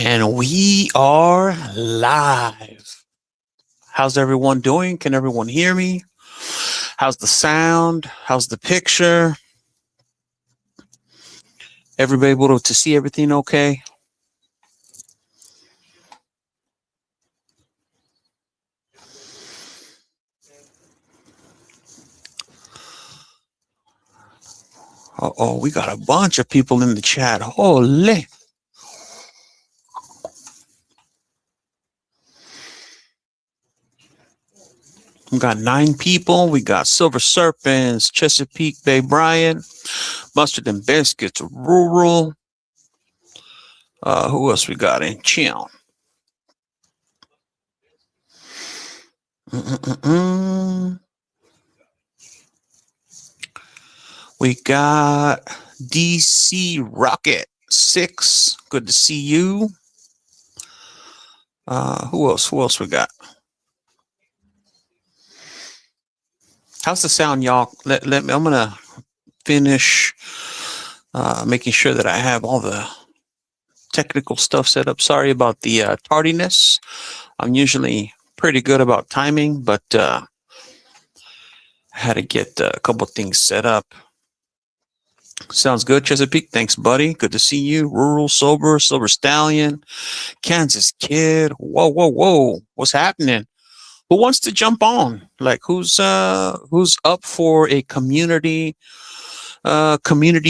And we are live. How's everyone doing? Can everyone hear me? How's the sound? How's the picture? Everybody able to see everything okay? Oh, we got a bunch of people in the chat. Holy. We got 9 people. We got Silver Serpents, Chesapeake Bay Brian, Mustard and Biscuits, Rural. Who else we got in? Chill. We got DC Rocket 6. Good to see you. Who else? Who else we got? How's the sound, y'all? Let me. I'm gonna finish making sure that I have all the technical stuff set up. Sorry about the tardiness. I'm usually pretty good about timing, but I had to get a couple things set up. Sounds good, Chesapeake. Thanks, buddy. Good to see you. Rural, Sober, Silver Stallion, Kansas Kid. Whoa. What's happening? Who wants to jump on? Like who's up for a community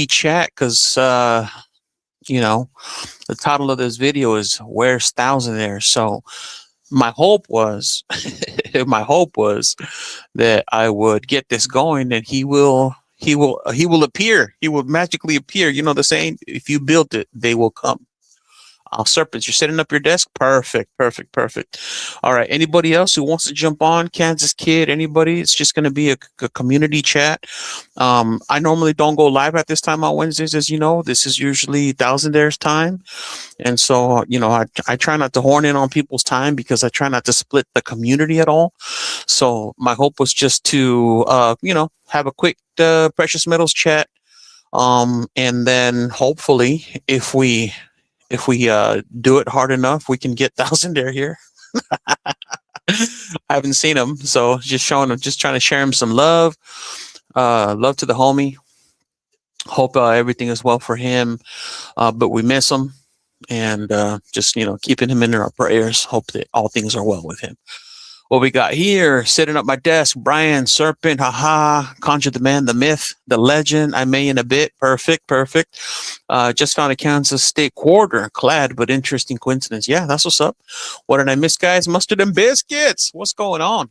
chat? Because you know, the title of this video is Where's Thousandaire? So my hope was that I would get this going and he will appear. He will magically appear. You know the saying, if you build it, they will come. Serpents, you're setting up your desk? Perfect. All right. Anybody else who wants to jump on? Kansas Kid, anybody? It's just going to be a community chat. I normally don't go live at this time on Wednesdays, as you know. This is usually Thousandaire's time. And so, you know, I try not to horn in on people's time because I try not to split the community at all. So my hope was just to, you know, have a quick precious metals chat. And then hopefully if we do it hard enough, we can get Thousandare here. I haven't seen him, so just showing him, just trying to share him some love. Love to the homie. Hope everything is well for him. But we miss him, and just, you know, keeping him in our prayers. Hope that all things are well with him. What we got here, sitting up my desk, Brian Serpent, haha, Conjure the Man, the myth, the legend, I may in a bit, perfect. Just found a Kansas State quarter, clad, but interesting coincidence. Yeah, that's what's up. What did I miss, guys? Mustard and Biscuits, what's going on?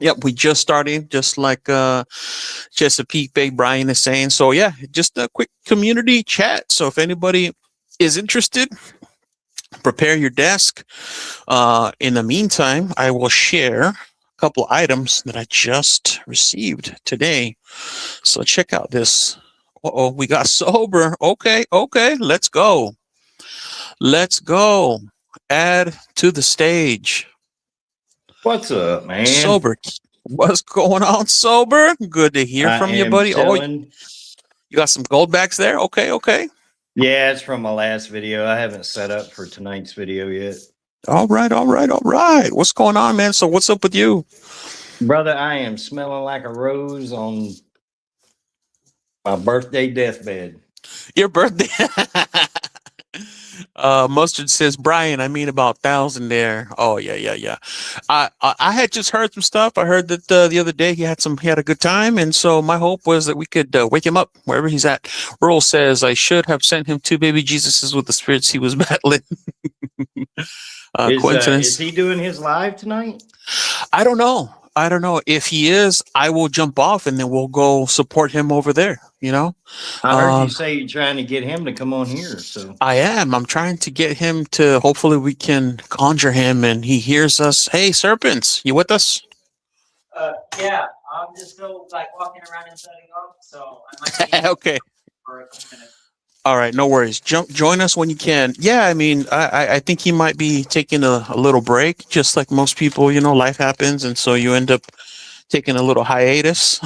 Yep, we just started, just like Chesapeake Bay Brian is saying. So yeah, just a quick community chat. So if anybody is interested, prepare your desk. In the meantime, I will share a couple items that I just received today. So check out this. We got Sober. Okay, let's go. Add to the stage. What's up, man? Sober. What's going on, Sober? Good to hear from you, buddy. Chilling. Oh, you got some gold backs there? Okay. Yeah, it's from my last video. I haven't set up for tonight's video yet. All right. What's going on, man? So what's up with you? Brother, I am smelling like a rose on my birthday deathbed. Your birthday? Mustard says, Brian, I mean about Thousandare. Oh, yeah. I had just heard some stuff. I heard that the other day he had a good time, and so my hope was that we could wake him up wherever he's at. Earl says I should have sent him 2 baby Jesuses with the spirits he was battling. Coincidence. Is he doing his live tonight? I don't know. If he is, I will jump off and then we'll go support him over there. You know, I heard you say you're trying to get him to come on here. So I am. I'm trying to get him to. Hopefully, we can conjure him and he hears us. Hey, Serpents, you with us? Yeah, I'm just still like walking around and setting up. So I might. Okay. For a couple minutes. All right, no worries. Join us when you can. Yeah, I mean, I think he might be taking a little break, just like most people. You know, life happens, and so you end up taking a little hiatus.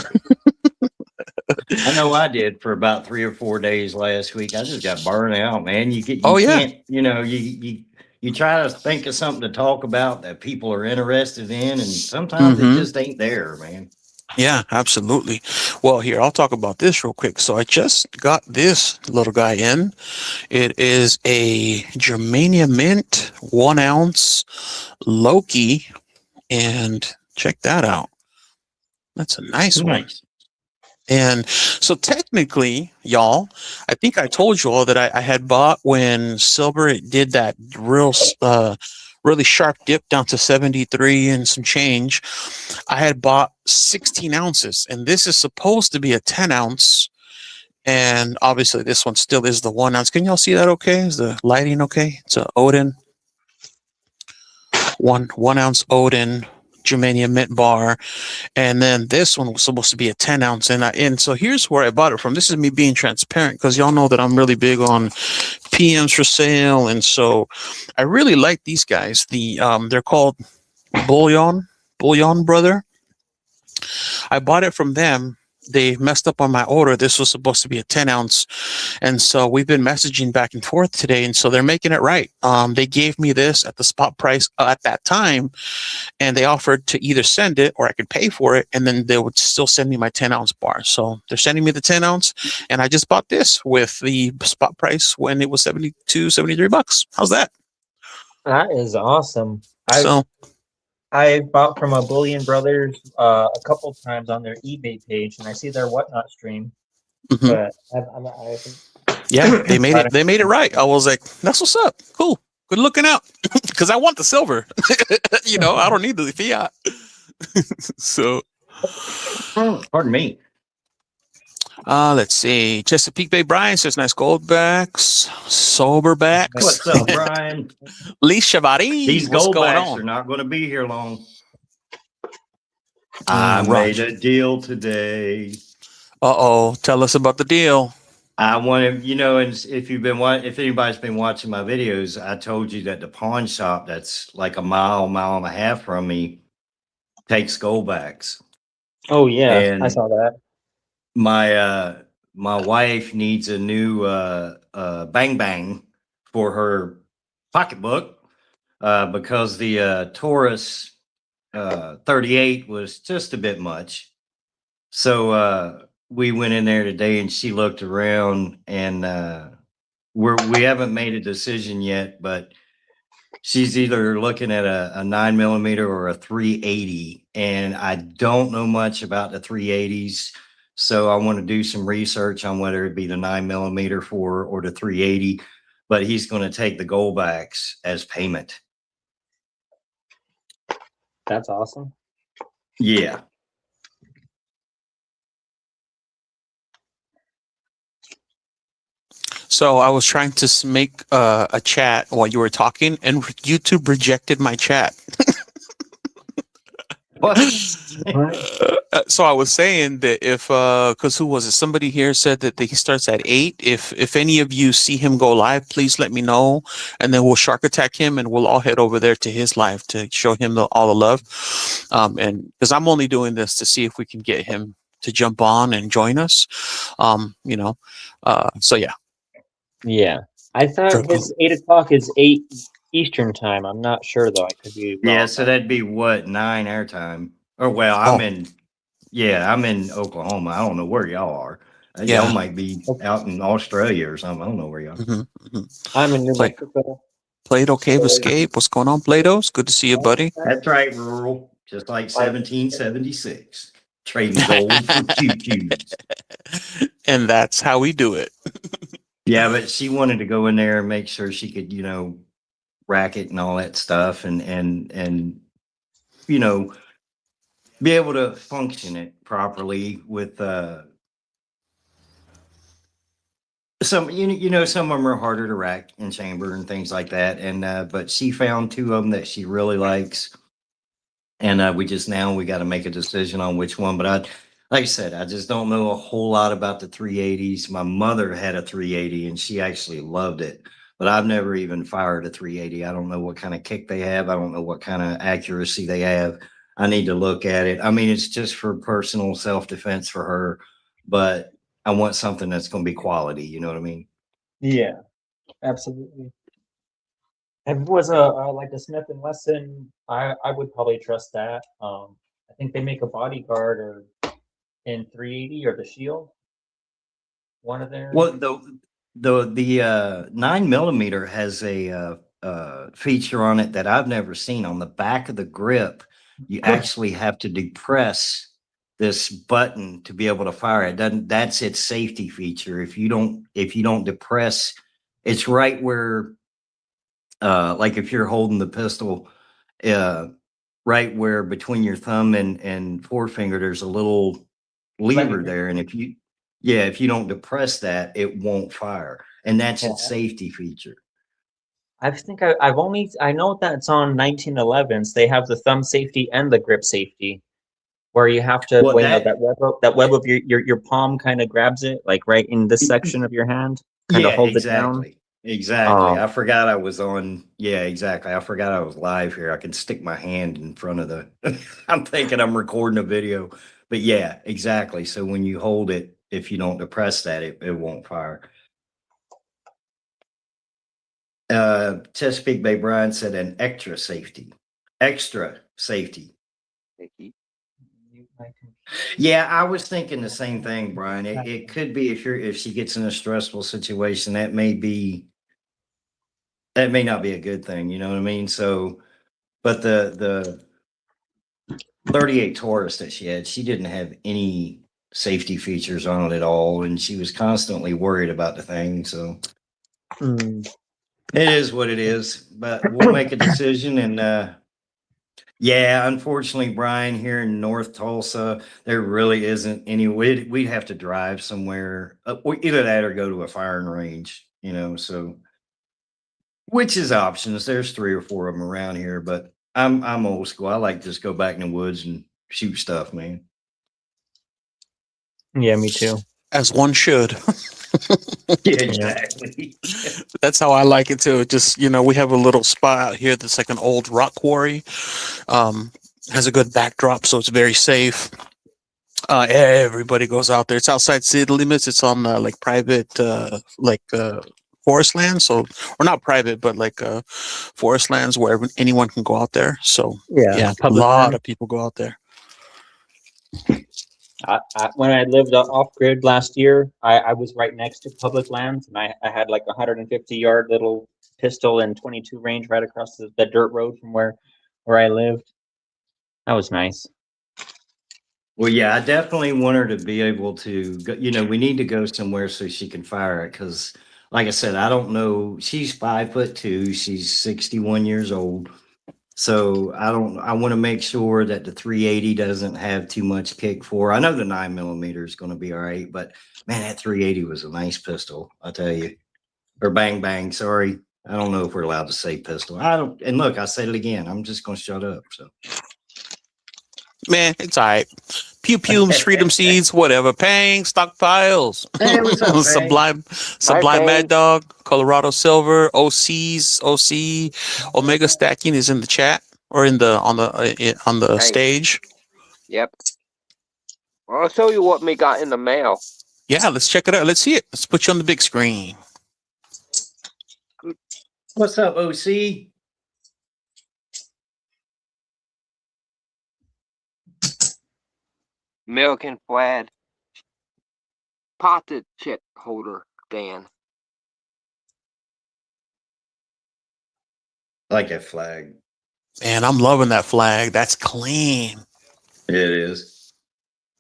I know I did for about 3 or 4 days last week. I just got burned out, man. You Oh, yeah. can't, you try to think of something to talk about that people are interested in, and sometimes it Mhm. just ain't there, man. Yeah, absolutely. Well, here, I'll talk about this real quick. So I just got this little guy in. It is a Germania Mint 1 ounce Loki. And check that out. That's a nice one. Nice. And so technically, y'all, I think I told you all that I had bought when silver did that really sharp dip down to 73 and some change. I had bought 16 ounces, and this is supposed to be a 10 ounce. And obviously, this one still is the 1 ounce. Can y'all see that okay? Is the lighting okay? It's a Odin. One ounce Odin Germania Mint bar. And then this one was supposed to be a 10 ounce. And so here's where I bought it from. This is me being transparent because y'all know that I'm really big on PMs for sale. And so I really like these guys. They're called Bullion Brother. I bought it from them. They messed up on my order. This was supposed to be a 10 ounce. And so we've been messaging back and forth today. And so they're making it right. They gave me this at the spot price at that time. And they offered to either send it or I could pay for it. And then they would still send me my 10 ounce bar. So they're sending me the 10 ounce. And I just bought this with the spot price when it was $72, $73. How's that? That is awesome. So I bought from a Bullion Brothers a couple times on their eBay page, and I see their Whatnot stream. mhm. But Yeah, they made it. They made it right. I was like, "That's what's up. Cool. Good looking out." Because I want the silver. I don't need the fiat. So, Pardon me. let's see. Chesapeake Bay Brian says, "Nice gold backs, sober backs." What's up, Brian? Lee Shabari, These what's gold going backs on? are not going to be here long. I made Roger. a deal today. Uh-oh. Tell us about the deal. I wanted, and if anybody's been watching my videos, I told you that the pawn shop that's like a mile and a half from me takes goldbacks. Oh yeah, I And saw that. my wife needs a new bang bang for her pocketbook because the Taurus 38 was just a bit much. So we went in there today and she looked around and we haven't made a decision yet, but she's either looking at a 9mm or a 380, and I don't know much about the 380s. So I want to do some research on whether it be the 9mm for or the 380, but he's going to take the goldbacks as payment. That's awesome. Yeah. So I was trying to make a chat while you were talking, and YouTube rejected my chat. What? So I was saying that because who was it? Somebody here said that he starts at 8. If any of you see him go live, please let me know, and then we'll shark attack him, and we'll all head over there to his live to show him all the love. And because I'm only doing this to see if we can get him to jump on and join us. So yeah. Yeah, I thought his 8 o'clock is 8 Eastern time. I'm not sure though. I could be wrong. Yeah, so that'd be what, 9 our time? Or well, I'm in Oklahoma. I don't know where y'all are. Yeah. Y'all might be out in Australia or something. I don't know where y'all are. Mm-hmm. I'm in New Mexico. Play-Doh Cave Escape. What's going on, Play-Doh? It's good to see you, buddy. That's right, rural. Just like 1776. Trading gold for QQs. And that's how we do it. Yeah, but she wanted to go in there and make sure she could, rack it and all that stuff and be able to function it properly with some some of them are harder to rack in chamber and things like that. And but she found 2 of them that she really likes. And we got to make a decision on which one. But like I said, I just don't know a whole lot about the 380s. My mother had a 380 and she actually loved it. But I've never even fired a 380. I don't know what kind of kick they have. I don't know what kind of accuracy they have. I need to look at it. I mean, it's just for personal self-defense for her. but I want something that's going to be quality. You know what I mean? Yeah, absolutely. If it was like a Smith and Wesson, I would probably trust that. I think they make a bodyguard or in 380 or the Shield. One of their Well, the 9 millimeter has a feature on it that I've never seen. On the back of the grip, you actually have to depress this button to be able to fire it. Doesn't That's its safety feature. If you don't depress, it's right where like if you're holding the pistol, right where between your thumb and forefinger, there's a little lever there, and if you don't depress that, it won't fire, and that's its safety feature. I think I know that it's on 1911s. They have the thumb safety and the grip safety, where you have to Well, that web of your palm kind of grabs it, like right in this section of your hand, kind of holds it down. Exactly. I forgot I was on. Yeah, exactly. I forgot I was live here. I can stick my hand in front of the. I'm thinking I'm recording a video, but yeah, exactly. So when you hold it, if you don't depress that, it won't fire. Chesapeake Bay Brian said an extra safety. Yeah, I was thinking the same thing, Brian. It could be if she gets in a stressful situation, that may not be a good thing, you know what I mean? So, but the 38 Taurus that she didn't have any safety features on it at all, and she was constantly worried about the thing. So it is what it is, but we'll make a decision. And yeah, unfortunately, Brian, here in North Tulsa, there really isn't any. We'd have to drive somewhere, either that or go to a firing range, you know. So, which is options. There's 3 or 4 of them around here, but I'm old school. I like to just go back in the woods and shoot stuff, man. Yeah, me too. As one should. Yeah, exactly. That's how I like it too. Just, we have a little spot out here that's like an old rock quarry. Has a good backdrop, so it's very safe. Everybody goes out there. It's outside city limits. It's on like private forest land. So, or not private, but like forest lands where anyone can go out there. So yeah, a lot of people go out there. When I lived off grid last year, I was right next to public lands, and I had like a 150-yard little pistol and 22 range right across the dirt road from where I lived. That was nice. Well, yeah, I definitely want her to be able to go, we need to go somewhere so she can fire it. Cause like I said, I don't know. She's 5'2". She's 61 years old. So I want to make sure that the 380 doesn't have too much kick for her. I know the 9 millimeter is going to be all right, but man, that 380 was a nice pistol. I'll tell you. Or bang, bang. Sorry. I don't know if we're allowed to say pistol. And look, I said it again. I'm just going to shut up. So. Man, it's all right. Pew Pews, Freedom Seeds, whatever. Pang, stockpiles. Hey, what's up, Sublime Mad Dog, Colorado Silver, OC, Omega Stacking is in the chat or on the stage. Yep. I'll show you what me got in the mail. Yeah, let's check it out. Let's see it. Let's put you on the big screen. What's up, OC? American flag potted chip holder, Dan. I like that flag. Man, I'm loving that flag. That's clean. It is.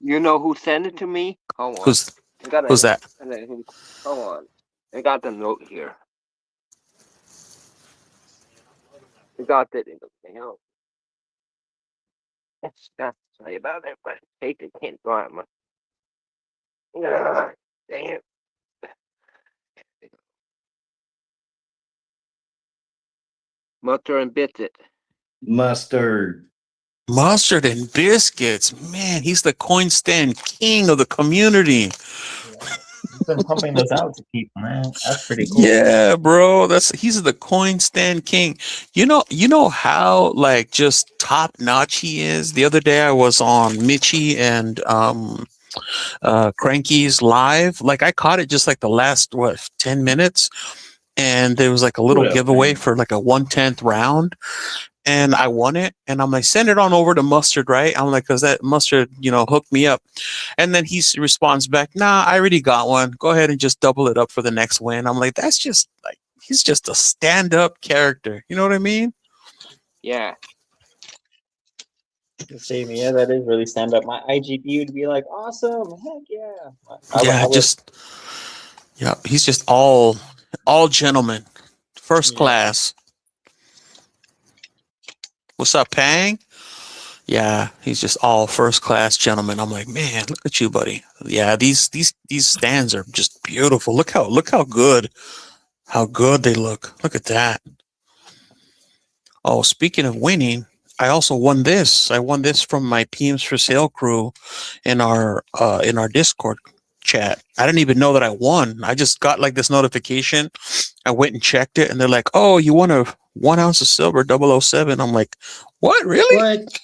You know who sent it to me? Hold on. Who's that? Hold on. I got the note here. I got it in the mail. It's not to say about it, but I can't drive my. Damn. Mustard and biscuit. Mustard and biscuits. Man, he's the coin stand king of the community. He's been pumping those out to people, man. That's pretty cool. Yeah, bro. He's the coin stand king. You know how like just top notch he is. The other day I was on Mitchie and Cranky's live. Like I caught it just like the last 10 minutes, and there was like a little What up, giveaway man? for like a 1/10 round, and I won it. And I'm like, send it on over to Mustard, right? I'm like, because that Mustard, hooked me up. And then he responds back, nah, I already got one. Go ahead and just double it up for the next win. I'm like, that's just like, he's just a stand-up character. You know what I mean? Yeah. Same, yeah, that is really stand up. My IGP would be like, awesome, heck yeah. I would- He's just all gentlemen, first Yeah. class. What's up, Pang? Yeah, he's just all first class gentleman. I'm like, man, look at you, buddy. Yeah, these stands are just beautiful. Look how good they look. Look at that. Oh, speaking of winning, I also won this. I won this from my PMs for Sale crew in our Discord chat. I didn't even know that I won. I just got like this notification. I went and checked it, and they're like, "Oh, you won a 1 ounce of silver 007." I'm like, "What? Really?" What?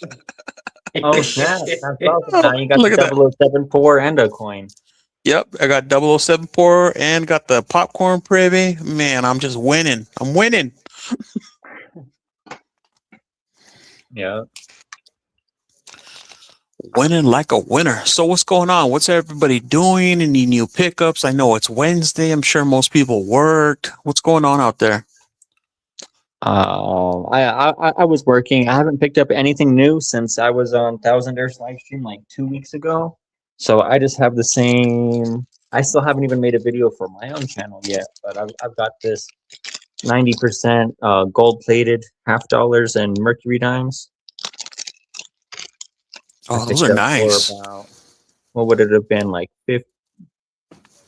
Oh, snap. That's awesome. Now you got Look at that. the 074 and a coin. Yep, I got 007 pour and got the popcorn privy. Man, I'm just winning. I'm winning. Yeah. Winning like a winner. So what's going on? What's everybody doing? Any new pickups? I know it's Wednesday. I'm sure most people worked. What's going on out there? I was working. I haven't picked up anything new since I was on Thousand Earth's live stream like 2 weeks ago. So I just have the same. I still haven't even made a video for my own channel yet, but I've got this 90% gold plated $50 and mercury dimes. Oh, I those picked are up nice. for about, what would it have been, like 50?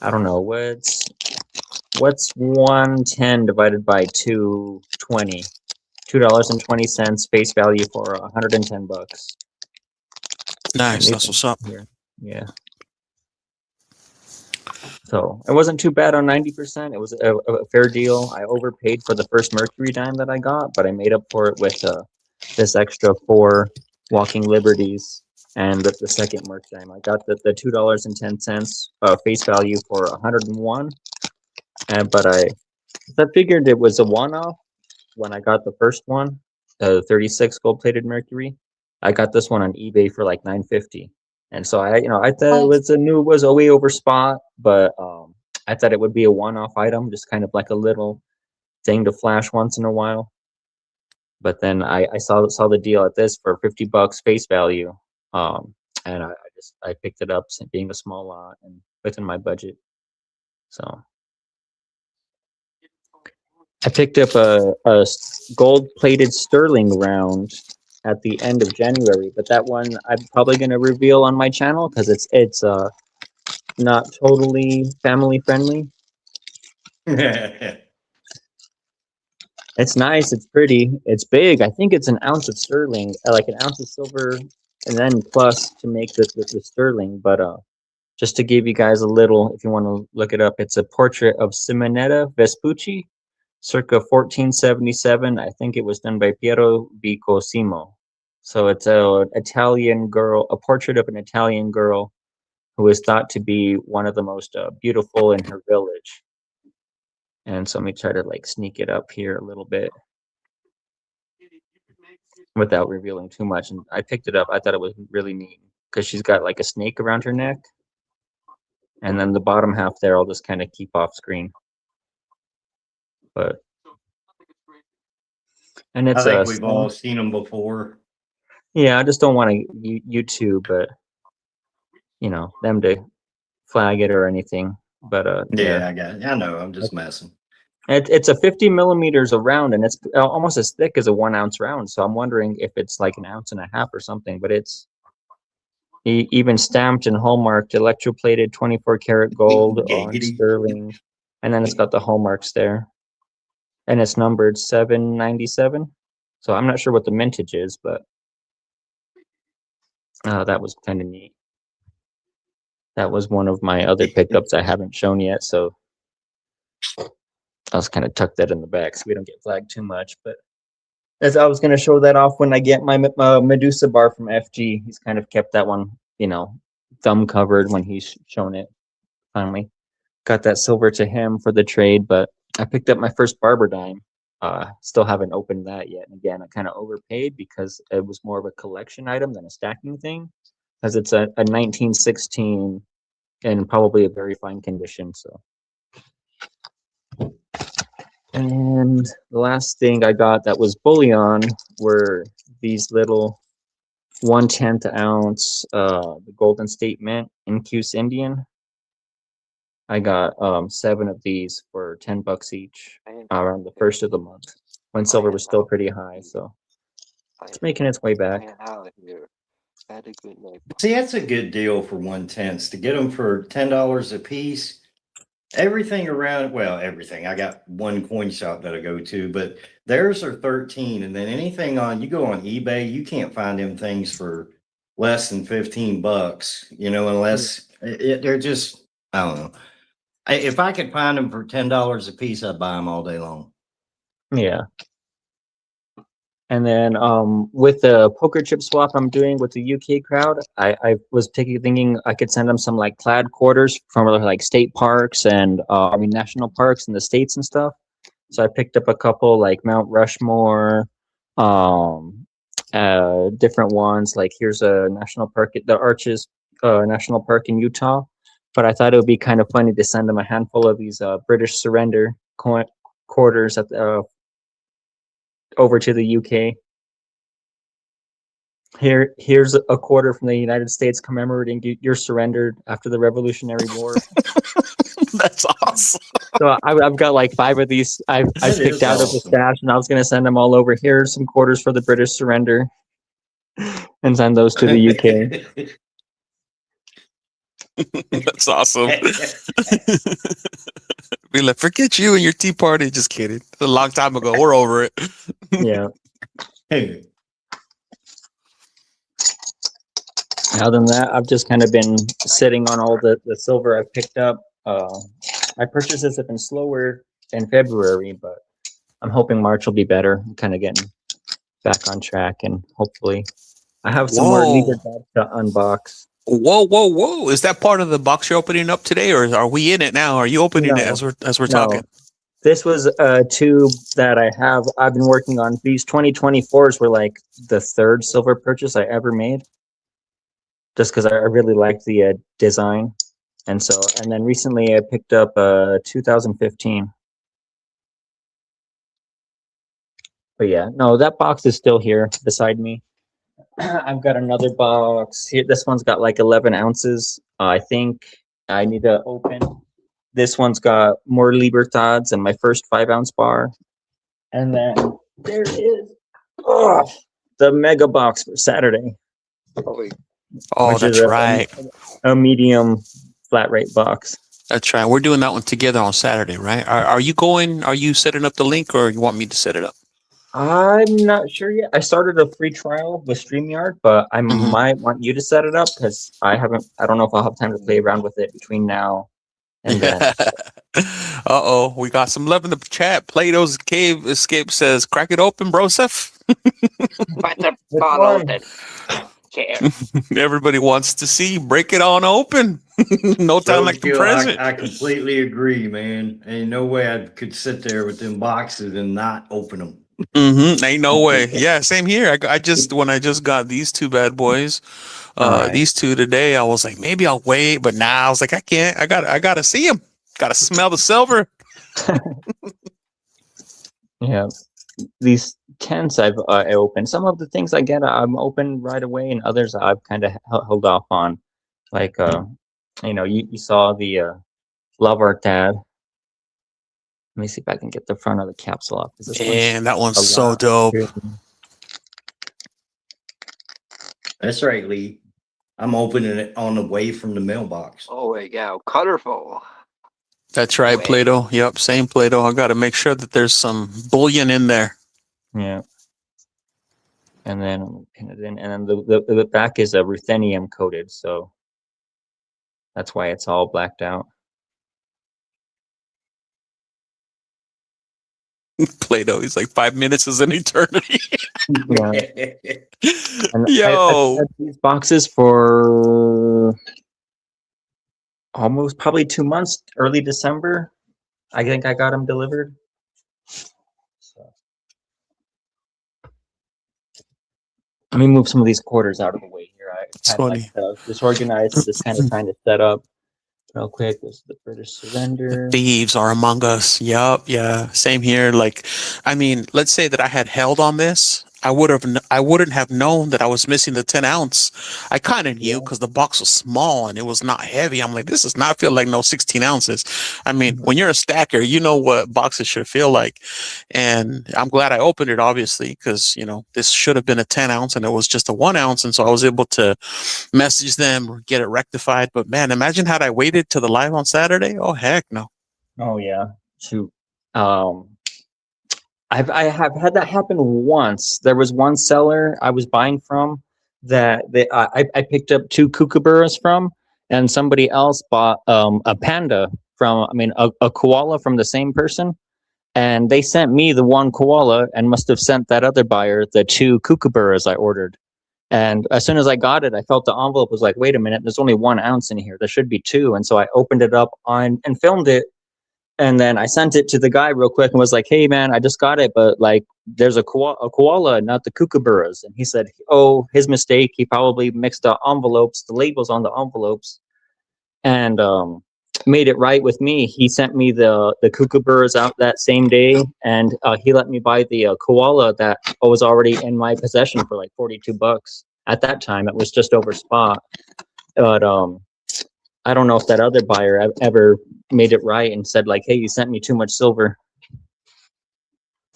I don't know. What's 110 divided by 220? $2.20 face value for $110. Nice. That's what's up. Here. Yeah. So it wasn't too bad on 90%. It was a fair deal. I overpaid for the first mercury dime that I got, but I made up for it with this extra 4 walking liberties and the second merc dime. I got the $2.10 face value for 101, but I figured it was a one-off when I got the first one, the 36 gold-plated mercury. I got this one on eBay for like $9.50. And so I thought it was a way over spot, but I thought it would be a one-off item, just kind of like a little thing to flash once in a while. But then I saw the deal at this for $50 face value, and I picked it up, being a small lot and within my budget. So I picked up a gold-plated sterling round at the end of January, but that one I'm probably going to reveal on my channel because it's not totally family friendly. It's nice, it's pretty, it's big. I think it's an ounce of sterling, like an ounce of silver, and then plus to make the sterling. But just to give you guys a little, if you want to look it up, it's a portrait of Simonetta Vespucci, circa 1477. I think it was done by Piero B. Cosimo. So it's a portrait of an Italian girl who is thought to be one of the most beautiful in her village. And so let me try to like sneak it up here a little bit without revealing too much. And I picked it up. I thought it was really neat because she's got like a snake around her neck. And then the bottom half there, I'll just kind of keep off screen. And I it's think we've all seen them before. Yeah, I just don't want to YouTube, but them to flag it or anything. But Yeah, I know. I'm just messing. It's a 50 millimeters around, and it's almost as thick as a 1 ounce round. So I'm wondering if it's like 1.5 ounces or something. But it's even stamped and hallmarked, electroplated 24 karat gold on sterling, and then it's got the hallmarks there, and it's numbered 797. So I'm not sure what the mintage is, but that was kind of neat. That was one of my other pickups I haven't shown yet, so I'll just kind of tuck that in the back so we don't get flagged too much. But as I was going to show that off when I get my Medusa bar from FG, he's kind of kept that one, thumb covered when he's shown it. Finally, got that silver to him for the trade, but I picked up my first barber dime. Still haven't opened that yet. And again, I kind of overpaid because it was more of a collection item than a stacking thing, because it's a 1916 in probably a very fine condition. So, and the last thing I got that was bullion were these little 1/10 ounce the Golden State Mint Incuse Indian. I got 7 of these for $10 each around the first of the month when silver was still pretty high. So it's making its way back. Out of here. Had a good night. See, that's a good deal for 1/10s to get them for $10 a piece. Everything around, well, everything. I got one coin shop that I go to, but theirs are 13. And then anything on, you go on eBay, you can't find them things for less than $15, unless they're just, I don't know. If I could find them for $10 a piece, I'd buy them all day long. Yeah. And then with the poker chip swap I'm doing with the UK crowd, I was thinking I could send them some like plaid quarters from like state parks and national parks in the States and stuff. So I picked up a couple like Mount Rushmore, different ones. Like here's a national park, the Arches National Park in Utah. But I thought it would be kind of funny to send them a handful of these British surrender quarters at over to the UK. Here's a quarter from the United States commemorating your surrender after the Revolutionary War. That's awesome. So I've got like 5 of these I picked out of the stash, and I was going to send them all over. Here's some quarters for the British surrender, and send those to the UK. That's awesome. Be like, forget you and your tea party. Just kidding. A long time ago. We're over it. Yeah. Hey, Other than that, I've just kind of been sitting on all the silver I've picked up. My purchases have been slower in February, but I'm hoping March will be better. I'm kind of getting back on track, and hopefully I have some more leader jobs to unbox. Whoa. Is that part of the box you're opening up today, or are we in it now? Are you opening it as we're talking? This was a tube that I've been working on. These 2024s were like the 3rd silver purchase I ever made, just because I really liked the design. And then recently I picked up 2015. But yeah, no, that box is still here beside me. I've got another box here. This one's got like 11 ounces. I think I need to open. This one's got more Libertads and my first 5-ounce bar. And then there is the mega box for Saturday. Oh, that's right. A medium flat rate box. That's right. We're doing that one together on Saturday, right? Are you setting up the link, or you want me to set it up? I'm not sure yet. I started a free trial with StreamYard, but I might want you to set it up because I don't know if I'll have time to play around with it between now and then. We got some love in the chat. Plato's Cave Escape says, crack it open, broseph. Everybody wants to see. Break it on open. No time like the present. I completely agree, man. Ain't no way I could sit there with them boxes and not open them. Ain't no way. Yeah, same here. When I just got these 2 bad boys, these 2 today, I was like, maybe I'll wait, but now I was like, I can't. I gotta see them. Gotta smell the silver. Yeah, these 10s I opened. Some of the things I get, I'm open right away, and others I've kind of held off on. Like, you saw the Love Art Dad. Let me see if I can get the front of the capsule off. And that one's so dope. That's right, Lee. I'm opening it on the way from the mailbox. Oh my God, colorful. That's right, Plato. Yep, same Plato. I got to make sure that there's some bullion in there. Yeah. And then I'm gonna pin it in, and then the back is a ruthenium coated, so that's why it's all blacked out. Plato, he's like 5 minutes is an eternity. Yeah. And Yo, I had these boxes for almost probably 2 months, early December. I think I got them delivered. So. Let me move some of these quarters out of the way here. I It's kind of funny. like disorganized, just kind of trying to set up real quick. This is the British surrender. Thieves are among us. Yup, yeah. Same here. Like, I mean, let's say that I had held on this. I wouldn't have known that I was missing the 10 ounce. I kind of knew Yeah. because the box was small and it was not heavy. I'm like, this does not feel like no 16 ounces. I mean, when you're a stacker, you know what boxes should feel like. And I'm glad I opened it, obviously, because, this should have been a 10 ounce and it was just a 1 ounce. And so I was able to message them or get it rectified. But man, imagine had I waited to the live on Saturday. Oh, heck no. Oh yeah. Shoot. I have had that happen once. There was one seller I was buying from that I picked up 2 kookaburras from, and somebody else bought a panda from, a koala from the same person, and they sent me the one koala and must have sent that other buyer the 2 kookaburras I ordered. And as soon as I got it, I felt the envelope was like, wait a minute, there's only 1 ounce in here. There should be 2. And so I opened it up on and filmed it. And then I sent it to the guy real quick and was like, hey man, I just got it, but like there's a koala, not the kookaburras. And he said, oh, his mistake. He probably mixed the envelopes, the labels on the envelopes, and made it right with me. He sent me the kookaburras out that same day, and he let me buy the koala that was already in my possession for like $42. At that time, it was just over spot. But I don't know if that other buyer ever made it right and said like, hey, you sent me too much silver.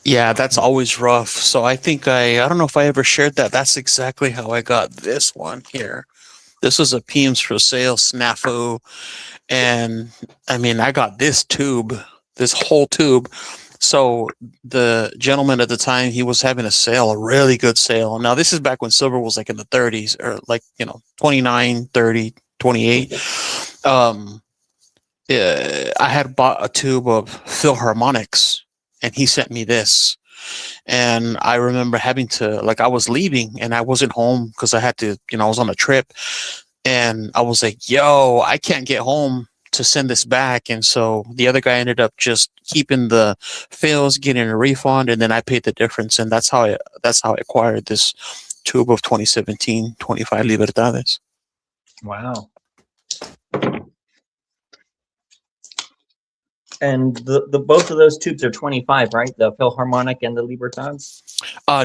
Yeah, that's always rough. So I think I don't know if I ever shared that. That's exactly how I got this one here. This was a Peems for sale snafu. And I mean, I got this whole tube. So the gentleman at the time, he was having a really good sale. Now this is back when silver was like in the 30s or like, 29, 30, 28. I had bought a tube of Philharmonics and he sent me this. And I remember having to, like, I was leaving and I wasn't home because I had to, I was on a trip. And I was like, yo, I can't get home to send this back. And so the other guy ended up just keeping the fails, getting a refund, and then I paid the difference. And that's how I acquired this tube of 2017 25 Libertades. Wow. And the both of those tubes are 25, right? The Philharmonic and the Libertades?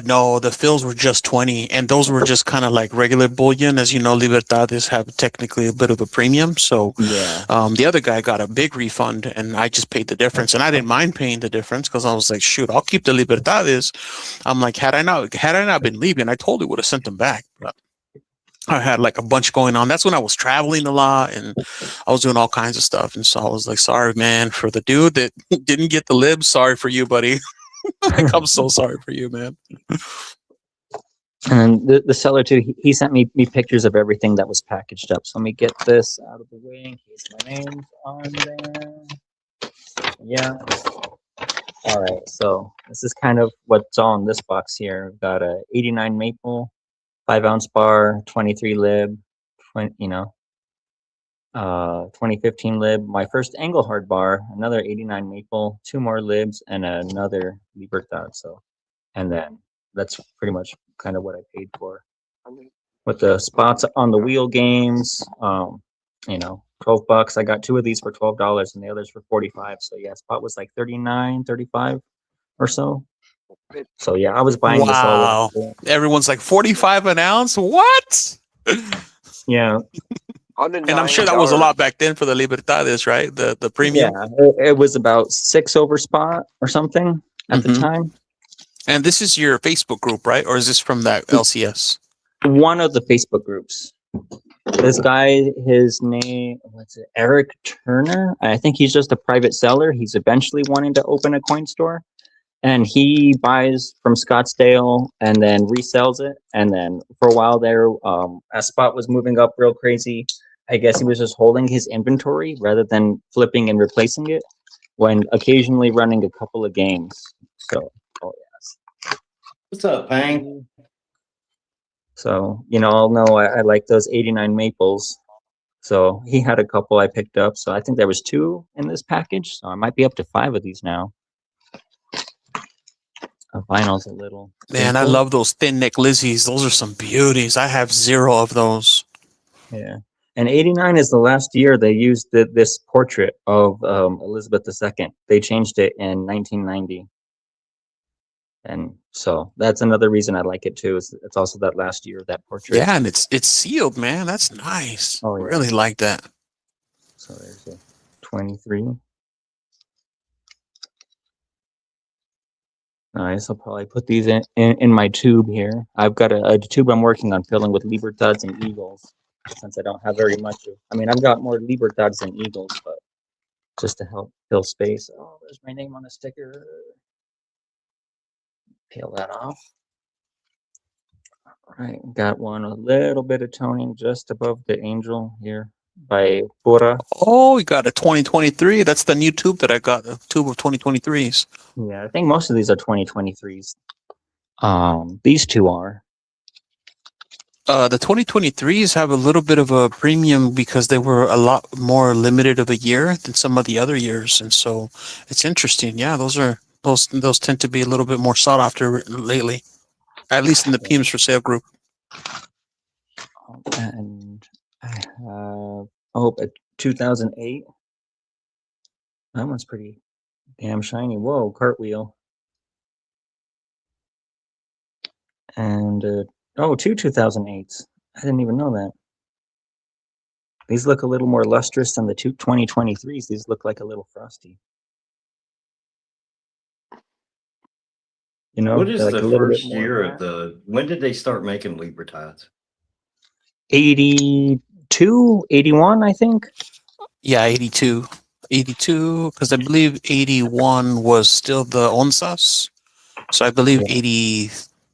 No, the fills were just 20, and those were just kind of like regular bullion. As you know, Libertades have technically a bit of a premium. So Yeah. the other guy got a big refund, and I just paid the difference. And I didn't mind paying the difference because I was like, shoot, I'll keep the Libertades. I'm like, had I not been leaving, I totally would have sent them back. But I had like a bunch going on. That's when I was traveling a lot and I was doing all kinds of stuff. And so I was like, sorry, man, for the dude that didn't get the libs. Sorry for you, buddy. Like, I'm so sorry for you, man. And the seller too, he sent me pictures of everything that was packaged up. So let me get this out of the way in case my name's on there. Yeah. All right. So this is kind of what's all in this box here. We've got a 89 maple, 5-ounce bar, 23 lib, 2015 lib, my first Engelhard bar, another 89 maple, 2 more libs, and another Libertad. So, and then that's pretty much kind of what I paid for. With the spots on the wheel games, $12. I got 2 of these for $12 and the others for 45. So yeah, spot was like 39, 35 or so. So yeah, I was buying this all. Everyone's like 45 an ounce. What? Yeah. And I'm sure that was a lot back then for the Libertades, right? The premium. Yeah, it was about 6 over spot or something at the time. And this is your Facebook group, right? Or is this from that LCS? One of the Facebook groups. This guy, his name, Eric Turner. I think he's just a private seller. He's eventually wanting to open a coin store. And he buys from Scottsdale and then resells it. And then for a while there, as spot was moving up real crazy, I guess he was just holding his inventory rather than flipping and replacing it, when occasionally running a couple of games. So, oh yes. What's up, Bang? So, I'll know I like those 89 maples. So he had a couple I picked up. So I think there was 2 in this package. So I might be up to 5 of these now. Vinyl's a little. Man, I simple. love those thin neck Lizzies. Those are some beauties. I have 0 of those. Yeah. And 89 is the last year they used this portrait of Elizabeth II. They changed it in 1990. And so that's another reason I like it too. Is it's also that last year of that portrait. Yeah, and it's sealed, man. That's nice. Oh, yeah. Really like that. So there's a 23. Nice. I'll probably put these in my tube here. I've got a tube I'm working on filling with Libertads and Eagles, since I don't have very much of. I mean, I've got more Libertads than Eagles, but just to help fill space. Oh, there's my name on a sticker. Peel that off. All right, got one a little bit of toning just above the angel here by Bora. Oh, you got a 2023. That's the new tube that I got, a tube of 2023s. Yeah, I think most of these are 2023s. These 2 are. The 2023s have a little bit of a premium because they were a lot more limited of a year than some of the other years, and so it's interesting. Yeah, those tend to be a little bit more sought after lately, at least in the PMs for sale group. And I have a 2008. That one's pretty damn shiny. Whoa, cartwheel. And 2 2008s. I didn't even know that. These look a little more lustrous than the 2023s. These look like a little frosty. You know, What is like the a little bit first more year of matte. the? When did they start making Libertads? 82, 81, I think. Yeah, 82, because I believe 81 was still the Onsas, so I believe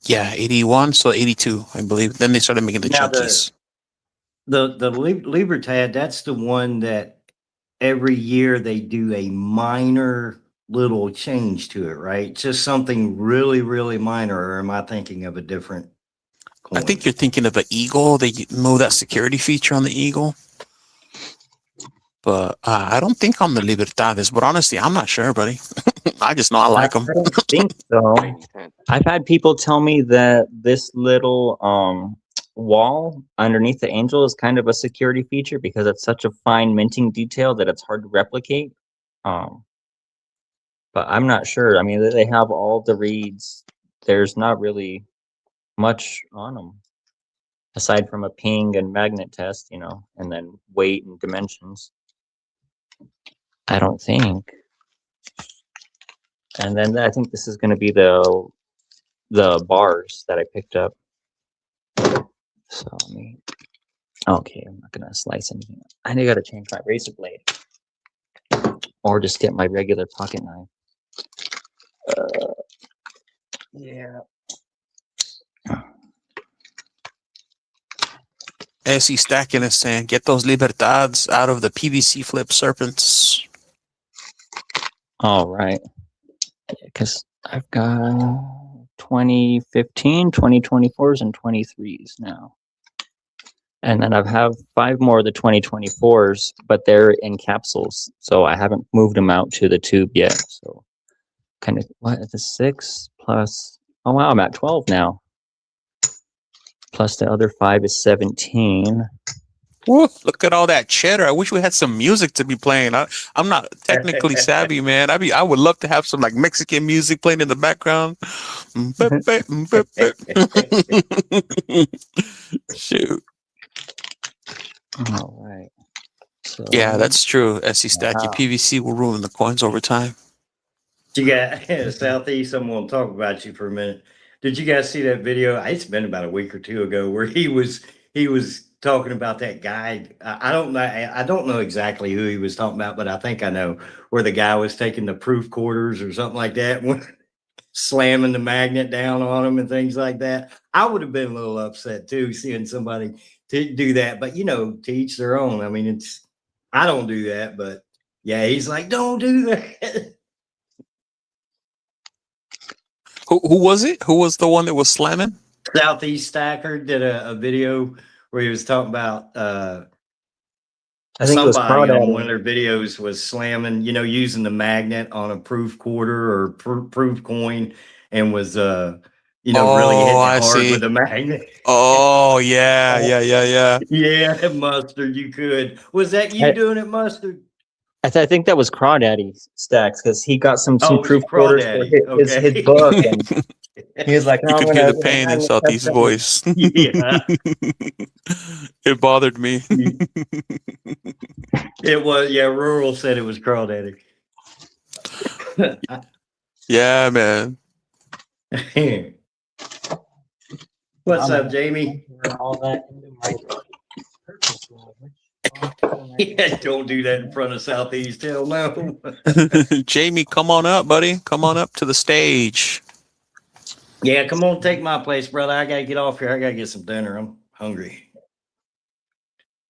Yeah. 81, so 82, I believe. Then they started making the Now chunkies. The Libertad, that's the one that every year they do a minor little change to it, right? Just something really, really minor, or am I thinking of a different I coin? think you're thinking of an Eagle. They move that security feature on the Eagle. But I don't think on the Libertades. But honestly, I'm not sure, buddy. I just know I like them. I don't think so. I've had people tell me that this little wall underneath the angel is kind of a security feature because it's such a fine minting detail that it's hard to replicate. But I'm not sure. I mean, they have all the reads. There's not really much on them aside from a ping and magnet test, you know, and then weight and dimensions. I don't think. And then I think this is going to be the bars that I picked up. So let me. Okay, I'm not gonna slice anything. I got to change my razor blade, or just get my regular pocket knife. Yeah. SE Stacking is saying, get those Libertades out of the PVC flip serpents. All right. Because I've got 2015, 2024s, and 23s now. And then I have 5 more of the 2024s, but they're in capsules. So I haven't moved them out to the tube yet. So kind of, what is the 6 plus? Oh, wow, I'm at 12 now. Plus the other 5 is 17. Woo, look at all that cheddar. I wish we had some music to be playing. I'm not technically savvy, man. I would love to have some like Mexican music playing in the background. Shoot. All right. So Yeah, that's true. SE Stack, your PVC will ruin the coins over time. You got Southeast. I'm going to talk about you for a minute. Did you guys see that video? It's been about a week or 2 ago where he was talking about that guy. I don't know exactly who he was talking about, but I think I know where the guy was taking the proof quarters or something like that, slamming the magnet down on him and things like that. I would have been a little upset too, seeing somebody to do that. But you know, to each their own. I mean, I don't do that, but yeah, he's like, don't do that. Who was it? Who was the one that was slamming? Southeast Stacker did a video where he was talking about I think it was Somebody on one Crawdaddy. of their videos was slamming, using the magnet on a proof quarter or proof coin, and was really Oh, hitting it I hard see. with a magnet. Oh, yeah, Uh, yeah. Yeah, Mustard, you could. Was that you I, doing it, Mustard? I think that was Crawdaddy Stacks because he got some Oh, it was proof quarters for Crawdaddy. his Okay. book, and he was like, You "No, I'm could hear gonna the pain in magnet test Southeast that with-" voice. Yeah, It bothered me. it was. Yeah, Rural said it was Crawdaddy. Yeah, man. What's I'm up, Jamie? entering all that into my purchase knowledge. Yeah, don't do that in front of Southeast. Hell no. Jamie, come on up, buddy. Come on up to the stage. Yeah, come on, take my place, brother. I gotta get off here. I gotta get some dinner. I'm hungry.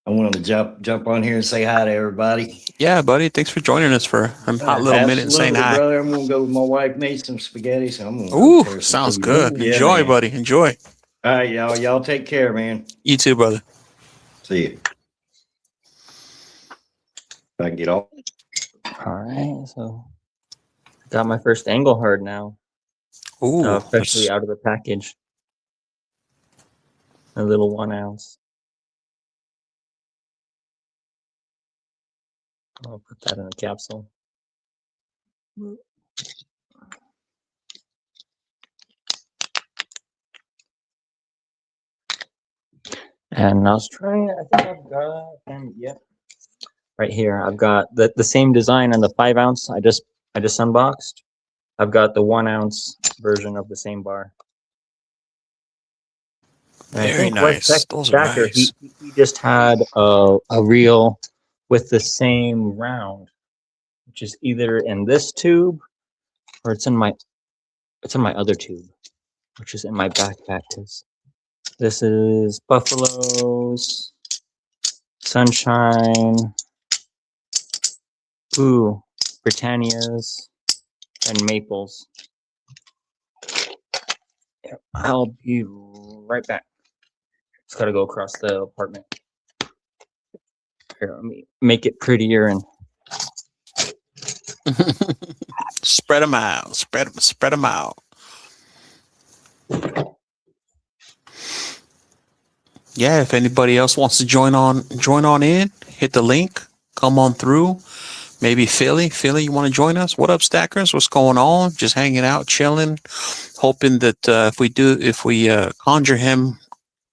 I wanted to jump on here and say hi to everybody. Yeah, buddy. Thanks for joining us for a hot little minute and saying Absolutely, hi. brother. I'm gonna go. My wife made some spaghetti, so I'm gonna go Ooh, prepare some sounds food. good. Yeah, Enjoy, man. buddy. Enjoy. All right, y'all. Y'all take care, man. You too, brother. See you. If I can get off. All right, so got my first Engelhard now, Ooh, officially that's- out of the package. A little 1 ounce. I'll put that in a capsule. And I was trying, I think I've got, and yep, right here. I've got the same design on the 5 ounce. I just unboxed. I've got the 1 ounce version of the same bar. And I Very think Wes nice. Those are Stacker, nice. he just had a reel with the same round, which is either in this tube or it's in my other tube, which is in my backpack. This is Buffaloes, Sunshine, ooh, Britannias, and Maples. Yeah, I'll be right back. Just gotta go across the apartment. Here, let me make it prettier and Spread them out. Spread them out. Yeah, if anybody else wants to join on in, hit the link, come on through. Maybe Philly, you want to join us? What up, Stackers? What's going on? Just hanging out, chilling, hoping that if we conjure him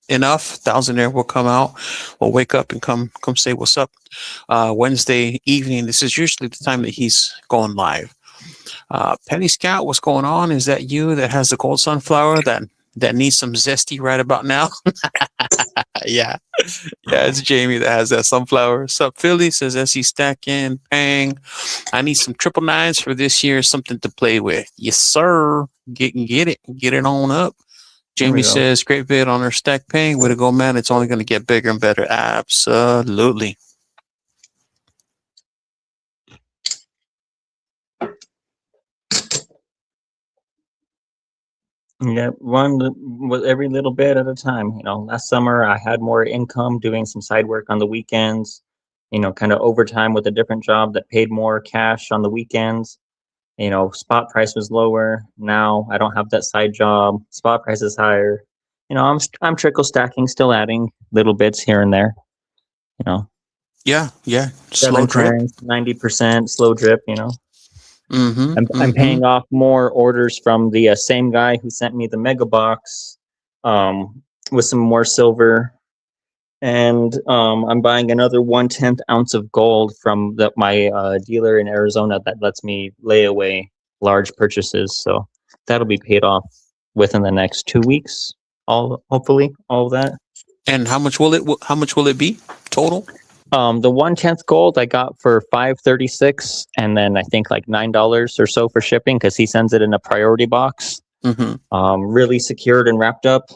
enough, Thousandaire will come out. We'll wake up and come say what's up. Wednesday evening. This is usually the time that he's going live. Penny Scout, what's going on? Is that you that has the gold sunflower that needs some zesty right about now? Yeah, it's Jamie that has that sunflower. Sup, Philly, says SC Stack in. Pang. I need some 999s for this year, something to play with. Yes, sir. Get it on up. Jamie go. says, great vid on her Stack Pang. Way to go, man. It's only going to get bigger and better. Absolutely. yeah, with every little bit at a time. Last summer I had more income doing some side work on the weekends. Kind of overtime with a different job that paid more cash on the weekends. Spot price was lower. Now I don't have that side job. Spot price is higher. I'm trickle stacking, still adding little bits here and there. Yeah. Slow drip. 90% slow drip. I'm paying off more orders from the same guy who sent me the mega box with some more silver. And I'm buying another 1/10 ounce of gold from my dealer in Arizona that lets me lay away large purchases. So that'll be paid off within the next 2 weeks. Hopefully all of that. And how much will it be total? The 1/10 gold I got for $5.36, and then I think like $9 or so for shipping because he sends it in a priority box. Really secured and wrapped up.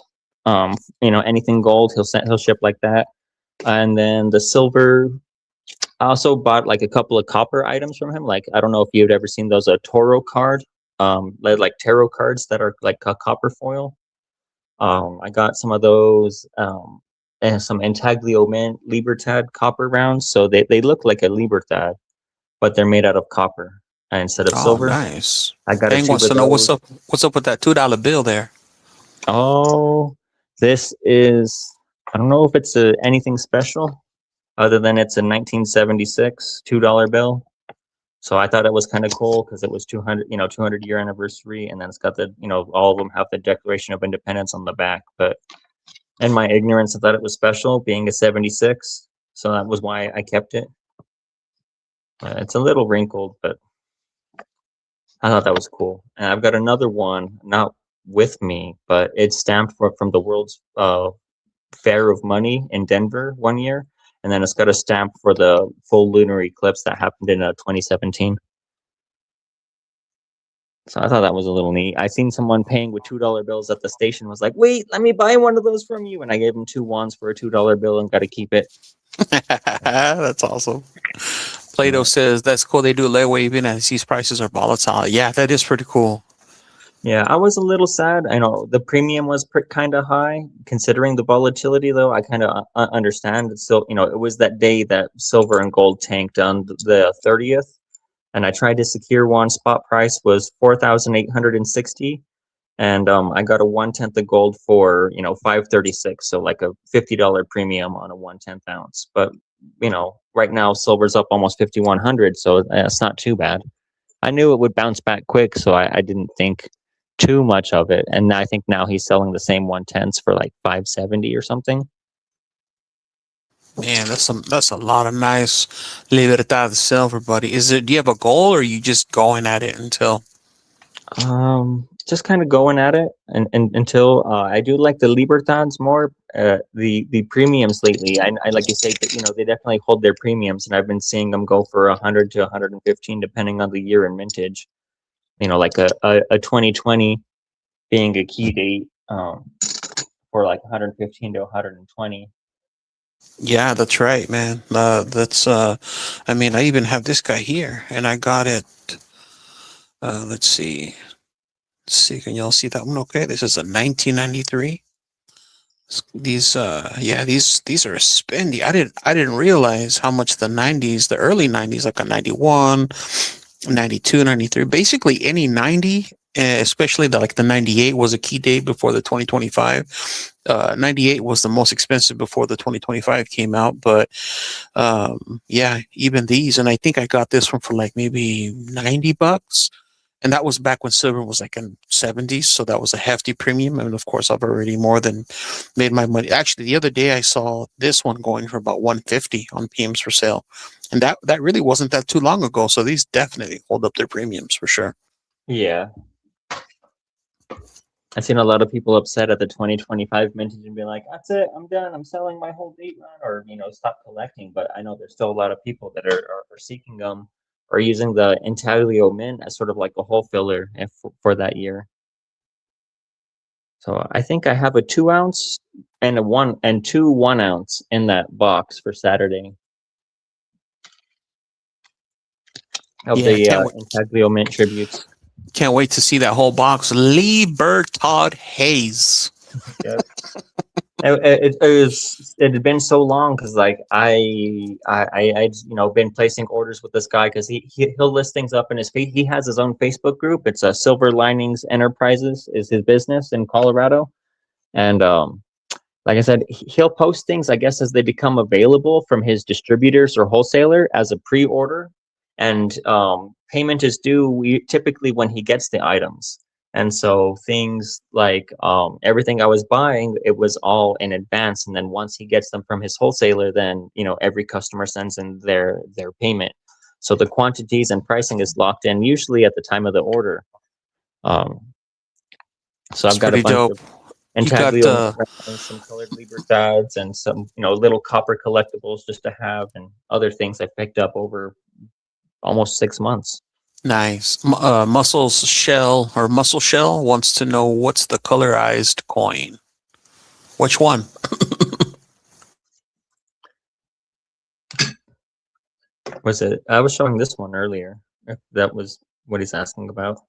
Anything gold he'll ship like that. And then the silver, I also bought like a couple of copper items from him. Like I don't know if you've ever seen those Toro card, like tarot cards that are like a copper foil. I got some of those. some Intaglio Mint Libertad copper rounds. So they look like a Libertad, but they're made out of copper instead of Oh, silver. nice. I got a Bang tube wants of to know what's those. up. What's up with that $2 bill there? Oh, this is, I don't know if it's anything special other than it's a 1976 $2 bill. So I thought it was kind of cool because it was 200-year anniversary, and then it's got the, all of them have the Declaration of Independence on the back. But in my ignorance, I thought it was special, being a 76. So that was why I kept it. It's a little wrinkled, but I thought that was cool. And I've got another one, not with me, but it's stamped from the World's Fair of Money in Denver one year. And then it's got a stamp for the full lunar eclipse that happened in 2017. So I thought that was a little neat. I seen someone paying with $2 bills at the station, was like, wait, let me buy one of those from you. And I gave him 2 wands for a $2 bill and got to keep it. That's awesome. Plato says that's cool. They do layaway even as these prices are volatile. Yeah, that is pretty cool. Yeah, I was a little sad. I know the premium was kind of high considering the volatility, though. I kind of understand. It's still, it was that day that silver and gold tanked on the 30th, and I tried to secure one. Spot price was 4,860, and I got a 1/10 of gold for 536, so like a $50 premium on a 1/10 ounce. But right now silver's up almost 5,100, so it's not too bad. I knew it would bounce back quick, so I didn't think too much of it. And I think now he's selling the same 1/10s for like 570 or something. Man, that's a lot of nice Libertad silver, buddy. Do you have a goal, or are you just going at it until? Just kind of going at it and until I do like the Libertads more. The premiums lately, I like you say that they definitely hold their premiums, and I've been seeing them go for 100 to 115 depending on the year and mintage. Like a 2020 being a key date for like 115 to 120. Yeah, that's right, man. I mean, I even have this guy here, and I got it. Let's see. Can y'all see that one? Okay, this is a 1993. These are spendy. I didn't realize how much the early 90s, like a 91, 92, 93, basically any 90, especially the 98 was a key date before the 2025. 98 was the most expensive before the 2025 came out, but yeah, even these, and I think I got this one for like maybe $90. And that was back when silver was like in 70s, so that was a hefty premium. And of course, I've already more than made my money. Actually, the other day I saw this one going for about 150 on PMs for sale, and that really wasn't that too long ago. So these definitely hold up their premiums for sure. Yeah, I've seen a lot of people upset at the 2025 vintage and be like, "That's it, I'm done. I'm selling my whole date run," or stop collecting. But I know there's still a lot of people that are seeking them. Or using the Intaglio Mint as sort of like a hole filler for that year. So I think I have a 2 ounce and two 1 ounce in that box for Saturday. Of the Intaglio Mint tributes. Can't wait to see that whole box. Libertad Hayes. Yeah. It had been so long because like I been placing orders with this guy because he'll list things up in he has his own Facebook group. It's a Silver Linings Enterprises is his business in Colorado, and like I said, he'll post things I guess as they become available from his distributors or wholesaler as a pre-order, and payment is due typically when he gets the items. And so things like everything I was buying, it was all in advance. And then once he gets them from his wholesaler, then, every customer sends in their payment. So the quantities and pricing is locked in usually at the time of the order. So I've got a bunch of Intaglio, some colored Libertads and some, little copper collectibles just to have, and other things I picked up over almost 6 months. Nice. Muscle Shell wants to know what's the colorized coin. Which one? Was it? I was showing this one earlier. If that was what he's asking about.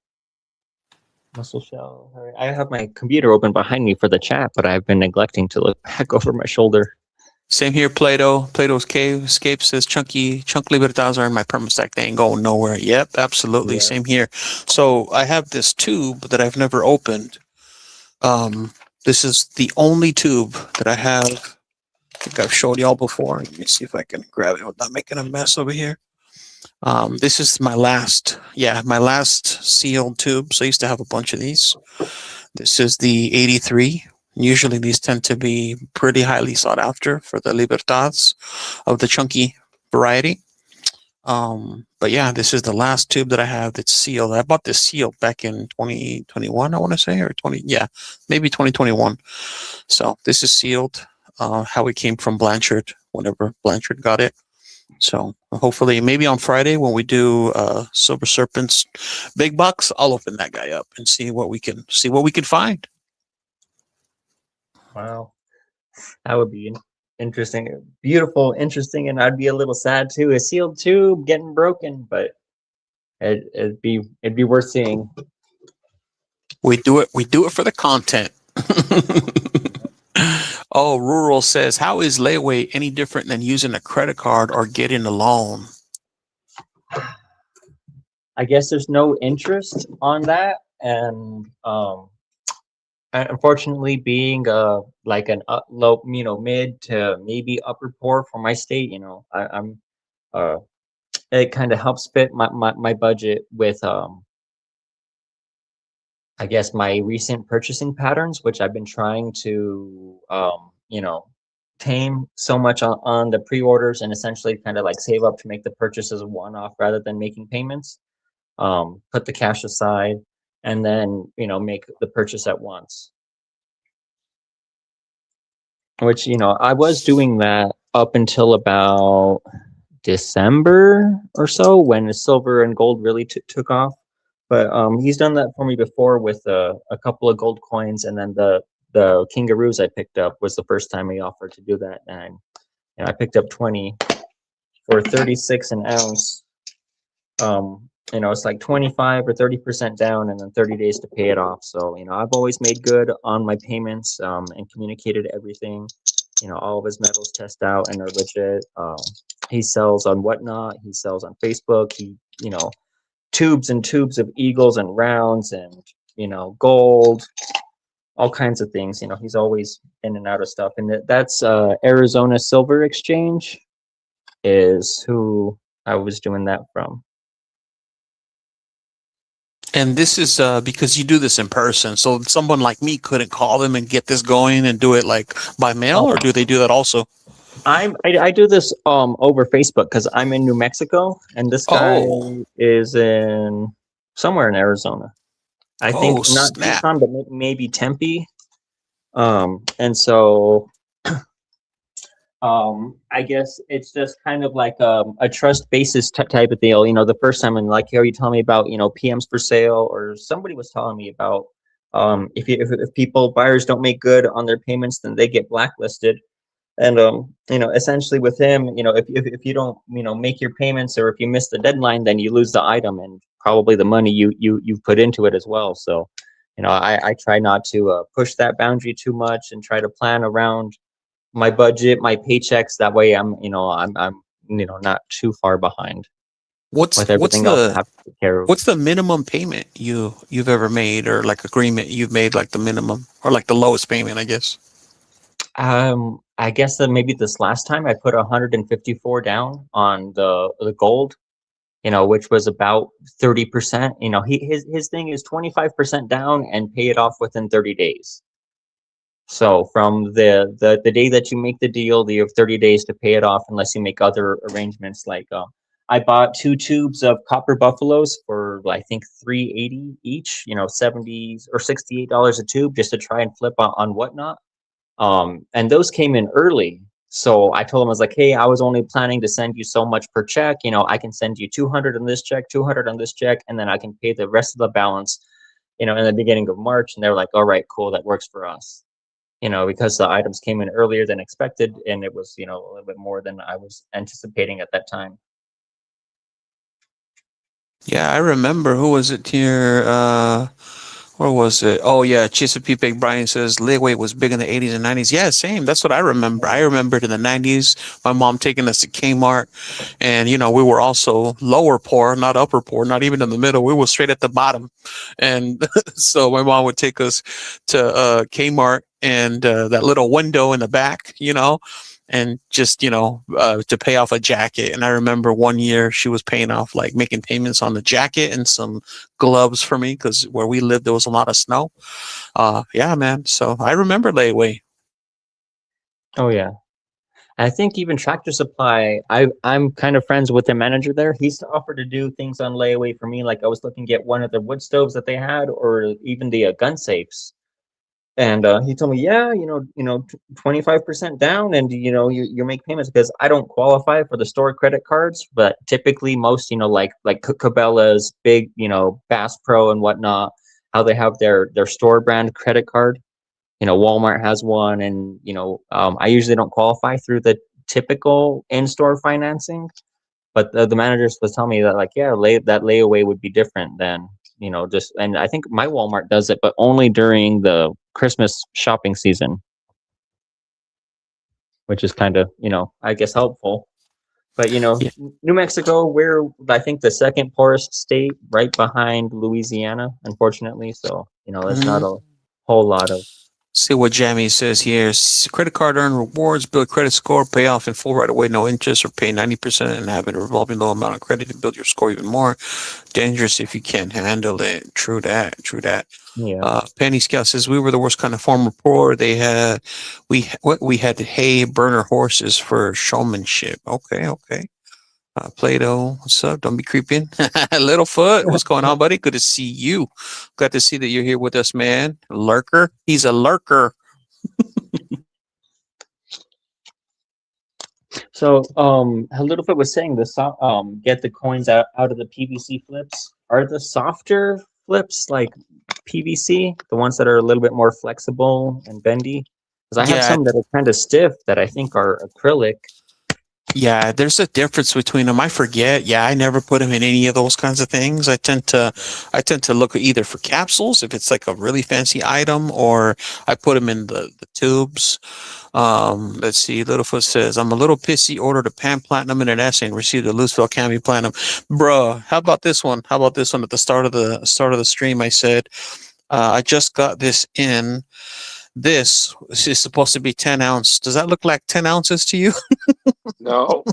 Muscle Shell. I have my computer open behind me for the chat, but I've been neglecting to look back over my shoulder. Same here, Plato. Plato's Cave Escape says chunk libertados are in my perma stack. They ain't going nowhere. Yep, absolutely. Yeah. Same here. So I have this tube that I've never opened. This is the only tube that I have. I think I've showed y'all before. Let me see if I can grab it without making a mess over here. This is my last sealed tube. So I used to have a bunch of these. This is the 83. Usually these tend to be pretty highly sought after for the Libertads of the chunky variety. But yeah, this is the last tube that I have that's sealed. I bought this sealed back in 2021, I want to say, or maybe 2021. So this is sealed, how it came from Blanchard, whenever Blanchard got it. So hopefully maybe on Friday when we do Silver Serpents big box, I'll open that guy up and see what we can find. Wow, that would be interesting, beautiful, interesting, and I'd be a little sad too. A sealed tube getting broken, but it'd be worth seeing. We do it for the content. Oh, Rural says, how is layaway any different than using a credit card or getting a loan? I guess there's no interest on that, and unfortunately, being like an low, mid to maybe upper poor for my state, I'm it kind of helps fit my budget with I guess my recent purchasing patterns, which I've been trying to tame so much on the pre-orders and essentially kind of like save up to make the purchases one-off rather than making payments. Put the cash aside and then make the purchase at once. Which I was doing that up until about December or so when the silver and gold really took off. But he's done that for me before with a couple of gold coins, and then the kangaroos I picked up was the first time he offered to do that, and I picked up 20 for 36 an ounce. It's like 25 or 30% down, and then 30 days to pay it off. So I've always made good on my payments and communicated everything. All of his metals test out and are legit. He sells on Whatnot. He sells on Facebook. He tubes and tubes of eagles and rounds and gold, all kinds of things. He's always in and out of stuff, and that's Arizona Silver Exchange is who I was doing that from. And this is because you do this in person, so someone like me couldn't call them and get this going and do it like by mail, or do they do that also? I do this over Facebook because I'm in New Mexico and this guy is in somewhere in Arizona. I think not Tucson, but maybe Tempe. And so I guess it's just kind of like a trust basis type of deal. The first time, and like here you tell me about PMs for sale, or somebody was telling me about if buyers don't make good on their payments, then they get blacklisted. And essentially with him, if you don't make your payments, or if you miss the deadline, then you lose the item and probably the money you put into it as well. So I try not to push that boundary too much and try to plan around my budget, my paychecks. That way I'm not too far behind. What's the minimum payment you've ever made, or like agreement you've made, like the minimum or like the lowest payment, I guess? I guess that maybe this last time I put 154 down on the gold, which was about 30%. His thing is 25% down and pay it off within 30 days. So from the day that you make the deal, you have 30 days to pay it off unless you make other arrangements. Like I bought 2 tubes of copper buffaloes for I think $3.80 each, $70 or $68 a tube, just to try and flip on Whatnot. And those came in early. So I told him, I was like, hey, I was only planning to send you so much per check. I can send you 200 on this check, 200 on this check, and then I can pay the rest of the balance, in the beginning of March. And they were like, all right, cool, that works for us. Because the items came in earlier than expected, and it was, a little bit more than I was anticipating at that time. Yeah, I remember. Who was it here? Where was it? Oh yeah, Chesapeake Big Brian says layaway was big in the 80s and 90s. Yeah, same. That's what I remember. I remembered in the 90s, my mom taking us to Kmart, and we were also lower poor, not upper poor, not even in the middle. We were straight at the bottom, and so my mom would take us to Kmart and that little window in the back, and just to pay off a jacket. And I remember one year she was paying off, like making payments on the jacket and some gloves for me, because where we lived there was a lot of snow. Yeah, man, so I remember layaway. Oh yeah. I think even Tractor Supply, I'm kind of friends with the manager there. He used to offer to do things on layaway for me. Like I was looking at one of the wood stoves that they had, or even the gun safes. And he told me, yeah, 25% down, and you make payments, because I don't qualify for the store credit cards, but typically most, like Cabela's, big, Bass Pro and whatnot, how they have their store brand credit card. Walmart has one, and I usually don't qualify through the typical in-store financing, but the managers was telling me that, like, yeah, that layaway would be different than just, and I think my Walmart does it, but only during the Christmas shopping season, which is kind of I guess helpful. But Yeah. New Mexico, we're, I think, the second poorest state, right behind Louisiana, unfortunately. So there's not a whole lot of. See what Jamie says here. Credit card earn rewards, build credit score, pay off in full right away, no interest, or pay 90% and have a revolving low amount of credit to build your score even more. Dangerous if you can't handle it. True that. Yeah. Penny Scout says we were the worst kind of farmer poor. We had hay burner horses for showmanship. Okay. Plato, what's up? Don't be creeping. Littlefoot, what's going on, buddy? Good to see you. Glad to see that you're here with us, man. Lurker. He's a lurker. So, Littlefoot was saying get the coins out of the PVC flips. Are the softer flips like PVC, the ones that are a little bit more flexible and bendy? Because I have some that are kind of stiff that I think are acrylic. Yeah, there's a difference between them. I forget. Yeah, I never put them in any of those kinds of things. I tend to look either for capsules if it's like a really fancy item, or I put them in the tubes. Let's see. Littlefoot says, I'm a little pissy. Ordered a Pan Platinum and an S and received a Luceville Cami Platinum. Bruh, how about this one? At the start of the stream, I said, I just got this in. This is supposed to be 10 ounce. Does that look like 10 ounces to you? No.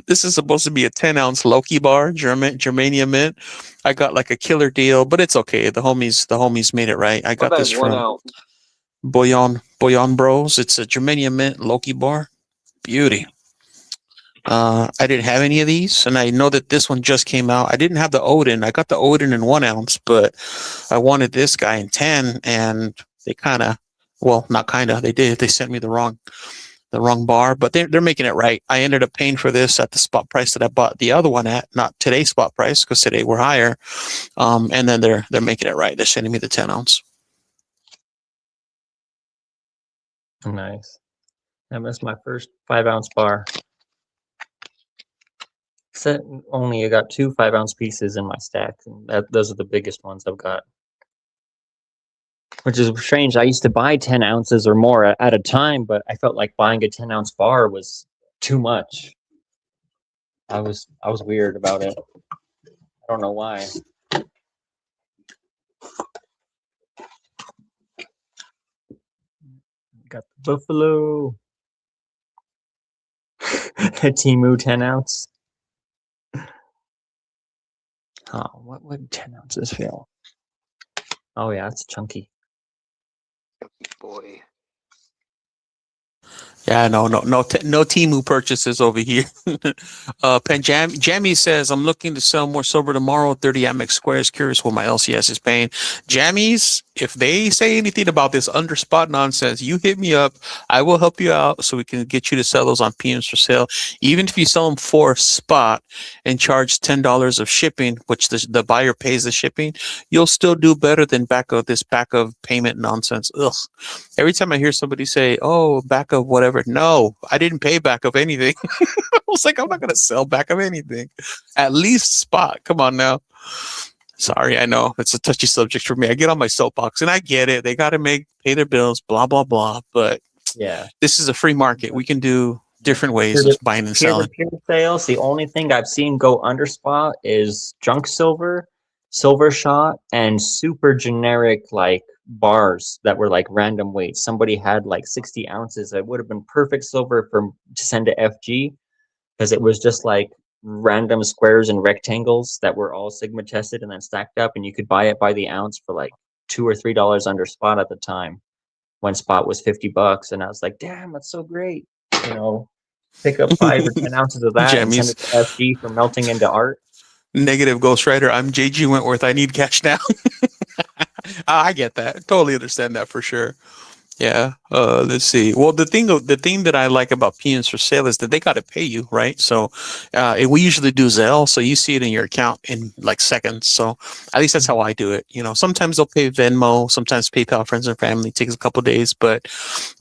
This is supposed to be a 10-ounce Loki bar, Germania mint. I got like a killer deal, but it's okay. The homies made it right. I got this from Boyan Bros. It's a Germania mint Loki bar. Beauty. I didn't have any of these, and I know that this one just came out. I didn't have the Odin. I got the Odin in 1 ounce, but I wanted this guy in 10, and they they did. They sent me the wrong bar, but they're making it right. I ended up paying for this at the spot price that I bought the other one at, not today's spot price, because today we're higher. And then they're making it right. They're sending me the 10 ounce. Nice. I missed my first 5 ounce bar. Except only I got 2 5 ounce pieces in my stack, and those are the biggest ones I've got. Which is strange. I used to buy 10 ounces or more at a time, but I felt like buying a 10 ounce bar was too much. I was weird about it. I don't know why. Got the Buffalo. A Temu 10 ounce. Oh, what would 10 ounces feel? Oh yeah, it's chunky. Boy. Yeah, no Temu purchases over here. Jammy says, I'm looking to sell more silver tomorrow. 30 Amex squares. Curious what my LCS is paying. Jammies, if they say anything about this under spot nonsense, you hit me up. I will help you out so we can get you to sell those on PMs for sale. Even if you sell them for spot and charge $10 of shipping, which the buyer pays the shipping, you'll still do better than back of payment nonsense. Ugh. Every time I hear somebody say, oh, back of whatever, no, I didn't pay back of anything. I was like, I'm not going to sell back of anything. At least spot. Come on now. Sorry, I know it's a touchy subject for me. I get on my soapbox, and I get it. They got to pay their bills, blah blah blah. But Yeah. this is a free market. We can do different ways of buying and selling. Peer-to-peer sales. The only thing I've seen go under spot is junk silver, silver shot, and super generic like bars that were like random weights. Somebody had like 60 ounces. It would have been perfect silver for to send to FG because it was just like random squares and rectangles that were all sigma tested and then stacked up, and you could buy it by the ounce for like $2 or $3 under spot at the time when spot was $50. And I was like, damn, that's so great. You know, pick up 5 or 10 ounces of that and send Jammies. it to FG for melting into art. Negative Ghost Rider. I'm JG Wentworth. I need cash now. I get that. Totally understand that for sure. Yeah. Let's see. Well, the thing that I like about PMs for sale is that they got to pay you, right? So, we usually do Zelle, so you see it in your account in like seconds. So, at least that's how I do it. You know, sometimes they'll pay Venmo, sometimes PayPal, friends and family. It takes a couple days, but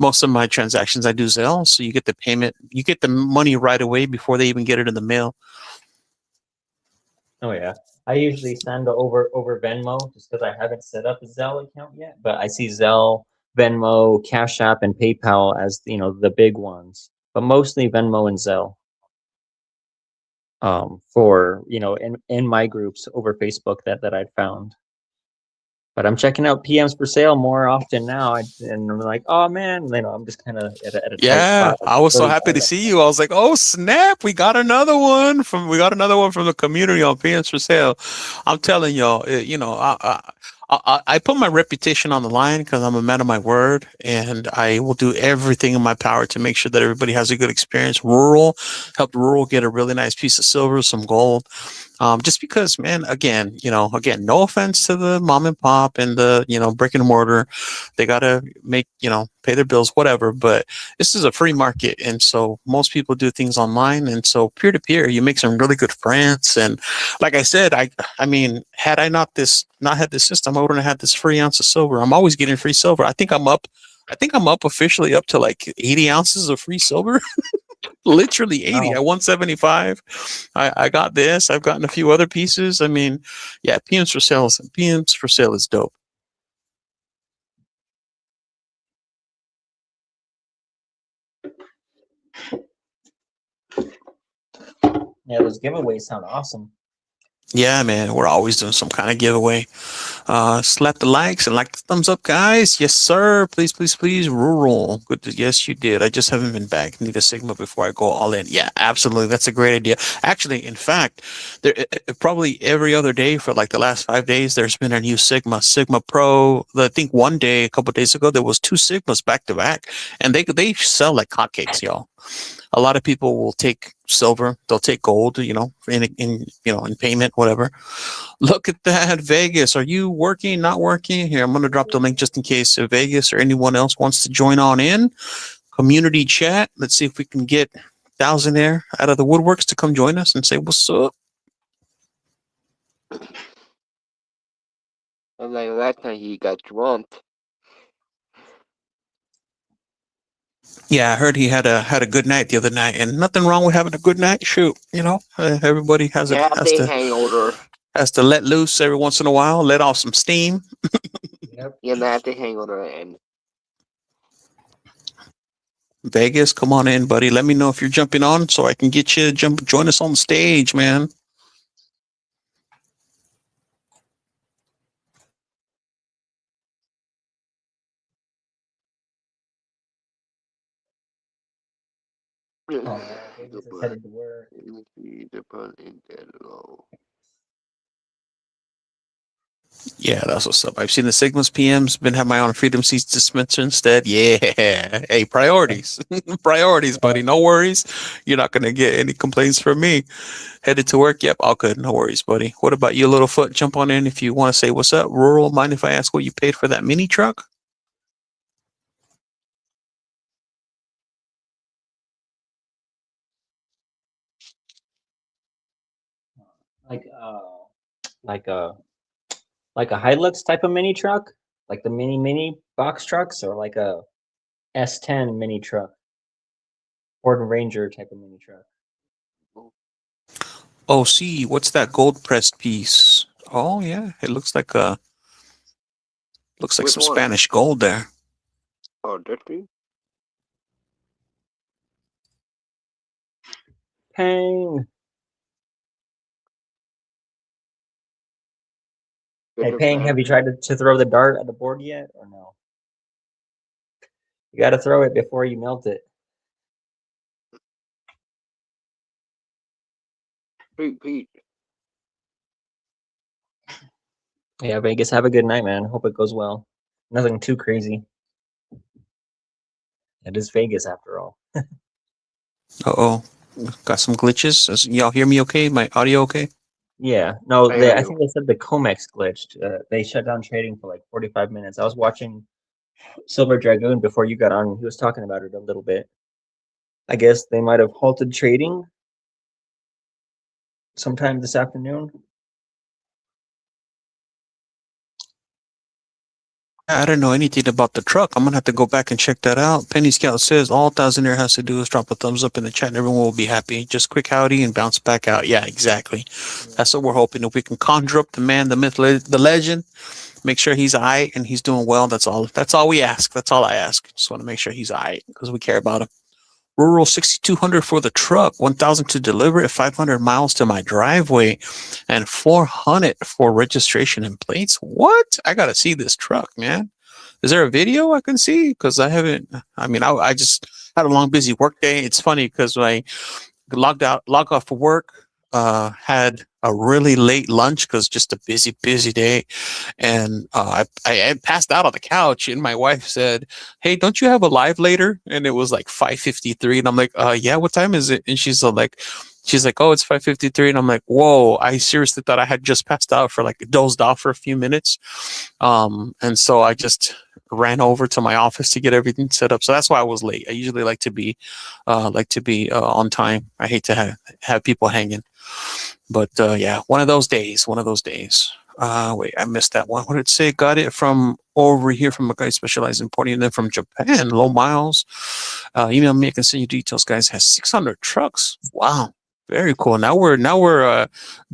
most of my transactions I do Zelle. So you get the payment, you get the money right away before they even get it in the mail. Oh yeah. I usually send over Venmo just because I haven't set up a Zelle account yet. But I see Zelle, Venmo, Cash App, and PayPal as the big ones. But mostly Venmo and Zelle. For in my groups over Facebook that I'd found. But I'm checking out PMs for sale more often now, and I'm like, oh man, I'm just kind of at a tight Yeah, spot. I was so Really happy to bad. see you. I was like, "Oh snap, we got another one from the community on PMs for sale." I'm telling y'all, I put my reputation on the line because I'm a man of my word, and I will do everything in my power to make sure that everybody has a good experience. Helped Rural get a really nice piece of silver, some gold. Just because, man, again, no offense to the mom and pop and the, brick and mortar, they gotta pay their bills, whatever. But this is a free market, and so most people do things online, and so peer to peer, you make some really good friends. And like I said, I mean, had I not had this system, I wouldn't have had this free ounce of silver. I'm always getting free silver. I think I'm up officially up to like 80 ounces of free silver. Literally 80. Wow. I won 75. I got this. I've gotten a few other pieces. I mean, yeah, PMs for sale is dope. Yeah, those giveaways sound awesome. Yeah, man, we're always doing some kind of giveaway. Slap the likes and like the thumbs up, guys. Yes, sir. Please, please, please. Rural. Good. Yes, you did. I just haven't been back. Need a Sigma before I go all in. Yeah, absolutely. That's a great idea. Actually, in fact, there probably every other day for like the last 5 days, there's been a new Sigma Pro. I think one day, a couple of days ago, there was 2 Sigmas back to back, and they sell like hotcakes, y'all. A lot of people will take silver, they'll take gold, in payment, whatever. Look at that, Vegas. Are you working, not working? Here, I'm going to drop the link just in case Vegas or anyone else wants to join on in. Community chat. Let's see if we can get Thousandaire out of the woodworks to come join us and say what's up. And like last time he got drunk. Yeah, I heard he had a good night the other night, and nothing wrong with having a good night. Shoot, everybody has Hangover. has to let loose every once in a while, let off some steam. Yep. Yeah, not the hangover and Vegas, come on in, buddy. Let me know if you're jumping on so I can get you to join us on stage, man. Oh, yeah, Vegas is headed to work. Yeah, that's what's up. I've seen the Sigmas PMs, been have my own Freedom Seeds dispenser instead. Yeah. Hey, priorities. Priorities, buddy. No worries. You're not gonna get any complaints from me. Headed to work. Yep, all good. No worries, buddy. What about you, Littlefoot? Jump on in if you want to say what's up. Rural, mind if I ask what you paid for that mini truck? Like like a Hilux type of mini truck, like the mini box trucks, or like a S10 mini truck, Ford Ranger type of mini truck. Oh, see, what's that gold pressed piece? Oh yeah, it looks like Which some one? Spanish gold there. Oh, this thing? Pang. Hey, Good Pang, man. have you tried to throw the dart at the board yet, or no? You got to throw it before you melt it. Pete. Yeah, Vegas, have a good night, man. Hope it goes well. Nothing too crazy. It is Vegas after all. Uh-oh. Got some glitches. Y'all hear me okay? My audio okay? Yeah, no, I hear I you. think they said the Comex glitched. They shut down trading for like 45 minutes. I was watching Silver Dragoon before you got on. He was talking about it a little bit. I guess they might have halted trading sometime this afternoon. I don't know anything about the truck. I'm gonna have to go back and check that out. Penny Scout says all Thousandaire has to do is drop a thumbs up in the chat and everyone will be happy. Just quick howdy and bounce back out. Yeah, exactly. That's what we're hoping. If we can conjure up the man, the myth, the legend, make sure he's alright and he's doing well. That's all. That's all we ask. That's all I ask. Just want to make sure he's alright because we care about him. Rural 6,200 for the truck, 1,000 to deliver it, 500 miles to my driveway, and 400 for registration and plates. What? I gotta see this truck, man. Is there a video I can see? Because I haven't. I mean, I just had a long, busy work day. It's funny because I logged off of work, had a really late lunch because just a busy day, and I passed out on the couch, and my wife said, "Hey, don't you have a live later?" And it was like 5:53, and I'm like, "Yeah, what time is it?" And she's like, "Oh, it's 5:53," and I'm like, "Whoa!" I seriously thought I had just passed out for like dozed off for a few minutes, and so I just ran over to my office to get everything set up. So that's why I was late. I usually like to be on time. I hate to have people hanging, but yeah, one of those days. Wait, I missed that one. What did it say? Got it from over here from a guy specialized in importing them from Japan. Low miles. Email me. I can send you details. Guys has 600 trucks. Wow, very cool. Now we're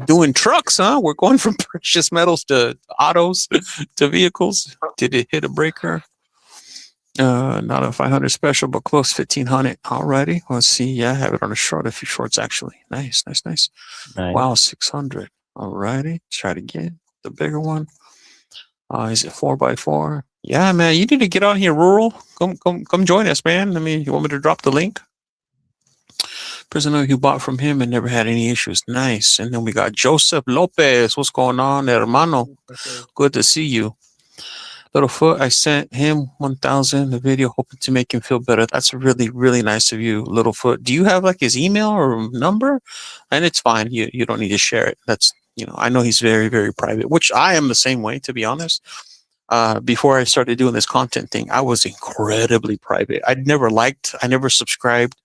doing trucks, huh? We're going from precious metals to autos to vehicles. Did it hit a breaker? Not a 500 special, but close 1,500. Alrighty. Let's see. Yeah, I have it on a few shorts actually. Nice. Nice. Wow, 600. Alrighty. Let's try it again. The bigger one. Is it 4x4? Yeah, man. You need to get on here, rural. Come join us, man. I mean, you want me to drop the link? Prisoner who bought from him and never had any issues. Nice. And then we got Joseph Lopez. What's going on, hermano? Good to see you. Littlefoot, I sent him 1,000 the video, hoping to make him feel better. That's really, really nice of you, Littlefoot. Do you have like his email or number? And it's fine. You don't need to share it. That's, I know he's very, very private, which I am the same way, to be honest. Before I started doing this content thing, I was incredibly private. I never subscribed.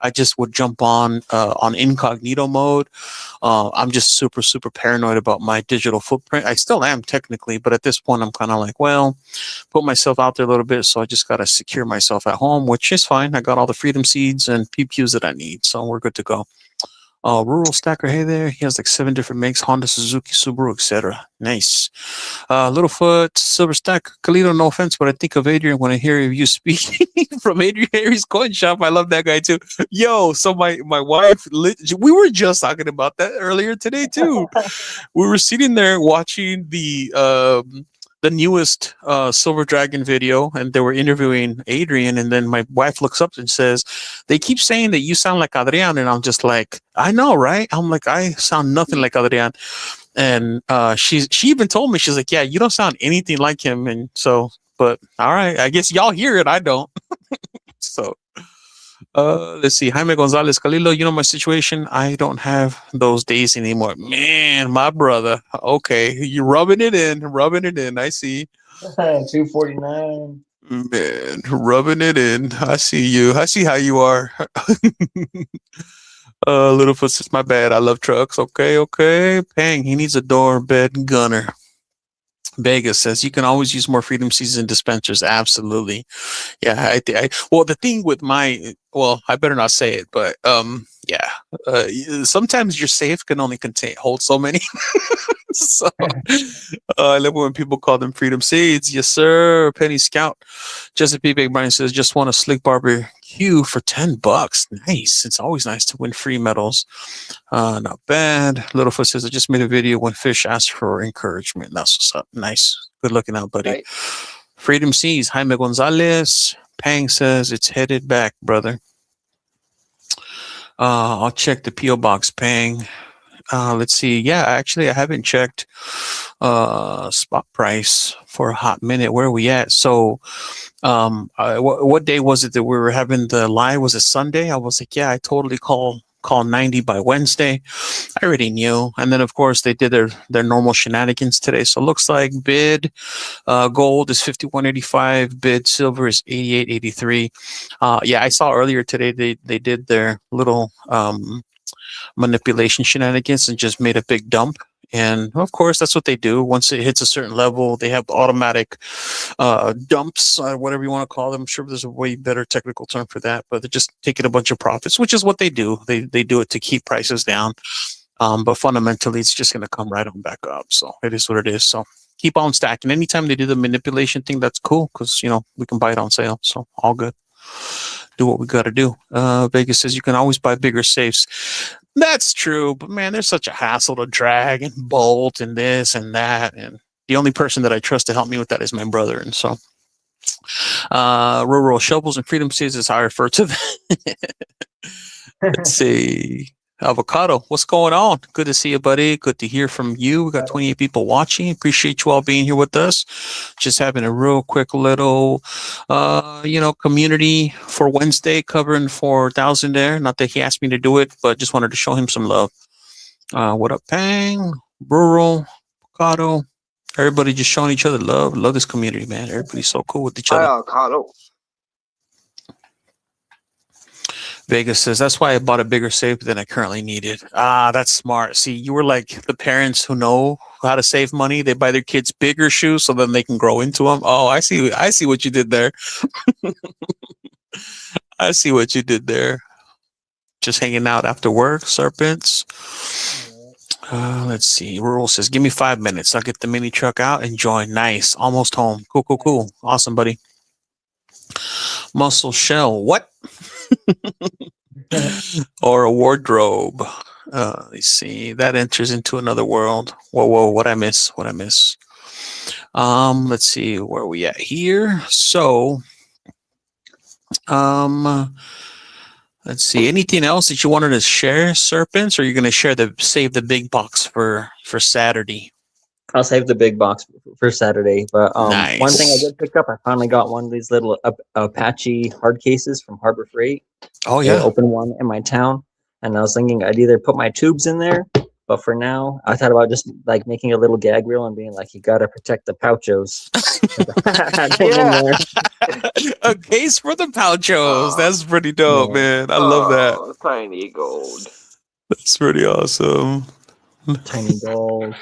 I just would jump on incognito mode. I'm just super, super paranoid about my digital footprint. I still am technically, but at this point, I'm kind of like, well, put myself out there a little bit. So I just got to secure myself at home, which is fine. I got all the freedom seeds and PPUs that I need. So we're good to go. Rural Stacker, hey there. He has like 7 different makes: Honda, Suzuki, Subaru, etc. Nice. Littlefoot, Silver Stack, Khalilo, no offense, but I think of Adrian when I hear you speaking from Adrian Harry's Coin Shop. I love that guy too. Yo, so my wife, we were just talking about that earlier today too. We were sitting there watching the newest Silver Dragon video, and they were interviewing Adrian, and then my wife looks up and says, "They keep saying that you sound like Adrian," and I'm just like, "I know, right?" I'm like, "I sound nothing like Adrian," and she even told me, she's like, "Yeah, you don't sound anything like him," and so, but all right, I guess y'all hear it, I don't. So. Let's see. Jaime Gonzalez, Khalilo, you know my situation. I don't have those days anymore. Man, my brother. Okay, you rubbing it in. I see. 249. Man, rubbing it in. I see you. I see how you are. Littlefoot says, my bad. I love trucks. Okay. Pang, he needs a door bed gunner. Vegas says you can always use more Freedom Seas and dispensers. Absolutely. Yeah. Well, the thing with I better not say it, but yeah. Sometimes your safe can only hold so many. So I love when people call them Freedom Seeds. Yes, sir. Penny Scout. Chesapeake Big Brian says, just want a slick barbecue for $10. Nice. It's always nice to win free medals. Not bad. Littlefoot says, I just made a video when fish asked for encouragement. That's what's up. Nice. Good looking out, buddy. Right. Freedom Seas. Jaime Gonzalez. Pang says, it's headed back, brother. I'll check the P.O. Box, Pang. Let's see. Yeah, actually, I haven't checked spot price for a hot minute. Where are we at? So, what day was it that we were having the live? Was it Sunday? I was like, yeah, I totally call 90 by Wednesday. I already knew. And then, of course, they did their normal shenanigans today. So it looks like bid gold is 51.85. Bid silver is 88.83. Yeah, I saw earlier today they did their little manipulation shenanigans and just made a big dump. And of course, that's what they do. Once it hits a certain level, they have automatic dumps, whatever you want to call them. I'm sure there's a way better technical term for that, but they're just taking a bunch of profits, which is what they do. They do it to keep prices down. But fundamentally, it's just going to come right on back up. So it is what it is. So keep on stacking. Anytime they do the manipulation thing, that's cool because, we can buy it on sale. So all good. Do what we got to do. Vegas says you can always buy bigger safes. That's true, but man, there's such a hassle to drag and bolt and this and that. And the only person that I trust to help me with that is my brother. And so, rural shovels and Freedom Seas is how I refer to them. Let's see. Avocado, what's going on? Good to see you, buddy. Good to hear from you. We got 28 people watching. Appreciate you all being here with us. Just having a real quick little, community for Wednesday covering for 1,000 there. Not that he asked me to do it, but just wanted to show him some love. What up, Pang? Rural, Avocado. Everybody just showing each other love. Love this community, man. Everybody's so cool with each other. Avocado. Vegas says, that's why I bought a bigger safe than I currently needed. That's smart. See, you were like the parents who know how to save money. They buy their kids bigger shoes so then they can grow into them. Oh, I see what you did there. I see what you did there. Just hanging out after work, serpents. Let's see. Rural says, give me 5 minutes. I'll get the mini truck out and join. Nice. Almost home. Cool. Awesome, buddy. Muscle shell. What? Or a wardrobe. Let's see. That enters into another world. Whoa. What I miss? Let's see. Where are we at here? So, let's see. Anything else that you wanted to share, Serpents? Or you're going to save the big box for Saturday? I'll save the big box for Saturday. But Nice. One thing I did pick up, I finally got one of these little Apache hard cases from Harbor Freight. Oh, I yeah. opened one in my town, and I was thinking I'd either put my tubes in there, but for now, I thought about just like making a little gag reel and being like, you got to protect the pouchos. A case for the pouchos. That's pretty dope, man. I love that. Tiny gold. That's pretty awesome. Tiny gold.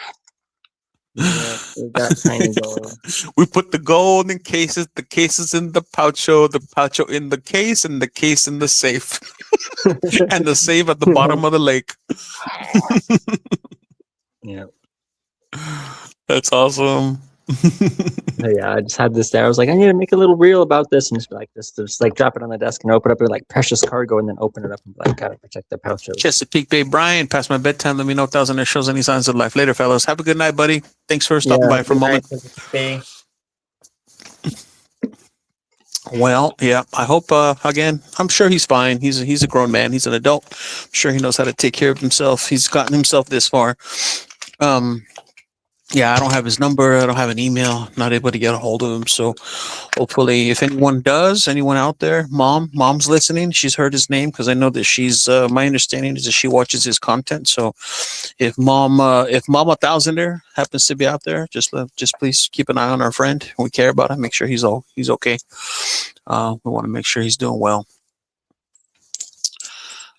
Yeah, we got tiny gold. We put the gold in cases, the cases in the poucho in the case, and the case in the safe. And the safe at the bottom of the lake. Yeah. That's awesome. So yeah, I just had this there. I was like, I need to make a little reel about this, and just be like just like drop it on the desk and open up it like precious cargo, and then open it up and be like, gotta protect the pouches. Chesapeake Bay Brian, past my bedtime. Let me know if 1,000 there shows any signs of life. Later, fellas. Have a good night, buddy. Thanks for stopping by for a moment. Well, yeah, I hope, again, I'm sure he's fine. He's a grown man. He's an adult. I'm sure he knows how to take care of himself. He's gotten himself this far. Yeah, I don't have his number. I don't have an email. Not able to get a hold of him. So hopefully if anyone out there, mom's listening. She's heard his name because I know that she's, my understanding is that she watches his content. So if Mama 1,000 there happens to be out there, just please keep an eye on our friend. We care about him. Make sure he's okay. We want to make sure he's doing well.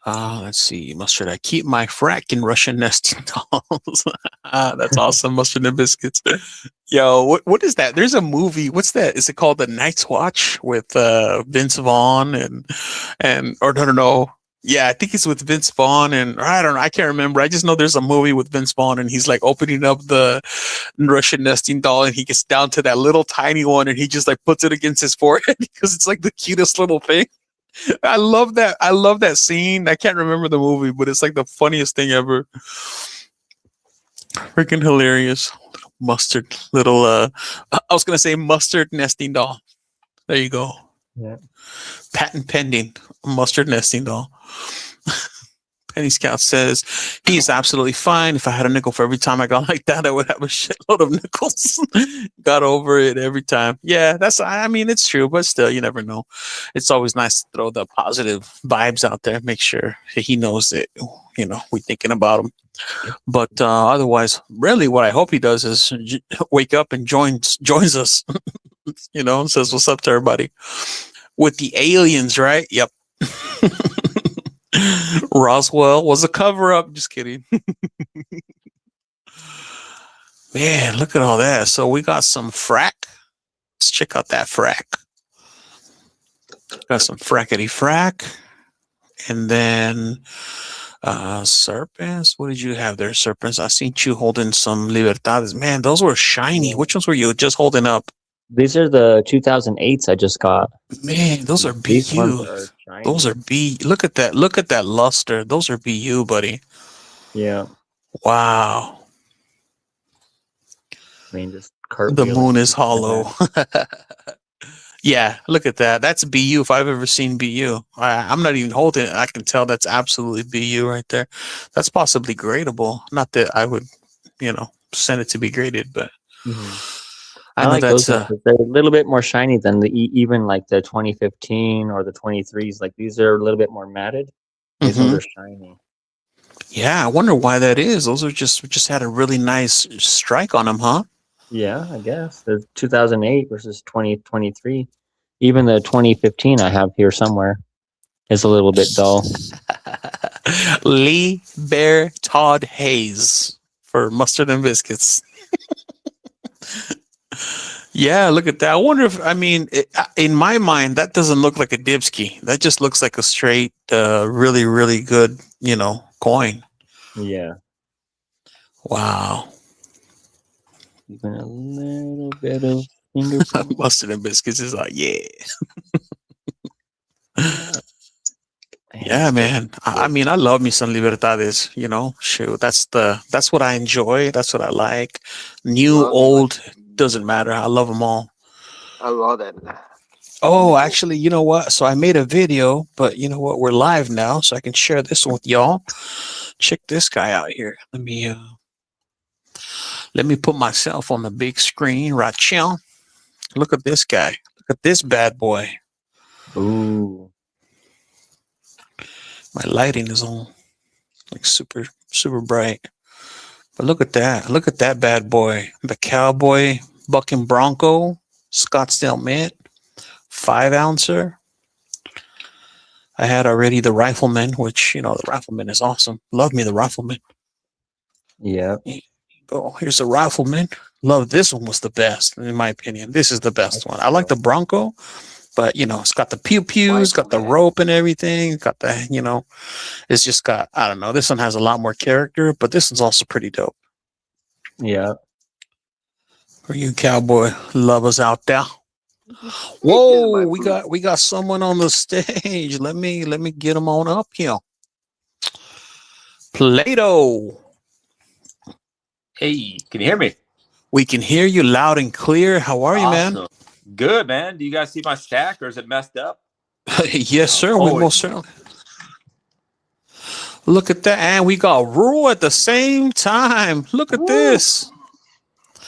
Let's see, Mustard. I keep my frack in Russian nesting dolls. That's awesome, Mustard and Biscuits. Yo, what is that? There's a movie. What's that? Is it called The Night's Watch with Vince Vaughn and or no. Yeah, I think it's with Vince Vaughn and I don't know. I can't remember. I just know there's a movie with Vince Vaughn and he's like opening up the Russian nesting doll and he gets down to that little tiny one and he just like puts it against his forehead because it's like the cutest little thing. I love that. I love that scene. I can't remember the movie, but it's like the funniest thing ever. Freaking hilarious. Mustard little I was gonna say mustard nesting doll. There you go. Yeah. Patent pending mustard nesting doll. Penny Scout says he's absolutely fine. If I had a nickel for every time I got like that, I would have a shitload of nickels. Got over it every time. Yeah, I mean, it's true, but still, you never know. It's always nice to throw the positive vibes out there. Make sure he knows that, you know, we're thinking about him. But otherwise, really, what I hope he does is wake up and joins us. You know, and says what's up to everybody with the aliens, right? Yep. Roswell was a cover up. Just kidding. Man, look at all that. So we got some frack. Let's check out that frack. Got some frackety frack. And then serpents. What did you have there, serpents? I seen you holding some Libertades. Man, those were shiny. Which ones were you just holding up? These are the 2008s I just got. Man, those are These ones BU. are shiny. Those are B. Look at that. Look at that luster. Those are BU, buddy. Yeah. Wow. I mean, just The moon is hollow. Yeah, look at that. That's BU if I've ever seen BU. I'm not even holding it. I can tell that's absolutely BU right there. That's possibly gradable. Not that I would, you know, send it to be graded, but I know like that's those. They're a little bit more shiny than even like the 2015 or the 23s. Like these are a little bit more matted. These ones are shiny. Yeah, I wonder why that is. Those are just had a really nice strike on them, huh? Yeah, I guess. The 2008 versus 2023. Even the 2015 I have here somewhere is a little bit dull. Lee Bear Todd Hayes for Mustard and Biscuits. Yeah, look at that. I wonder if, I mean, in my mind, that doesn't look like a Dibski. That just looks like a straight, really, really good, you know, coin. Yeah. Wow. Even a little bit of fingerprint. Mustard and Biscuits is like, yeah. Yeah, man. I mean, I love me some Libertades, you know. Shoot, that's what I enjoy. That's what I like. New, Love old, doesn't matter. I love them all. I love that. Oh, actually, you know what? So I made a video, but you know what? We're live now, so I can share this one with y'all. Check this guy out here. Let me put myself on the big screen right now. Look at this guy. Look at this bad boy. Ooh. My lighting is on, like super, super bright. But look at that. Look at that bad boy. The Cowboy Bucking Bronco Scottsdale Mint 5-ouncer. I had already the Rifleman, which, you know, the Rifleman is awesome. Love me the Rifleman. Yeah. Oh, here's the Rifleman. Love this one was the best, in my opinion. This is the best one. I like the Bronco, but, you know, it's got the pew-pews, got the rope and everything. Got the, you know, it's just got, I don't know. This one has a lot more character, but this one's also pretty dope. Yeah. For you cowboy lovers out there. Whoa, we got someone on the stage. Let me get him on up here. Plato. Hey, can you hear me? We can hear you loud and clear. How are you, man? Awesome. Good, man. Do you guys see my stack or is it messed up? Yes, sir. We Oh, most certainly. Look at that. And we got Rule at the same time. Look at this.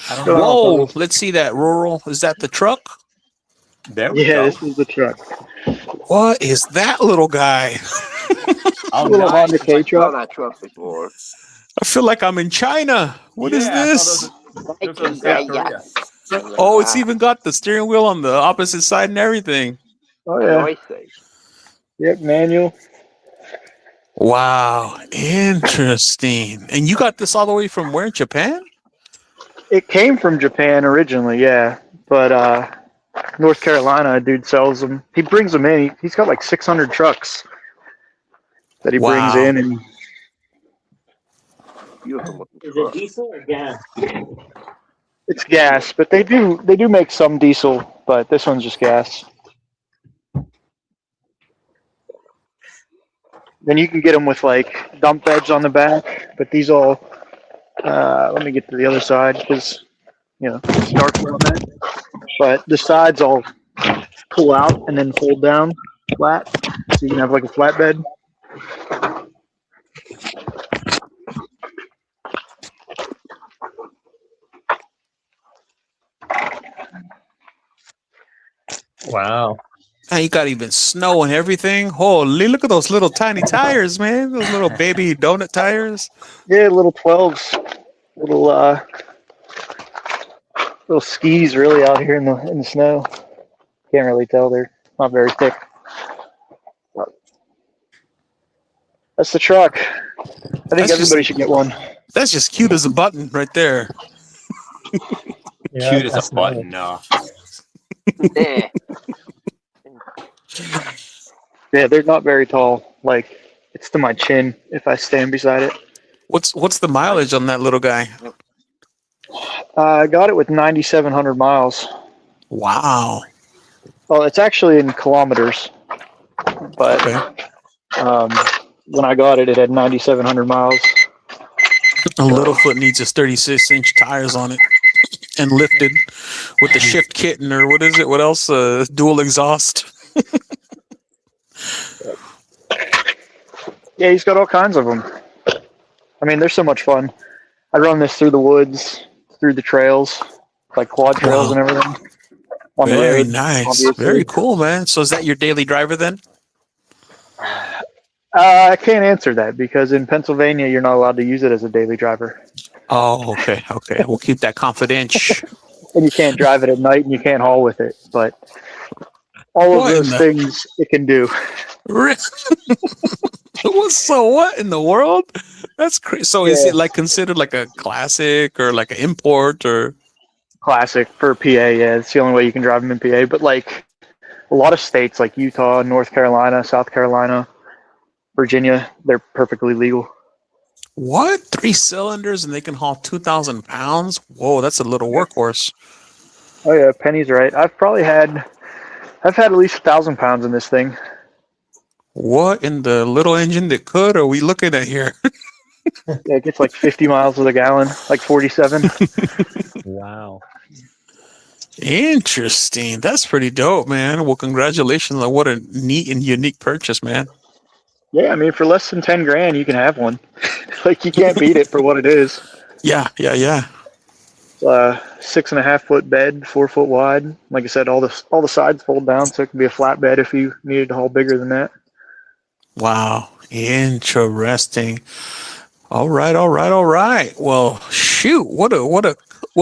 I don't know. Whoa. Let's see that, Rural. Is that the truck? There we Yeah, go. this is the truck. What is that little guy? Oh, Little nice. Honda K I saw truck. that truck before. I feel like I'm in China. What is Yeah, I this? saw those in South Korea. Oh, it's even got the steering wheel on the opposite side and everything. Oh yeah. Nice thing. Yep, manual. Wow, interesting. And you got this all the way from where? Japan? It came from Japan originally, yeah, but North Carolina, a dude sells them. He brings them in. He's got like 600 trucks that he brings Wow. in, and Beautiful looking Is it truck. diesel or gas? it's gas. But they do make some diesel, but this one's just gas. Then you can get them with like dump beds on the back, but these all. Let me get to the other side because it's dark around that. But the sides all pull out and then fold down flat, so you can have like a flatbed. Wow. And you got even snow and everything. Holy, look at those little tiny tires, man. Those little baby donut tires. Yeah, little 12s, little skis really out here in the snow. Can't really tell, they're not very thick. That's the truck. I think That's everybody just- should get one. That's just cute as a button right there. Yeah, Cute as that's a button. No. Yeah. Yeah, they're not very tall. Like, it's to my chin if I stand beside it. What's the mileage on that little guy? I got it with 9,700 miles. Wow. Well, it's actually in kilometers, but Okay. when I got it, it had 9,700 miles. A Littlefoot needs his 36-inch tires on it and lifted with the shift kitten or what is it? What else? Dual exhaust. Yeah, he's got all kinds of them. I mean, they're so much fun. I run this through the woods, through the trails, like quad trails Wow. and everything. On the Very road, nice. obviously. Very cool, man. So is that your daily driver then? I can't answer that because in Pennsylvania, you're not allowed to use it as a daily driver. Oh, okay. Okay. We'll keep that confidential. And you can't drive it at night and you can't haul with it. But all of What in those the- things it can do. So what in the world? That's crazy. So is Yeah. it like considered like a classic or like an import or? Classic for PA, yeah. It's the only way you can drive them in PA. But like a lot of states like Utah, North Carolina, South Carolina, Virginia, they're perfectly legal. What? 3 cylinders and they can haul 2,000 pounds? Whoa, that's a little workhorse. Oh yeah, Penny's right. I've had at least 1,000 pounds in this thing. What in the little engine that could are we looking at here? Yeah, it gets like 50 miles to the gallon, like 47. Wow. Interesting. That's pretty dope, man. Well, congratulations on what a neat and unique purchase, man. Yeah, I mean, for less than 10 grand, you can have one. Like, you can't beat it for what it is. Yeah. 6.5 foot bed, 4 foot wide. Like I said, all the sides fold down, so it can be a flat bed if you needed to haul bigger than that. Wow. Interesting. All right. Well, shoot. What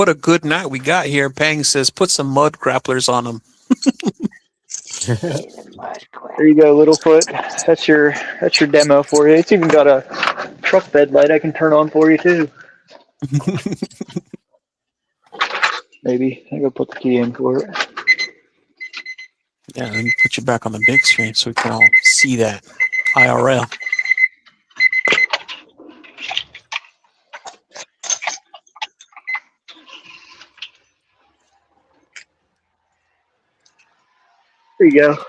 a good night we got here. Pang says put some mud grapplers on them. There you go, Littlefoot. That's your demo for you. It's even got a truck bed light I can turn on for you too. Maybe I go put the key in for it. Yeah, let me put you back on the big screen so we can all see that IRL. There you go. So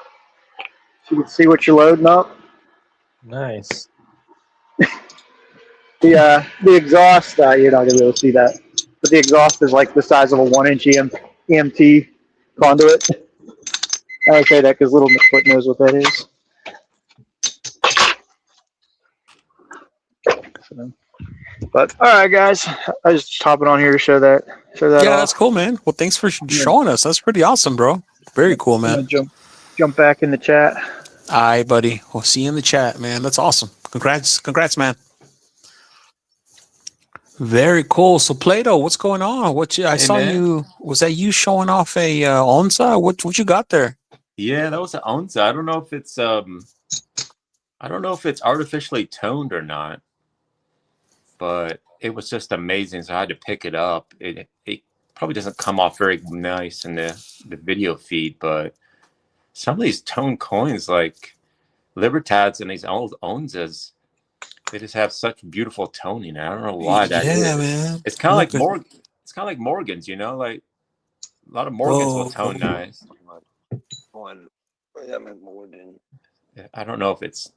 you can see what you're loading up. Nice. The exhaust, you're not gonna be able to see that, but the exhaust is like the size of a 1-inch EMT conduit. I say that because Little McFoot knows what that is. So, but all right, guys, I was just hopping on here to show that. Yeah, off. that's cool, man. Well, thanks for showing us. That's pretty awesome, bro. Very cool, I'm gonna man. jump back in the chat. All right, buddy. We'll see you in the chat, man. That's awesome. Congrats, man. Very cool. So, Plato, what's going on? I saw man. you. Was that you showing off a Onza? What you got there? Yeah, that was an Onza. I don't know if it's I don't know if it's artificially toned or not, but it was just amazing. So I had to pick it up. It probably doesn't come off very nice in the video feed, but some of these toned coins like Libertads and these old Onzas, they just have such beautiful toning. I don't know why that is. Yeah, man. It's kind of like Look at- It's kind of like Morgans, you know, like a lot of Morgans will Oh, tone nice. One. More than. I don't know if it's.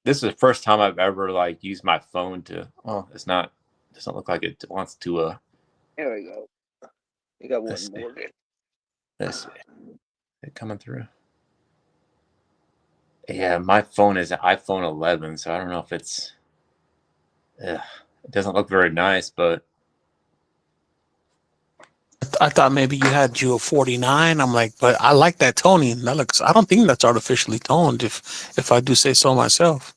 This is the first time I've ever like used my phone to. Oh, it's not. Doesn't look like it wants to. Here we go. You got one Let's see. more than. Let's see. It coming through. Yeah, my phone is an iPhone 11, so I don't know if it's. It doesn't look very nice, but I thought maybe you had you a 49. I'm like, but I like that toning. That looks. I don't think that's artificially toned. If I do say so myself.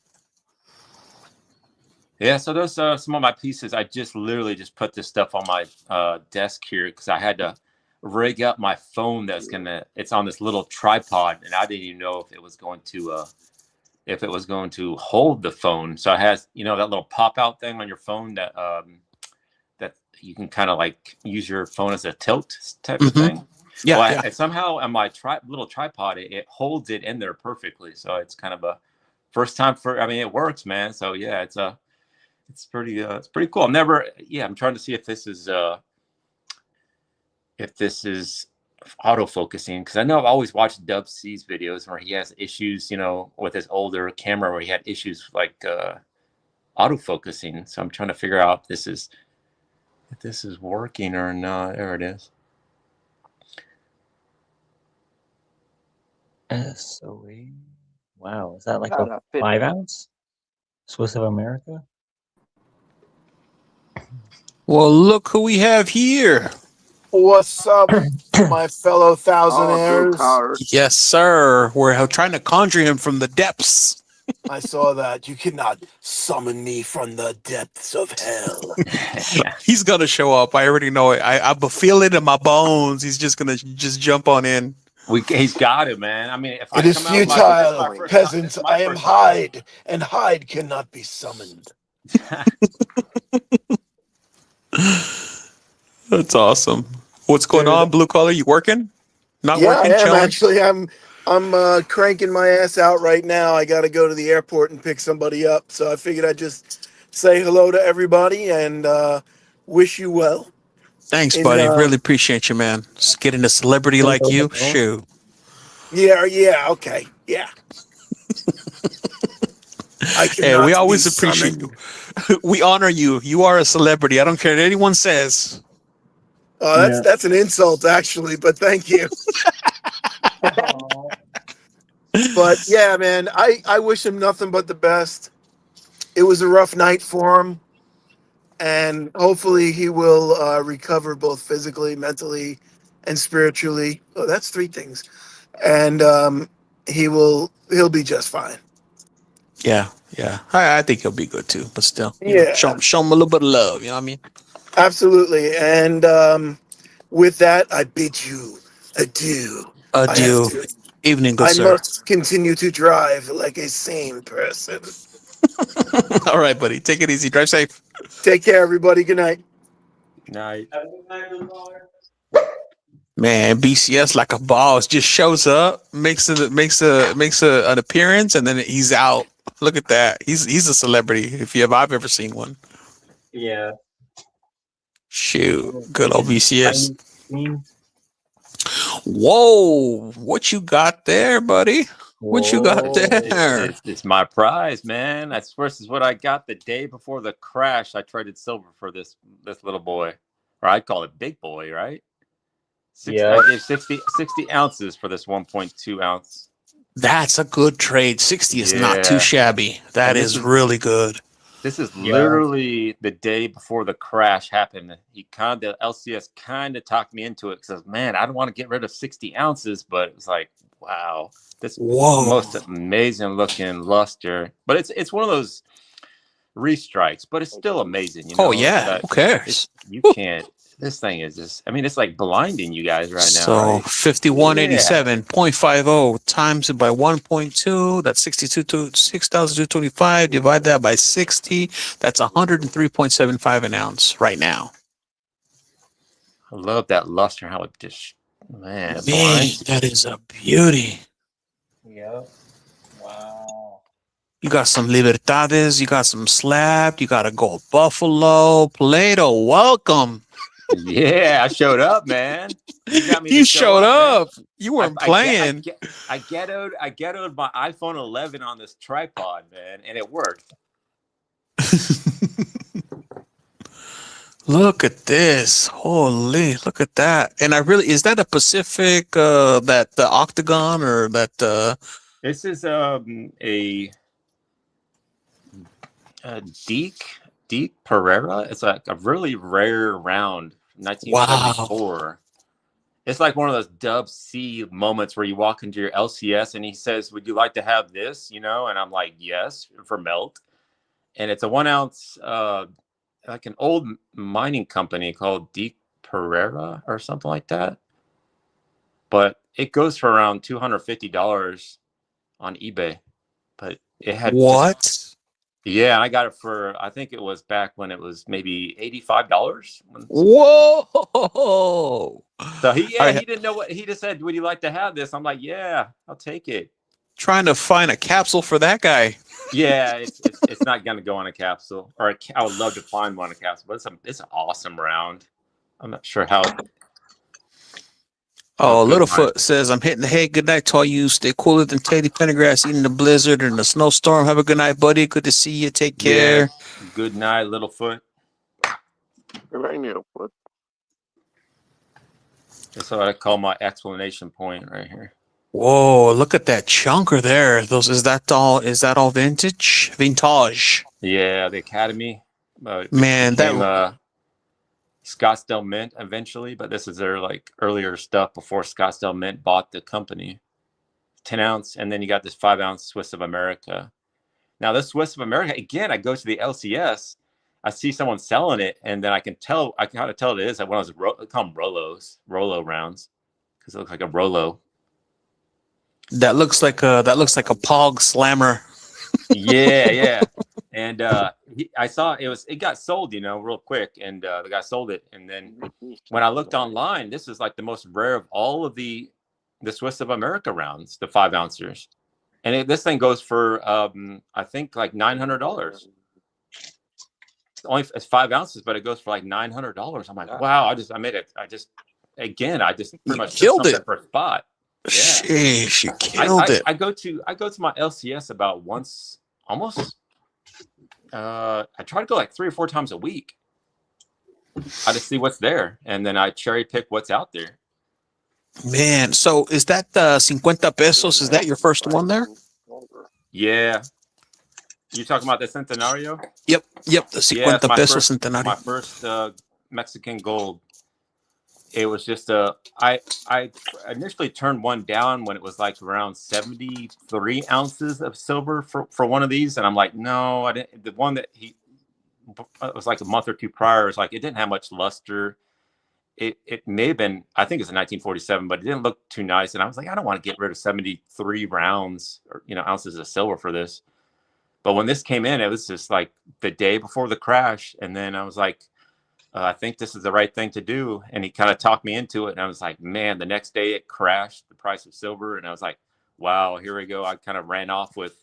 yeah. So those are some of my pieces. I just literally just put this stuff on my desk here because I had to rig up my phone. It's on this little tripod, and I didn't even know if it was going to hold the phone. So it has, you know, that little pop out thing on your phone that that you can kind of like use your phone as a tilt type of thing. Yeah, Well, yeah. somehow on my little tripod, it holds it in there perfectly. So it's kind of a first time I mean, it works, man. So yeah, it's pretty cool. I'm trying to see if this is autofocusing, because I know I've always watched Dub C's videos where he has issues, you know, with his older camera where he had issues like autofocusing. So I'm trying to figure out if this is working or not. There it is. SOE. Wow, is that like Not a a fit. 5-ounce? Swiss of America? Well, look who we have here. What's up, my fellow Oh, thousandaires? blue collar. Yes, sir. We're trying to conjure him from the depths. I saw that. You cannot summon me from the depths of hell. He's gonna show up. I already know it. I feel it in my bones. He's just gonna just jump on in. He's got it, man. I mean, if I It is come out, this is my futile, first peasants. time- this is my I am first time. Hyde, and Hyde cannot be summoned. That's awesome. What's going Dude. on, blue collar? You working? Not Yeah, working? I am Chilling? actually. I'm cranking my ass out right now. I got to go to the airport and pick somebody up. So I figured I'd just say hello to everybody and wish you well. Thanks, And, buddy. Really appreciate you, man. Just getting a celebrity like you. Hello. Shoot. Yeah, okay, yeah. I Hey, cannot we be always appreciate summoned. you. We honor you. You are a celebrity. I don't care what anyone says. Oh, Yeah. that's an insult, actually. But thank you. But yeah, man, I wish him nothing but the best. It was a rough night for him, and hopefully he will recover both physically, mentally, and spiritually. Oh, that's 3 things, and he'll be just fine. Yeah, yeah. I think he'll be good too. But still, you Yeah. know, show him a little bit of love. You know what I mean? Absolutely, and with that, I bid you adieu. I have Adieu. to- Evening, good I sir. must continue to drive like a sane person. All right, buddy. Take it easy. Drive safe. Take care, everybody. Good night. Night. Man, BCS like a boss just shows up, makes an appearance, and then he's out. Look at that. He's a celebrity. I've ever seen one. Yeah. Shoot, good old BCS. Screen. Whoa, what you got there, buddy? What you got Whoa. there? It's my prize, man. That's versus what I got the day before the crash. I traded silver for this little boy, or I call it big boy, right? Yeah. I gave 60 ounces for this 1.2 ounce. That's a good trade. 60 is not too Yeah. shabby. That And this is is- really good. This is Yeah. literally the day before the crash happened. LCS kind of talked me into it because, man, I don't want to get rid of 60 ounces, but it was like, wow, this Whoa. most amazing looking luster. But it's one of those restrikes, but it's still amazing. You know, Oh yeah, that who cares? you can't. This thing is just, I mean, it's like blinding you guys right now. So Right? 5187.50 times it by 1.2. That's 6,225. Divide that by 60. That's 103.75 an ounce right now. I love that luster, how it just, man, it Man, blinds you. that is a beauty. Yep. Wow. You got some Libertades. You got some Slapped. You got a Gold Buffalo. Plato, welcome. Yeah, I showed up, man. You got me to You show showed man. up. You weren't I playing. ghettoed my iPhone 11 on this tripod, man, and it worked. Look at this. Holy, look at that. And I really, is that a Pacific, that the Octagon or that, This is a Deke Pereira. It's like a really rare round, 1974. It's like one of those Dub C moments where you walk into your LCS and he says, "Would you like to have this?" You know, and I'm like, "Yes," for melt. And it's a 1 ounce, like an old mining company called Deke Pereira or something like that. But it goes for around $250 on eBay. But it had what? Yeah, I got it for, I think it was back when it was maybe $85. Whoa. So he I- didn't know what, he just said, "Would you like to have this?" I'm like, "Yeah, I'll take it." Trying to find a capsule for that guy. Yeah, it's not going to go on a capsule, or I would love to find one on a capsule, but it's an awesome round. I'm not sure how. Oh, good Littlefoot says, "I'm hitting the hay. Good night to all you. Stay cooler than Teddy Pendergrass eating the blizzard and the snowstorm. Have a good night, buddy. Good to see you. Take care." Yeah, good night, Littlefoot. Right now, but That's what I call my explanation point right here. Whoa, look at that chunker there. Is that all vintage? Vintage. Yeah, the Academy. Man, became, that Scottsdale Mint eventually, but this is their like earlier stuff before Scottsdale Mint bought the company. 10 ounce, and then you got this 5 ounce Swiss of America. Now this Swiss of America, again, I go to the LCS, I see someone selling it, and then I can kind of tell it is. I call them Rolo rounds, because it looks like a Rolo. that looks like a Pog Slammer. Yeah. And I saw it got sold, real quick, and the guy sold it. And then when I looked online, this is like the most rare of all of the Swiss of America rounds, the 5 ouncers. And this thing goes for I think like $900. It's 5 ounces, but it goes for like $900. I'm like, wow! I just pretty much killed it for a spot. Yeah. Sheesh, you killed it. I go to my LCS about once, almost. I try to go like 3 or 4 times a week. I just see what's there, and then I cherry pick what's out there. Man, so is that the 50 pesos? Is that your first one there? Yeah. You talking about the Centenario? Yep, the 50 it's my peso first- Centenario. My first Mexican gold. It was just I initially turned one down when it was like around 73 ounces of silver for one of these, and I'm like, no, I didn't. The one that it was like a month or two prior, it didn't have much luster. It may have been, I think it's a 1947, but it didn't look too nice, and I was like, I don't want to get rid of 73 rounds or ounces of silver for this. But when this came in, it was just like the day before the crash, and then I was like, I think this is the right thing to do. And he kind of talked me into it. And I was like, man, the next day it crashed, the price of silver. And I was like, wow, here we go. I kind of ran off with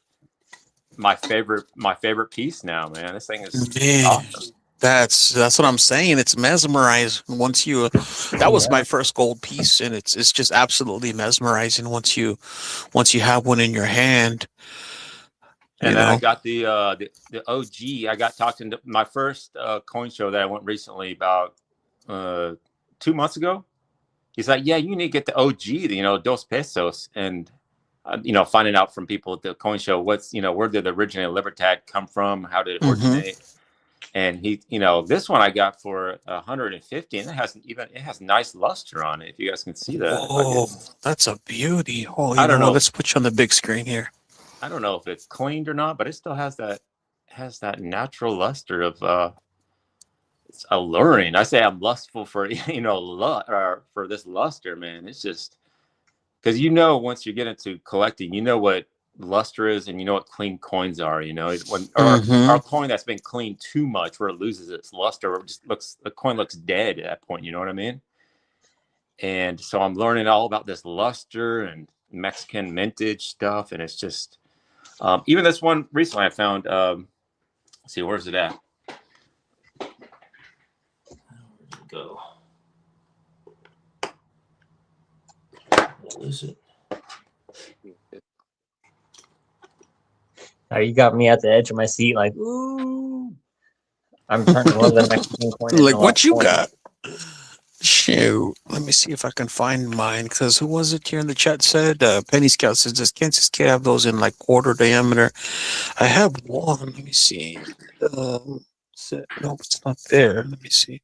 my favorite piece now, man. This thing is awesome. That's what I'm saying. It's mesmerizing once you. That was my first gold piece, and it's just absolutely mesmerizing once you have one in your hand. And then I got the OG. I got talking to my first coin show that I went recently about 2 months ago. He's like, yeah, you need to get the OG, Dos Pesos. And, finding out from people at the coin show, what's, where did the original Libertad come from? How did it originate? And he, this one I got for 150, and it has nice luster on it. If you guys can see that. Oh, that's a beauty. Oh, I don't know. Let's put you on the big screen here. I don't know if it's cleaned or not, but it still has that natural luster of it's alluring. I say I'm lustful for or for this luster, man. It's just because once you get into collecting, what luster is, and what clean coins are. When or Mm-hmm. a coin that's been cleaned too much, where it loses its luster, or the coin looks dead at that point. You know what I mean? And so I'm learning all about this luster and Mexican mintage stuff, and it's just even this one recently I found. Let's see, where's it at? Where'd it go? What is it? You got me at the edge of my seat, like, ooh. I'm starting to love the Mexican coin. Like, what you got? Shoot, let me see if I can find mine. Because who was it here in the chat said? Penny Scout says, does Kansas Kid have those in like quarter diameter? I have one. Let me see. No, it's not there. Let me see.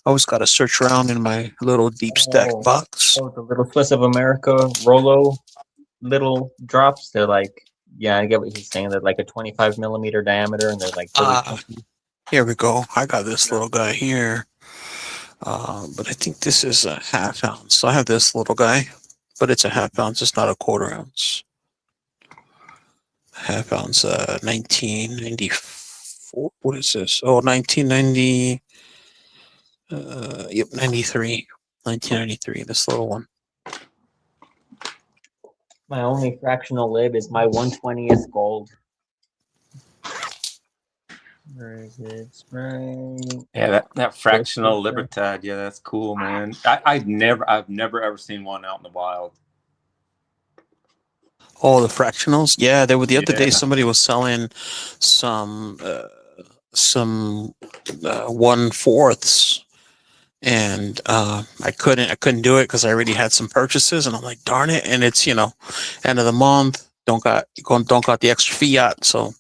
I always got to search around in my little deep stack box. Oh, the little Swiss of America Rolo little drops. They're like, yeah, I get what he's saying. They're like a 25 millimeter diameter, and they're like really chunky. Here we go. I got this little guy here. But I think this is a half ounce. So I have this little guy, but it's a half ounce. It's not a quarter ounce. Half ounce, 1994. What is this? Oh, 1990. Yep, 93. 1993. This little one. My only fractional lib is my 1/20th gold. Where is it? Right. Yeah, that fractional Libertad. Yeah, that's cool, man. I've never ever seen one out in the wild. Oh, the fractionals. Yeah, there were the other day. Yeah. Somebody was selling some 1/4s, and I couldn't do it because I already had some purchases, and I'm like, darn it! And it's end of the month. Don't got the extra fiat, so.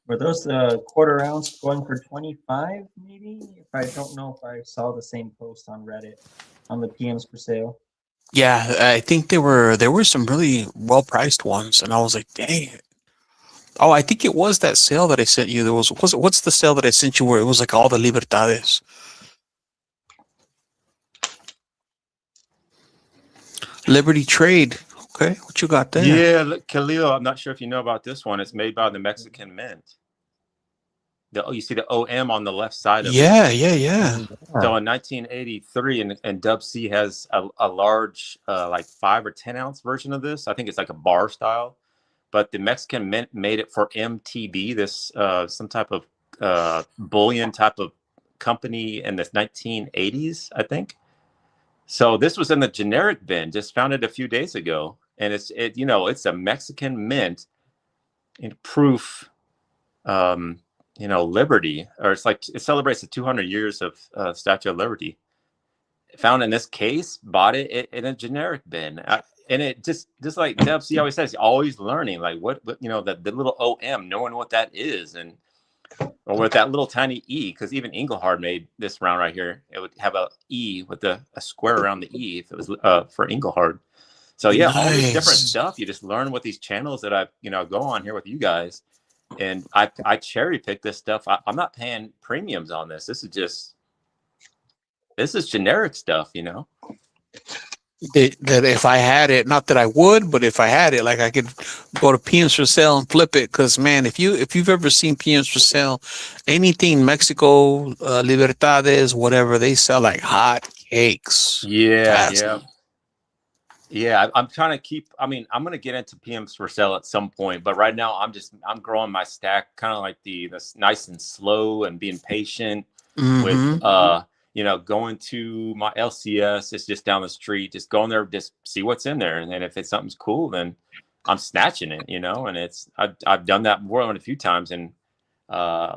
Were those quarter ounce going for 25? Maybe. If I don't know if I saw the same post on Reddit on the PMs for sale. Yeah, I think there were some really well priced ones, and I was like, dang it. Oh, I think it was that sale that I sent you. What's the sale that I sent you where it was like all the Libertades? Liberty Trade. Okay, what you got there? Yeah, look, Khalil, I'm not sure if you know about this one. It's made by the Mexican Mint. You see the OM on the left side of it. Yeah. So in 1983, and Dub C has a large, like 5 or 10 ounce version of this. I think it's like a bar style, but the Mexican Mint made it for MTB, this some type of bullion type of company in the 1980s, I think. So this was in the generic bin. Just found it a few days ago, and it's a Mexican Mint in proof. Liberty, or it's like it celebrates the 200 years of Statue of Liberty. Found in this case, bought it in a generic bin, and it just like Deb C always says, always learning, like what the little OM, knowing what that is, or with that little tiny E, because even Engelhard made this round right here. It would have a E with a square around the E if it was for Engelhard. So yeah, all this different stuff. You just learn with these channels that I go on here with you guys. And I cherry pick this stuff. I'm not paying premiums on this. This is generic stuff, That if I had it, not that I would, but if I had it, like I could go to PMs for sale and flip it. Because man, if you've ever seen PMs for sale, anything Mexico, Libertades, whatever, they sell like hot cakes. Yeah, I'm trying to keep. I'm going to get into PMs for sale at some point, but right now I'm growing my stack, kind of like this nice and slow and being patient with going to my LCS. It's just down the street, just going there, just see what's in there, and then if it's something's cool, then I'm snatching it, And I've done that more than a few times, and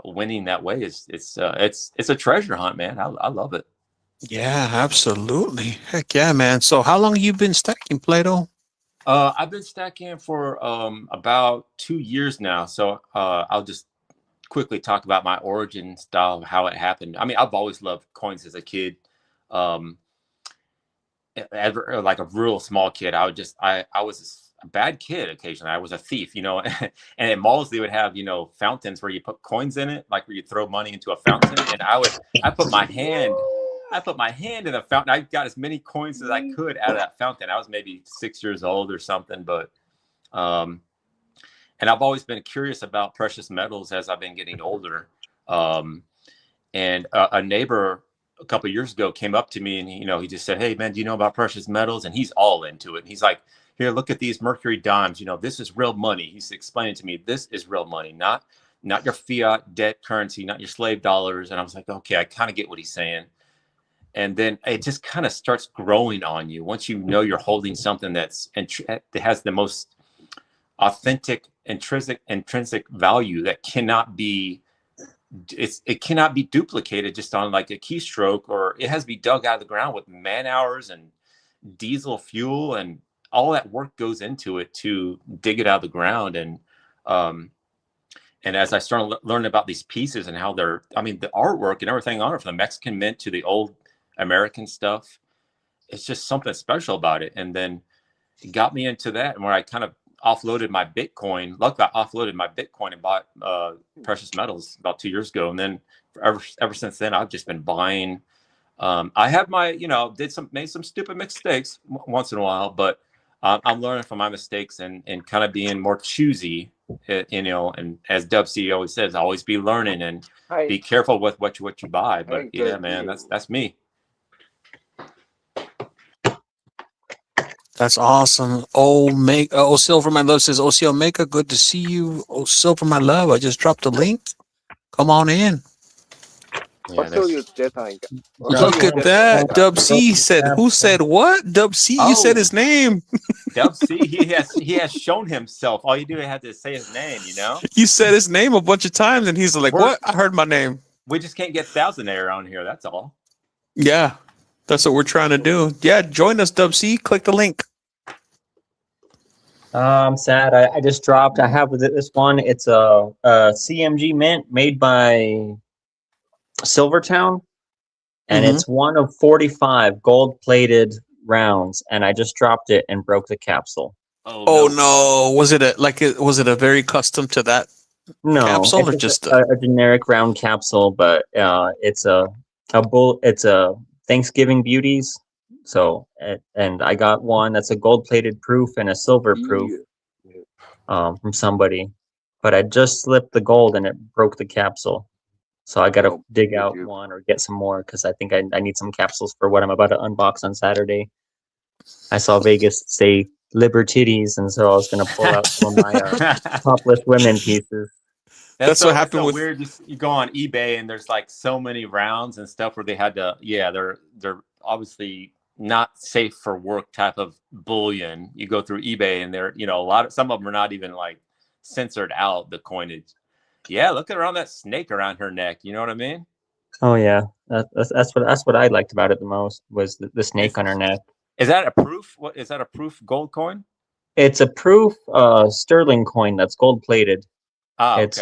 winning that way it's a treasure hunt, man. I love it. Yeah, absolutely. Heck yeah, man. So how long have you been stacking, Plato? I've been stacking for about 2 years now. So I'll just quickly talk about my origin style of how it happened. I've always loved coins as a kid. Like a real small kid, I was a bad kid occasionally. I was a thief, you know. And at malls they would have, you know, fountains where you put coins in it, like where you throw money into a fountain. And I put my hand in the fountain. I got as many coins as I could out of that fountain. I was maybe 6 years old or something, but and I've always been curious about precious metals as I've been getting older. And a neighbor a couple of years ago came up to me and he just said, "Hey man, do you know about precious metals?" And he's all into it. And he's like, "Here, look at these mercury dimes. You know, this is real money." He's explaining to me, this is real money, not your fiat debt currency, not your slave dollars. And I was like, okay, I kind of get what he's saying. And then it just kind of starts growing on you once you know you're holding something that has the most authentic intrinsic value that cannot be. It cannot be duplicated just on like a keystroke, or it has to be dug out of the ground with man hours and diesel fuel, and all that work goes into it to dig it out of the ground. And as I started learning about these pieces and how the artwork and everything on it, from the Mexican mint to the old American stuff, it's just something special about it. And then it got me into that, and where I kind of offloaded my Bitcoin. Luckily, I offloaded my Bitcoin and bought precious metals about 2 years ago. And then ever since then, I've just been buying. I have made some stupid mistakes once in a while, but I'm learning from my mistakes and kind of being more choosy, and as Dub C always says, always be learning and be careful with what you buy. But yeah, man, that's me. That's awesome. Silver, my love says, OC Omega, good to see you. Oh, Silver, my love, I just dropped a link. Come on in. Yeah, Look at that. Dub C said, who said what? Dub C, you said his name. Dub C, he has shown himself. All you do is have to say his name, you know? You said his name a bunch of times, and he's like, what? I heard my name. We just can't get thousandaire on here, that's all. Yeah, that's what we're trying to do. Yeah, join us, Dub C. Click the link. I'm sad. I just dropped. I have this one. It's a CMG mint made by Silvertown, and it's one of 45 gold-plated rounds. And I just dropped it and broke the capsule. Oh no! Was it a very custom to that capsule, or just a generic round capsule? But it's a Thanksgiving Beauties. So, and I got one that's a gold-plated proof and a silver proof from somebody, but I just slipped the gold and it broke the capsule. So I got to dig out one or get some more, because I think I need some capsules for what I'm about to unbox on Saturday. I saw Vegas say Libertitties, and so I was going to pull out some of my topless women pieces. That's what happened with weird. You go on eBay and there's like so many rounds and stuff where they had to. Yeah, they're obviously not safe for work type of bullion. You go through eBay and they're, some of them are not even like censored out the coinage. Yeah, look around that snake around her neck. You know what I mean? Oh yeah, that's what I liked about it the most, was the snake on her neck. Is that a proof? What is that, a proof gold coin? It's a proof sterling coin that's gold plated. It's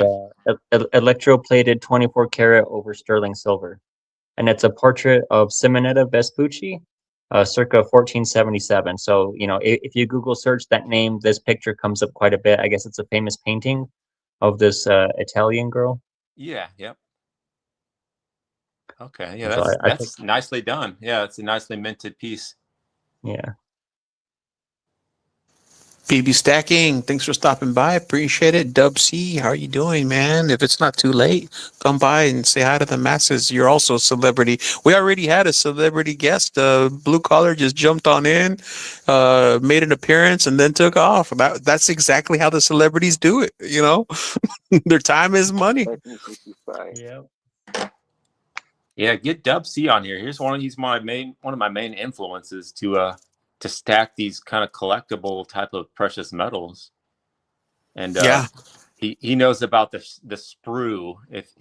electroplated 24 karat over sterling silver, and it's a portrait of Simonetta Vespucci, circa 1477. So if you Google search that name, this picture comes up quite a bit. I guess it's a famous painting of this Italian girl. Yeah. Yep. Okay. Yeah, that's nicely done. Yeah, it's a nicely minted piece. Yeah. BB Stacking, thanks for stopping by. Appreciate it. Dub C, how are you doing, man? If it's not too late, come by and say hi to the masses. You're also a celebrity. We already had a celebrity guest. Blue Collar just jumped on in, made an appearance, and then took off. That's exactly how the celebrities do it. Their time is money. Yeah. Yeah, get Dub C on here. He's one of my main influences to stack these kind of collectible type of precious metals. And he knows about the sprue. If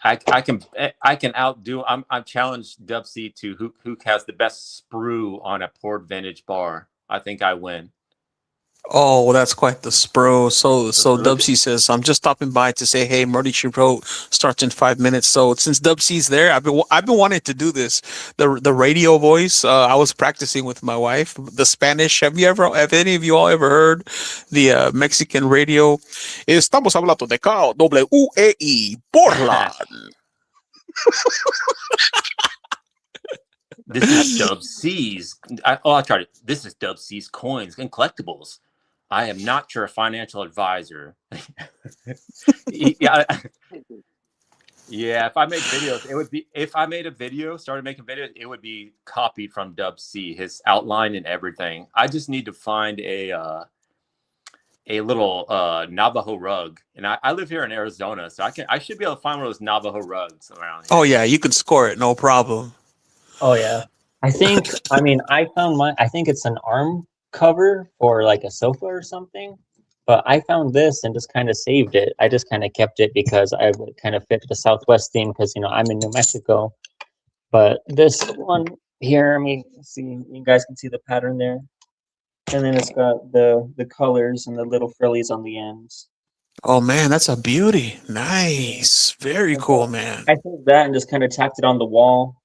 I can outdo, I'm challenged Dub C to who has the best sprue on a poured vintage bar. I think I win. Oh, well, that's quite the spro. So Look at- Dubsy says, I'm just stopping by to say, hey, Murdy She Wrote starts in 5 minutes. So since Dubsy's there, I've been wanting to do this. The radio voice. I was practicing with my wife. The Spanish. Have any of you all ever heard the Mexican radio? Estamos hablando de acá, WEI, Portland. This is Dub C's. I tried it. This is Dub C's Coins and Collectibles. I am not your financial advisor. Yeah, yeah. If I make videos, it would be. If I made a video, started making videos, it would be copied from Dub C, his outline and everything. I just need to find a little Navajo rug, and I live here in Arizona, so I should be able to find one of those Navajo rugs around here. Oh yeah, you can score it, no problem. Oh yeah. I found mine. I think it's an arm cover for like a sofa or something. But I found this and just kind of saved it. I just kind of kept it because I would kind of fit the Southwest theme because I'm in New Mexico. But this one here, see, you guys can see the pattern there. And then it's got the colors and the little frillies on the ends. Oh man, that's a beauty. Nice, very cool, man. I took that and just kind of tacked it on the wall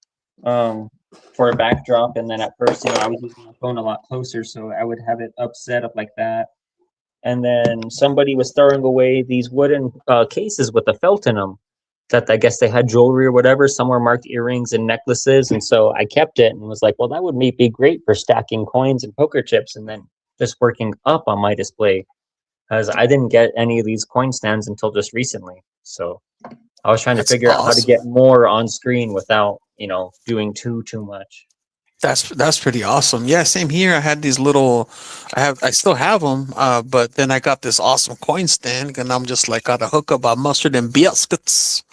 for a backdrop. And then at first, I was using my phone a lot closer, so I would have it set up like that. And then somebody was throwing away these wooden cases with a felt in them that I guess they had jewelry or whatever. Some were marked earrings and necklaces. And so I kept it and was like, well, that would be great for stacking coins and poker chips and then just working up on my display. Because I didn't get any of these coin stands until just recently. So I was trying to figure out how to get more on screen without, doing too much. That's pretty awesome. Yeah, same here. I had these little, I still have them, but then I got this awesome coin stand, and I'm just like got a hookup of mustard and biscuits.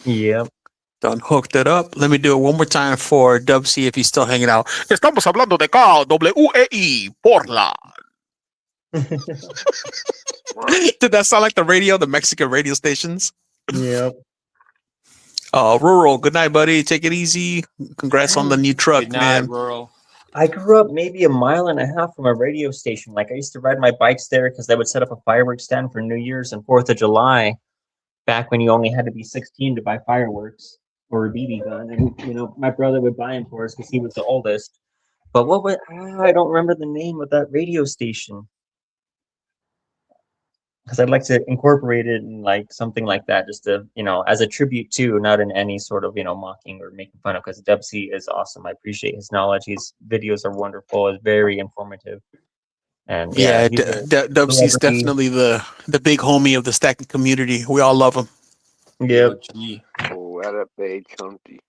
Yep. Done hooked it up. Let me do it one more time for Dub C if he's still hanging out. Estamos hablando de acá, WEI, Portland. Did that sound like the radio, the Mexican radio stations? Yep. Rural, good night, buddy. Take it easy. Congrats on the new truck, Good night, man. Rural. I grew up maybe 1.5 miles from a radio station. Like I used to ride my bikes there because they would set up a fireworks stand for New Year's and 4th of July, back when you only had to be 16 to buy fireworks or a BB gun. And my brother would buy them for us because he was the oldest. But I don't remember the name of that radio station. Because I'd like to incorporate it in like something like that, just to, as a tribute to, not in any sort of, mocking or making fun of, because Dub C is awesome. I appreciate his knowledge. His videos are wonderful. It's very informative. And Yeah, he's Dub C's celebrity. definitely the big homie of the stacking community. We all love him. Yeah. OG. Oh, that a big chunky.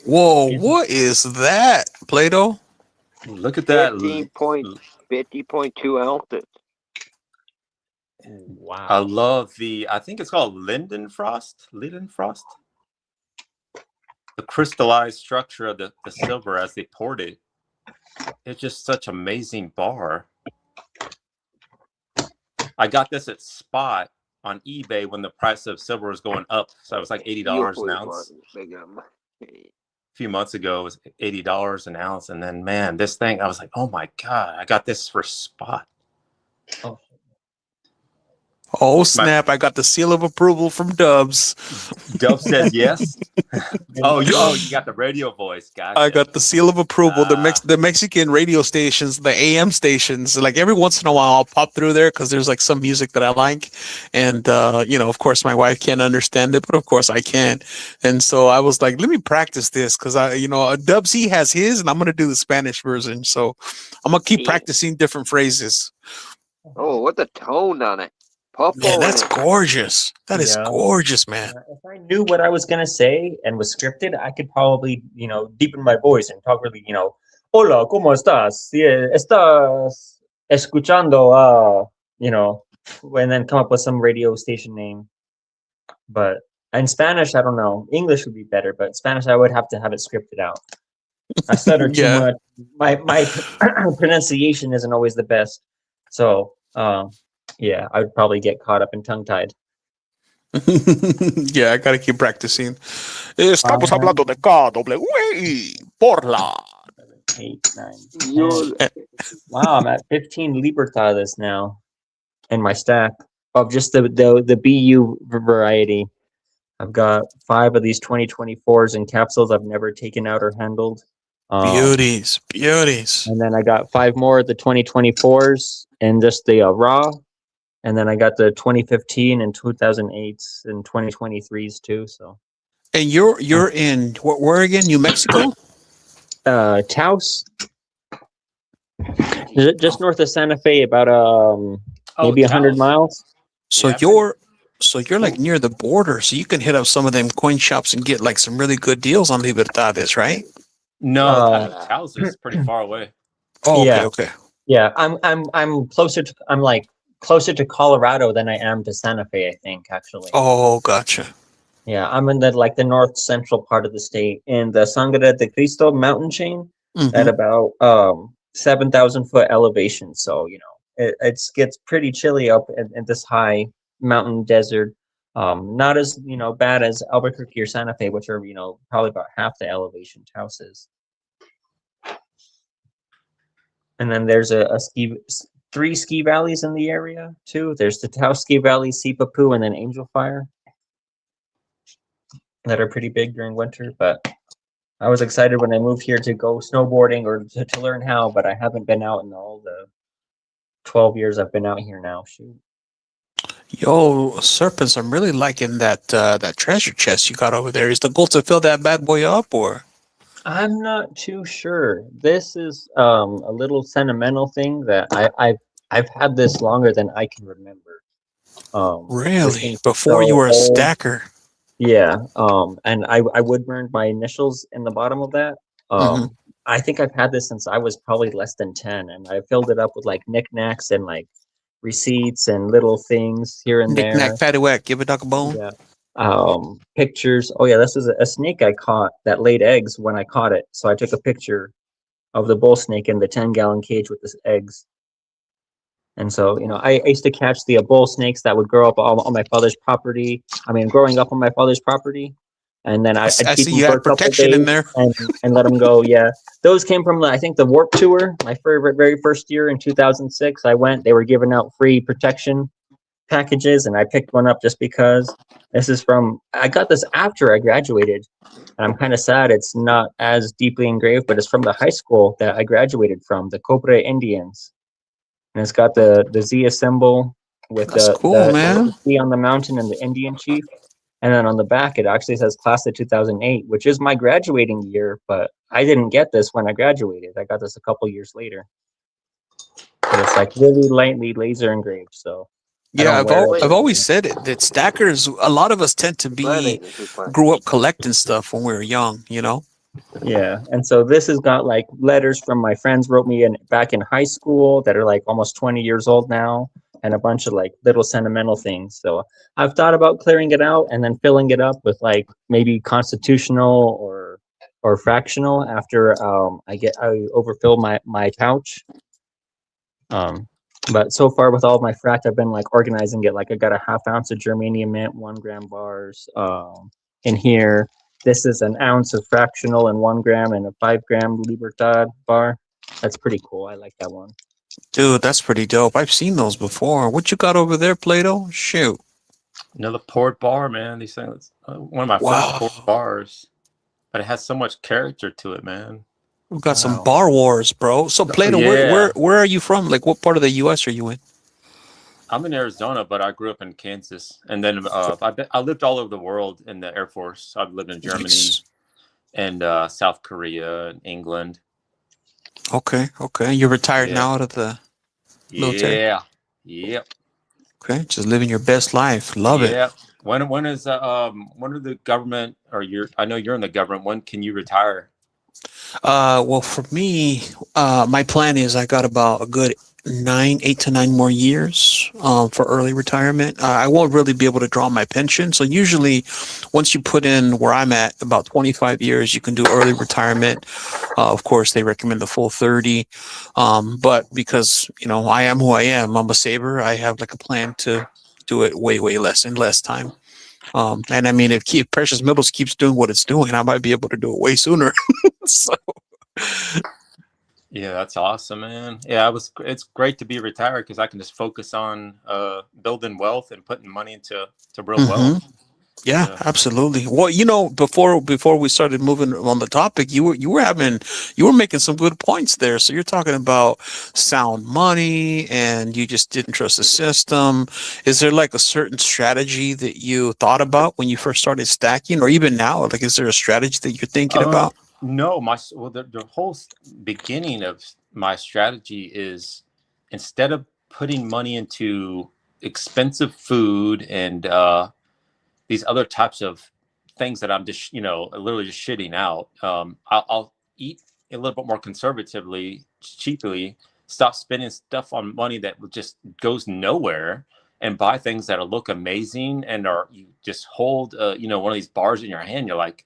Whoa, Yeah. what is that, Plato? Look at that. 50.2 ounces. I Wow. love I think it's called Lindenfrost. The crystallized structure of the silver as they poured it. It's just such amazing bar. I got this at Spot on eBay when the price of silver was going up. So it was like $80 an ounce. A few months ago, it was $80 an ounce. And then, man, this thing, I was like, oh my God, I got this for Spot. Oh, Oh snap! I got the seal of approval from Dubs. Dub says yes. Oh, you got the radio voice, gotcha. I got the seal of approval. Ah. The Mexican radio stations, the AM stations. Like every once in a while, I'll pop through there because there's like some music that I like, and of course, my wife can't understand it, but of course I can. And so I was like, let me practice this because Dub C has his, and I'm gonna do the Spanish version. So I'm gonna keep Yeah. practicing different phrases. Oh, what the tone on it. Purple. Man, that's gorgeous. That is Yeah. gorgeous, man. if I knew what I was gonna say and was scripted, I could probably, deepen my voice and talk really, Hola, ¿cómo estás? ¿Estás escuchando? And then come up with some radio station name. But in Spanish, I don't know. English would be better, but Spanish, I would have to have it scripted out. I stutter too Yeah. much. My pronunciation isn't always the best. So, yeah, I would probably get caught up in tongue-tied. Yeah, I gotta keep practicing. Estamos hablando de acá, WEI, Portland. 8, 9, 10. You're Wow, I'm at 15 Libertades now in my stack of just the BU variety. I've got 5 of these 2024s in capsules I've never taken out or handled. Beauties, beauties. And then I got 5 more of the 2024s and just the raw. And then I got the 2015 and 2008s and 2023s too. So And you're in where again? New Mexico? Taos, just north of Santa Fe, about maybe 100 Taos. miles. So Yeah, you're like near the border, so you can hit up some of them coin shops and get like some really good deals on Libertades, right? No, Uh, Taos is pretty far away. Oh, okay, Yeah. okay. Yeah, I'm closer to closer to Colorado than I am to Santa Fe, I think, actually. Oh, gotcha. Yeah, I'm in the north central part of the state in the Sangre de Cristo mountain chain Mhm. at about 7,000 foot elevation. So, it gets pretty chilly up in this high mountain desert. Not as, bad as Albuquerque or Santa Fe, which are, probably about half the elevation Taos is. And then there's three ski valleys in the area too. There's the Taos Ski Valley, Sipapu, and then Angel Fire that are pretty big during winter. But I was excited when I moved here to go snowboarding or to learn how, but I haven't been out in all the 12 years I've been out here now. Shoot. Yo, Serpents, I'm really liking that that treasure chest you got over there. Is the goal to fill that bad boy up, or? I'm not too sure. This is a little sentimental thing that I've had this longer than I can remember. This Really? thing's Before so you were a old. stacker? Yeah. And I would burn my initials in the bottom of that. Mhm. I think I've had this since I was probably less than 10, and I filled it up with like knickknacks and like receipts and little things here and Knick there. knack, patty whack, give a duck a bone. Yeah. Pictures. Oh yeah, this is a snake I caught that laid eggs when I caught it. So I took a picture of the bull snake in the 10-gallon cage with the eggs. And so, I used to catch the bull snakes that would grow up on my father's property. I mean, growing up on my father's property. And then I'd I keep see them you for had a couple protection in days there. and let them go. Yeah. Those came from, I think, the Warp Tour, my very first year in 2006. I went, they were giving out free protection packages, and I picked one up just because. I got this after I graduated, and I'm kind of sad it's not as deeply engraved, but it's from the high school that I graduated from, the Cobre Indians. And it's got the Zia symbol with That's cool, man. C on the mountain and the Indian chief. And then on the back, it actually says class of 2008, which is my graduating year, but I didn't get this when I graduated. I got this a couple years later. And it's like really lightly laser engraved, so. Yeah, it. I've always said it that stackers. A lot of us tend to be grew up collecting stuff when we were young. Yeah, and so this has got like letters from my friends wrote me back in high school that are like almost 20 years old now, and a bunch of like little sentimental things. So I've thought about clearing it out and then filling it up with like maybe constitutional or fractional after I overfill my pouch. But so far with all of my fract, I've been like organizing it. Like I got a 1/2 ounce of germanium mint, 1 gram bars in here. This is an ounce of fractional and 1 gram and a 5 gram Libertad bar. That's pretty cool. I like that one. Dude, that's pretty dope. I've seen those before. What you got over there, Plato? Shoot. Another port bar, man. These things, one of my Wow. first port bars, but it has so much character to it, man. We've got some Wow. bar wars, bro. So Plato, Yeah. where are you from? Like what part of the US are you in? I'm in Arizona, but I grew up in Kansas, and then I lived all over the world in the Air Force. I've lived in Germany Nice. and South Korea and England. Okay. You're retired Yeah. now out of the military. Yeah. Yep. Okay, just living your best life. Love it. Yep. When are the government or I know you're in the government. When can you retire? Well, for me, my plan is I got about a good 8 to 9 more years for early retirement. I won't really be able to draw my pension. So usually once you put in where I'm at about 25 years, you can do early retirement. Of course, they recommend the full 30. But because, I am who I am, I'm a saver. I have like a plan to do it way, way less in less time. And I mean, if Precious Metals keeps doing what it's doing, I might be able to do it way sooner. So Yeah, that's awesome, man. Yeah, it's great to be retired because I can just focus on building wealth and putting money into real Hmm. wealth. Yeah, Yeah. absolutely. Well, before we started moving on the topic, you were making some good points there. So you're talking about sound money, and you just didn't trust the system. Is there like a certain strategy that you thought about when you first started stacking, or even now? Like, is there a strategy that you're thinking about? No, the whole beginning of my strategy is instead of putting money into expensive food and these other types of things that I'm just, literally just shitting out. I'll eat a little bit more conservatively, cheaply, stop spending stuff on money that just goes nowhere, and buy things that look amazing and are you just hold, one of these bars in your hand. You're like,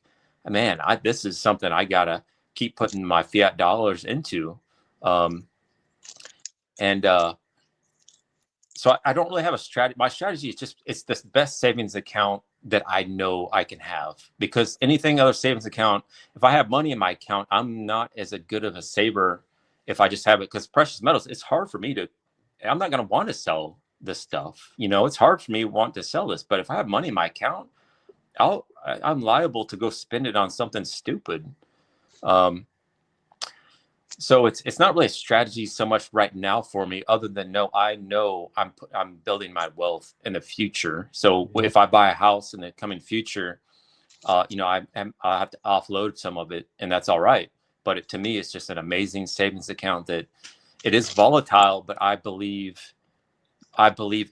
man, this is something I gotta keep putting my fiat dollars into, and so I don't really have a strategy. My strategy is just it's the best savings account that I know I can have, because anything other savings account, if I have money in my account, I'm not as a good of a saver if I just have it, because precious metals, it's hard for me to, I'm not going to want to sell this stuff. It's hard for me to want to sell this, but if I have money in my account, I'm liable to go spend it on something stupid. Um, so it's not really a strategy so much right now for me, other than I know I'm building my wealth in the future. So if I buy a house in the coming future, I have to offload some of it, and that's all right. But to me, it's just an amazing savings account that it is volatile, but I believe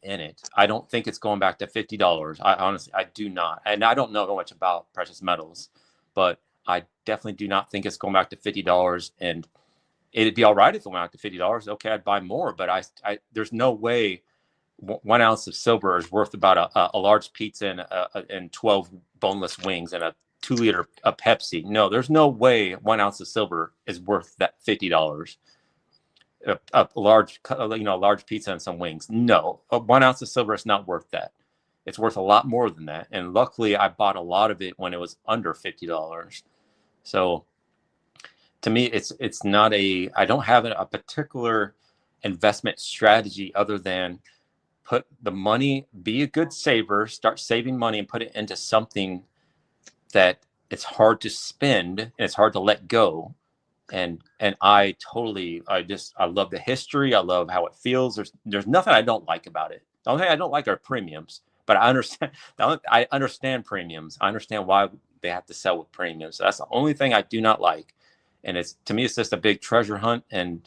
in it. I don't think it's going back to $50. I honestly, I do not, and I don't know much about precious metals, but I definitely do not think it's going back to $50. And it'd be all right if it went out to $50. Okay, I'd buy more, but I there's no way 1 ounce of silver is worth about a large pizza and 12 boneless wings and a 2 liter of Pepsi. No, there's no way 1 ounce of silver is worth that $50. A large, large pizza and some wings. No, 1 ounce of silver is not worth that. It's worth a lot more than that. And luckily, I bought a lot of it when it was under $50. So to me, it's not I don't have a particular investment strategy other than put the money, be a good saver, start saving money and put it into something that it's hard to spend and it's hard to let go. And I love the history. I love how it feels. There's nothing I don't like about it. The only thing I don't like are premiums, but I understand premiums. I understand why they have to sell with premiums. So that's the only thing I do not like. And to me, it's just a big treasure hunt, and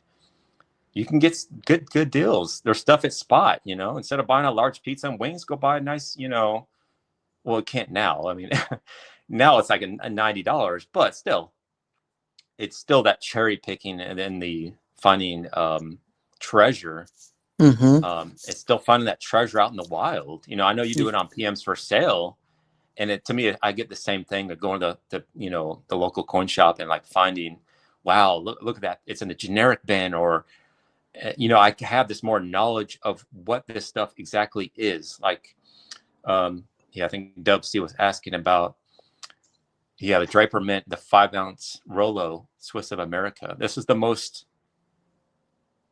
you can get good deals. There's stuff at Spot, instead of buying a large pizza and wings, go buy a nice, well, it can't now. I mean, now it's like a $90, but still, it's still that cherry picking and then the finding treasure. Mm-hmm. It's still finding that treasure out in the wild. I know you do it on PMs for sale. And to me, I get the same thing of going to the local coin shop and like finding, wow, look at that. It's in the generic bin, or, I have this more knowledge of what this stuff exactly is. Like, I think Dub C was asking about, the Draper Mint, the 5 ounce Rolo Swiss of America. This is the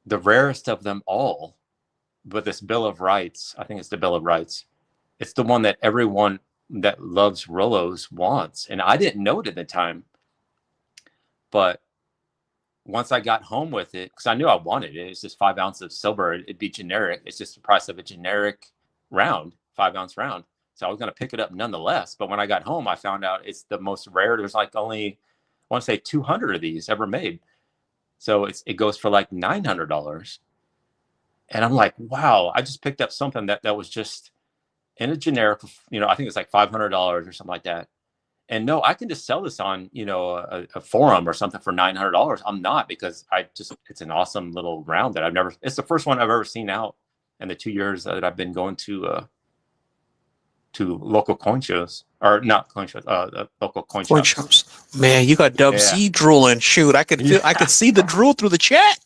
rarest of them all. But this Bill of Rights, I think it's the Bill of Rights. It's the one that everyone that loves Rolos wants. And I didn't know it at the time. But once I got home with it, because I knew I wanted it, it's just 5 ounces of silver. It'd be generic. It's just the price of a generic round, 5 ounce round. So I was going to pick it up nonetheless. But when I got home, I found out it's the most rare. There's like only, I want to say 200 of these ever made. So it goes for like $900. And I'm like, wow, I just picked up something that was just in a generic, I think it's like $500 or something like that. And no, I can just sell this on, a forum or something for $900. I'm not, because it's an awesome little round that it's the first one I've ever seen out in the 2 years that I've been going to local coin shows, or not coin shows, local coin shops. Man, you got Dub C drooling. Shoot, I could see the drool through the chat.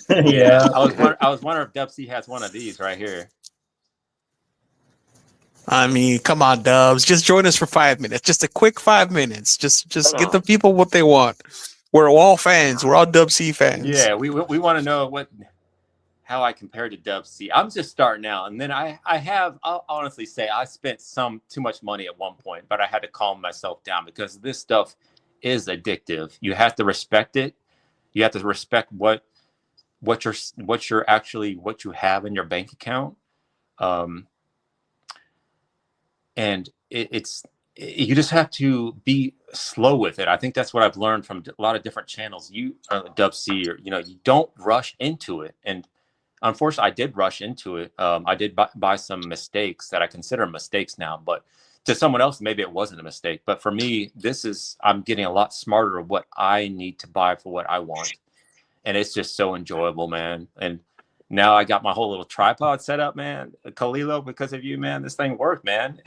Yeah. I was wondering if Dub C has one of these right here. I mean, come on, Dubs. Just join us for 5 minutes. Just a quick 5 minutes. Just get the people what they want. We're all fans. We're all Dub C fans. Yeah, we want to know how I compare to Dub C. I'm just starting out, and then I'll honestly say I spent too much money at one point, but I had to calm myself down because this stuff is addictive. You have to respect it. You have to respect what you have in your bank account, and you just have to be slow with it. I think that's what I've learned from a lot of different channels. Dub C, or you don't rush into it. And unfortunately, I did rush into it. I did buy some mistakes that I consider mistakes now, but to someone else, maybe it wasn't a mistake. But for me, I'm getting a lot smarter of what I need to buy for what I want. And it's just so enjoyable, man. And now I got my whole little tripod set up, man. Kalilo, because of you, man, this thing worked, man.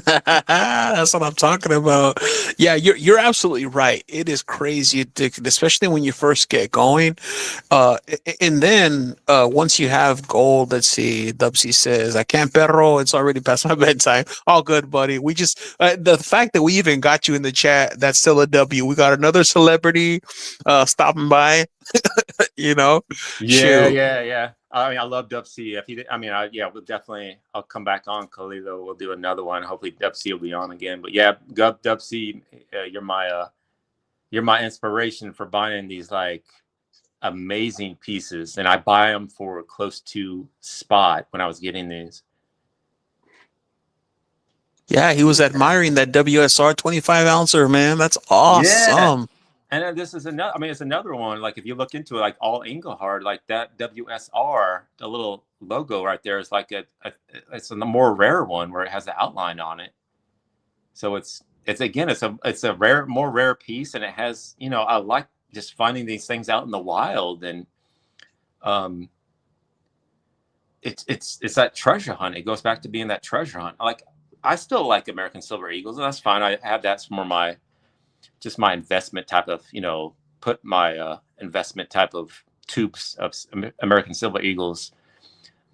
That's what I'm talking about. Yeah, you're absolutely right. It is crazy addictive, especially when you first get going. And then once you have gold, let's see, Dubsy says, I can't perro, it's already past my bedtime. All good, buddy. We just the fact that we even got you in the chat, that's still a W. We got another celebrity stopping by. Yeah, Shoot. yeah. I mean, I love Dub C. If he, I mean, we'll definitely. I'll come back on Kalilo. We'll do another one. Hopefully, Dub C will be on again. But yeah, Dub C, you're my inspiration for buying these like amazing pieces, and I buy them for close to spot when I was getting these. Yeah, he was admiring that WSR 25 ouncer, man. That's awesome. And then this is another. I mean, it's another one. Like if you look into it, like all Engelhard, like that WSR, the little logo right there is like it's a more rare one where it has the outline on it. So it's a more rare piece, and it has I like just finding these things out in the wild, and it's that treasure hunt. It goes back to being that treasure hunt. Like I still like American Silver Eagles, and that's fine. I have that for my investment type of, put my investment type of tubes of American Silver Eagles.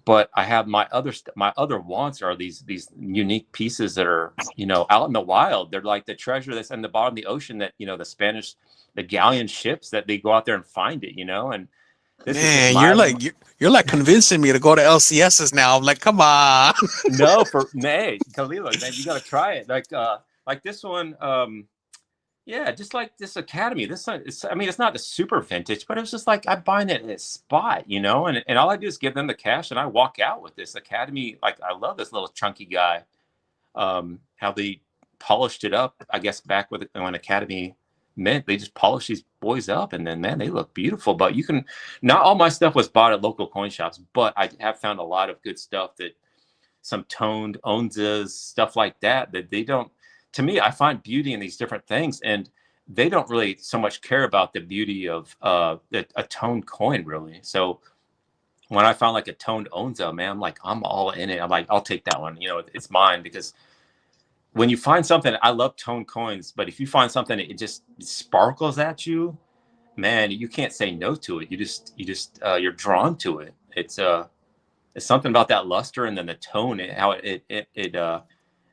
But I have my other wants are these unique pieces that are, out in the wild. They're like the treasure that's in the bottom of the ocean that, the galleon ships that they go out there and find it, and this Man, you're like convincing me to go to LCSs now. I'm like, come on. No, Kalilo, man, you got to try it. Like this one, yeah, just like this Academy. This one, it's not the super vintage, but it was just like I'm buying it at a spot, and all I do is give them the cash and I walk out with this Academy. Like I love this little chunky guy. How they polished it up, I guess back when Academy Mint, they just polished these boys up, and then man, they look beautiful. But not all my stuff was bought at local coin shops, but I have found a lot of good stuff that some toned Onzas, stuff like that they don't. To me, I find beauty in these different things, and they don't really so much care about the beauty of a toned coin, really. So when I found like a toned Onza, man, I'm like, I'm all in it. I'm like, I'll take that one. It's mine, because when you find something, I love toned coins, but if you find something that it just sparkles at you, man, you can't say no to it. You're drawn to it. It's something about that luster and then the tone, how it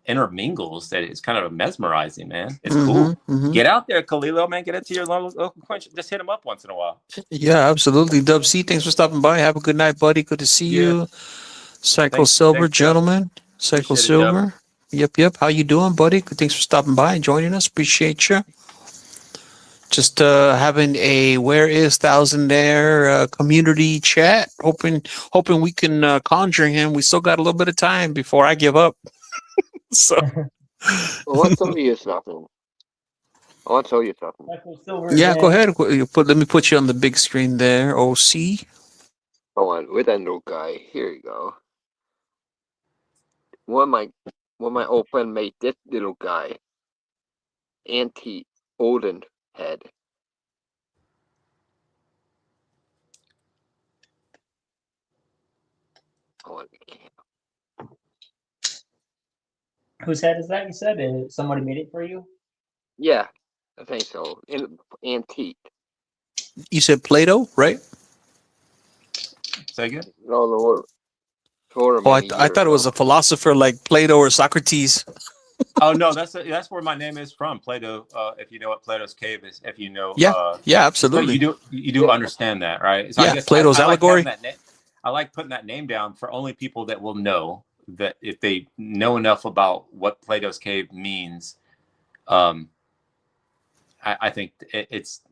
intermingles, that it's kind of mesmerizing, man. It's cool. Get out there, Kalilo, man. Get into your local coin. Just hit them up once in a while. Yeah, absolutely. Dub C, thanks for stopping by. Have a good night, buddy. Good to see you. Psycho Silver, gentlemen. Psycho Silver. Yep. How you doing, buddy? Good. Thanks for stopping by and joining us. Appreciate you. Just having a Where Is Thousandaire community chat. Hoping we can conjure him. We still got a little bit of time before I give up. So I want to tell you something. Yeah, go ahead. Let me put you on the big screen there. OC. Hold on, with that little guy. Here you go. One of my old friend made this little guy. Antique olden head. Hold on. Whose head is that? You said somebody made it for you. Yeah, I think so. Antique. You said Plato, right? Say again? No, Lord. Oh, I thought it was a philosopher like Plato or Socrates. Oh no, that's where my name is from, Plato. If you know what Plato's Cave is, if you know, Yeah, yeah, so absolutely. you do understand that, right? So I Yeah, guess Plato's I like having allegory. that name. I like putting that name down for only people that will know that if they know enough about what Plato's Cave means. I think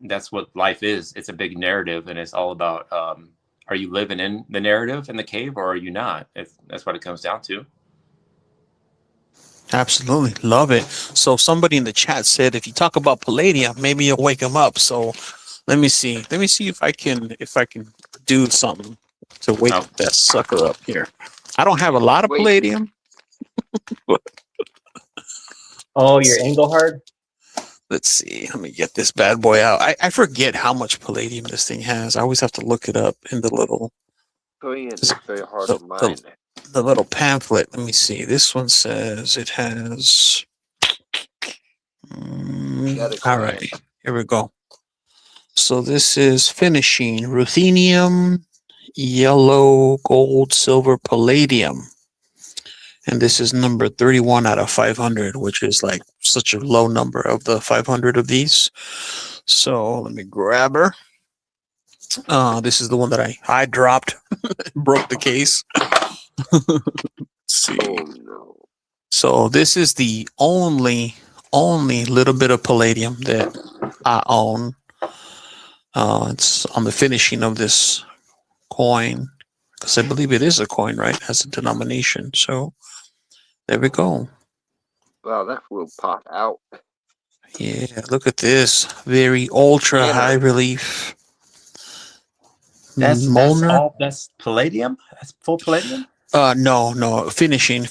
that's what life is. It's a big narrative, and it's all about are you living in the narrative in the cave, or are you not? That's what it comes down to. Absolutely. Love it. So somebody in the chat said if you talk about palladium, maybe you'll wake them up. So let me see. Let me see if I can do something to wake Oh. that sucker up here. I don't have a lot of Wait. palladium. Oh, your Engelhard? Let's see. Let me get this bad boy out. I forget how much palladium this thing has. I always have to look it up in the little Palladium is very hard the- to mine. the little pamphlet. Let me see. This one says it has. Gotta All grind. right, here we go. So this is finishing ruthenium, yellow, gold, silver, palladium. And this is number 31 out of 500, which is like such a low number of the 500 of these. So let me grab her. This is the one that I dropped, broke the case. Let's see. Oh no. So this is the only little bit of palladium that I own. It's on the finishing of this coin, because I believe it is a coin, right? It has a denomination. So there we go. Wow, that will pop out. Yeah, look at this. Very ultra Tanner. high relief. That's Molnar. that's palladium. That's full palladium. No, finishing.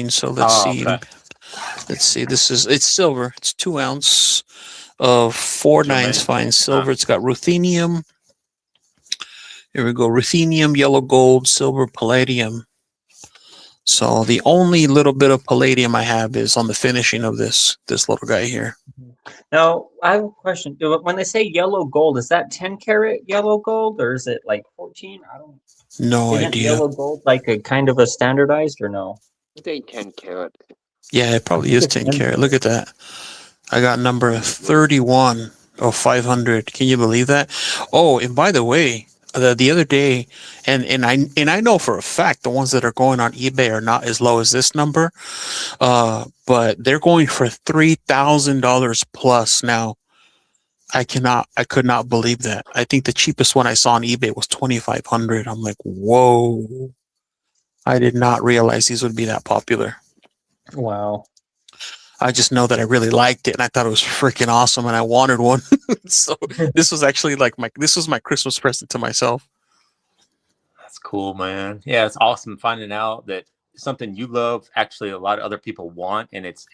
So let's Oh, see. okay. Let's see. It's silver. It's 2 ounce of 4/9 Germanium. fine silver. It's got ruthenium. Here we go. Ruthenium, yellow gold, silver, palladium. So the only little bit of palladium I have is on the finishing of this little guy here. Now, I have a question. When they say yellow gold, is that 10 karat yellow gold or is it like 14? I don't. No Isn't idea. yellow gold like a kind of a standardized or no? It ain't 10 karat. Yeah, it probably is 10 karat. Look at that. I got number 31 of 500. Can you believe that? Oh, and by the way, the other day, and I know for a fact the ones that are going on eBay are not as low as this number, but they're going for $3,000 plus now. I could not believe that. I think the cheapest one I saw on eBay was 2,500. I'm like, whoa! I did not realize these would be that popular. Wow. I just know that I really liked it and I thought it was freaking awesome and I wanted one. So this was actually like my Christmas present to myself. That's cool, man. Yeah, it's awesome finding out that something you love actually a lot of other people want, and it's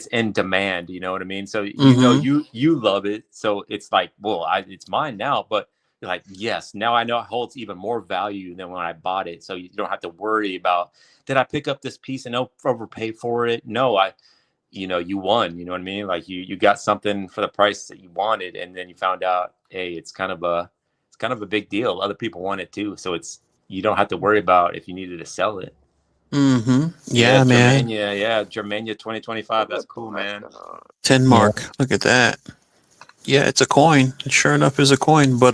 in demand. You know what I mean? So you know you love it, so it's like, well, it's mine now. But you're like, yes, now I know it holds even more value than when I bought it. So you don't have to worry about, did I pick up this piece and overpay for it? No, you won. You know what I mean? Like you got something for the price that you wanted, and then you found out, hey, it's kind of a big deal. Other people want it too, so you don't have to worry about if you needed to sell it. Yeah, man. Germania 2025. That's cool, man. 10 mark. Look at that. Yeah, it's a coin. It sure enough is a coin. But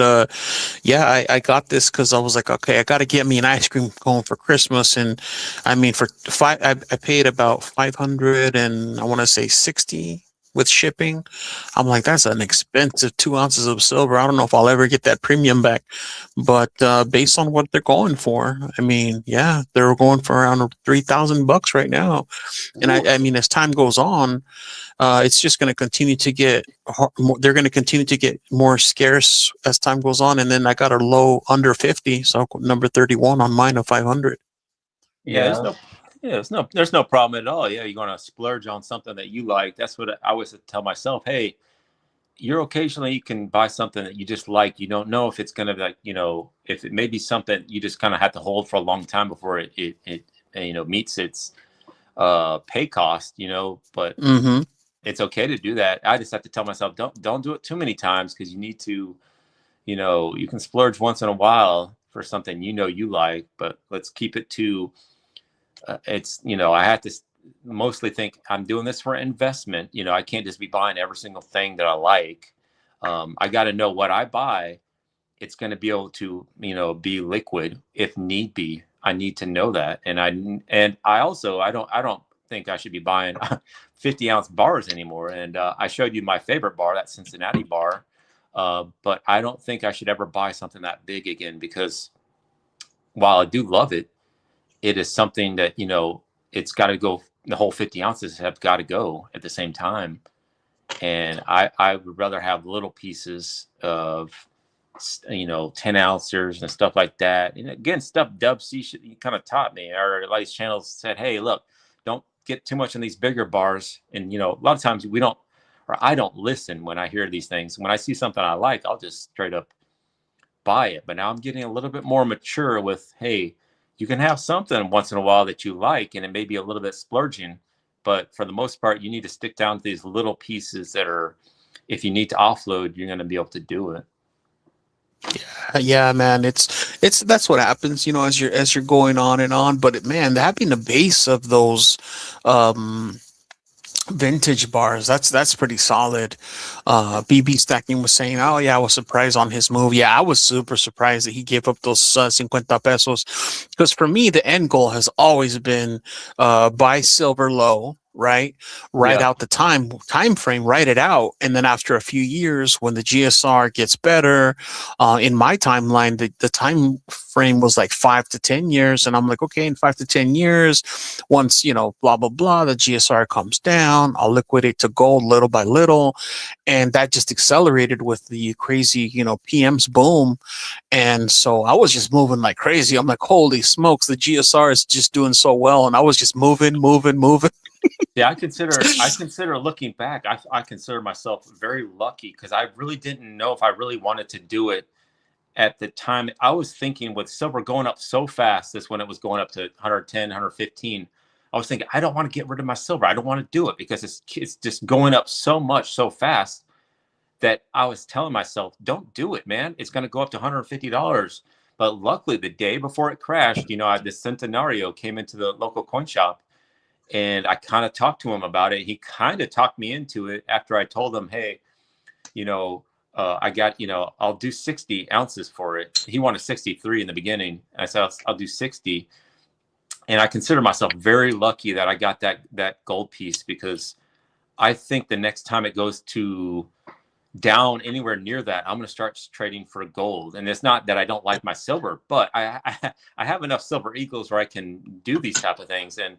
yeah, I got this because I was like, okay, I got to get me an ice cream cone for Christmas. And I mean, I paid about 500 and I want to say 60 with shipping. I'm like, that's an expensive 2 ounces of silver. I don't know if I'll ever get that premium back. But based on what they're going for, I mean, yeah, they're going for around $3,000 right now. And I mean, as time goes on, it's just going to continue to get they're going to continue to get more scarce as time goes on. And then I got a low under 50. So number 31 on mine of 500. Yeah. There's no problem at all. Yeah, you're going to splurge on something that you like. That's what I always tell myself. Hey, you can buy something that you just like. You don't know if it's going to be like, if it may be something you just kind of have to hold for a long time before it meets its pay cost, but it's okay to do that. I just have to tell myself, don't do it too many times, because you need to, you can splurge once in a while for something you like, but let's keep it to I have to mostly think I'm doing this for investment. You know, I can't just be buying every single thing that I like. I got to know what I buy. It's going to be able to, you know, be liquid if need be. I need to know that. And I also, I don't think I should be buying 50-ounce bars anymore. And I showed you my favorite bar, that Cincinnati bar. But I don't think I should ever buy something that big again, because while I do love it, it is something that, you know, it's got to go, the whole 50 ounces have got to go at the same time. And I would rather have little pieces of, you know, 10 ounces and stuff like that. And again, stuff Dub C kind of taught me, or a lot of these channels said, hey, look, don't get too much in these bigger bars. And, you know, a lot of times we don't, or I don't listen when I hear these things. When I see something I like, I'll just straight up buy it. But now I'm getting a little bit more mature with, hey, you can have something once in a while that you like, and it may be a little bit splurging, but for the most part, you need to stick down to these little pieces that are, if you need to offload, you're going to be able to do it. Yeah, man, it's that's what happens, you know, as you're going on and on. But man, having a base of those vintage bars, that's pretty solid. BB Stacking was saying, oh yeah, I was surprised on his move. Yeah, I was super surprised that he gave up those 50 pesos, because for me the end goal has always been buy silver low, right Yeah. out the time frame, write it out, and then after a few years when the GSR gets better, in my timeline the time frame was like 5 to 10 years, and I'm like, okay, in 5 to 10 years, once, you know, blah blah blah, the GSR comes down, I'll liquidate to gold little by little. And that just accelerated with the crazy, you know, PM's boom. And so I was just moving like crazy. I'm like, holy smokes, the GSR is just doing so well, and I was just moving. Yeah, I consider looking back, I consider myself very lucky, because I really didn't know if I really wanted to do it at the time. I was thinking with silver going up so fast, this when it was going up to 110, 115, I was thinking, I don't want to get rid of my silver. I don't want to do it because it's just going up so much so fast, that I was telling myself, don't do it, man. It's going to go up to $150. But luckily, the day before it crashed, you know, this Centenario came into the local coin shop, and I kind of talked to him about it. He kind of talked me into it after I told him, hey, you know, I got, you know, I'll do 60 ounces for it. He wanted 63 in the beginning. And I said, I'll do 60. And I consider myself very lucky that I got that gold piece, because I think the next time it goes to down anywhere near that, I'm going to start trading for gold. And it's not that I don't like my silver, but I have enough silver eagles where I can do these type of things. And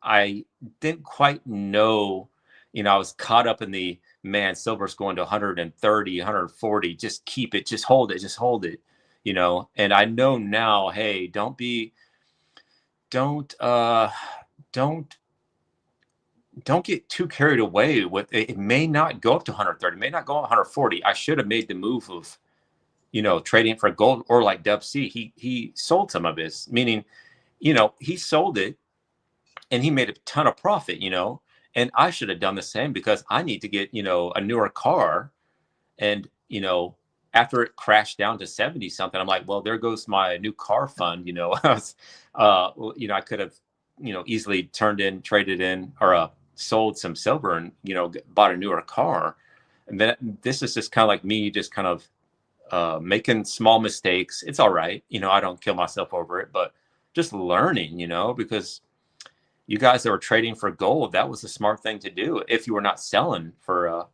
I didn't quite know, you know, I was caught up in the, man, silver's going to 130, 140, just keep it, just hold it, you know. And I know now, hey, don't get too carried away with it. It may not go up to 130, may not go up 140. I should have made the move of, you know, trading for gold, or like Dub C, he sold some of his, meaning, you know, he sold it and he made a ton of profit, you know, and I should have done the same, because I need to get, you know, a newer car. And, you know, after it crashed down to 70 something, I'm like, well, there goes my new car fund, you know. You know, I could have, you know, easily traded in, or sold some silver and, you know, bought a newer car. And then this is just kind of like me just kind of making small mistakes. It's all right. You know, I don't kill myself over it, but just learning, you know, because you guys that were trading for gold, that was a smart thing to do if you were not selling for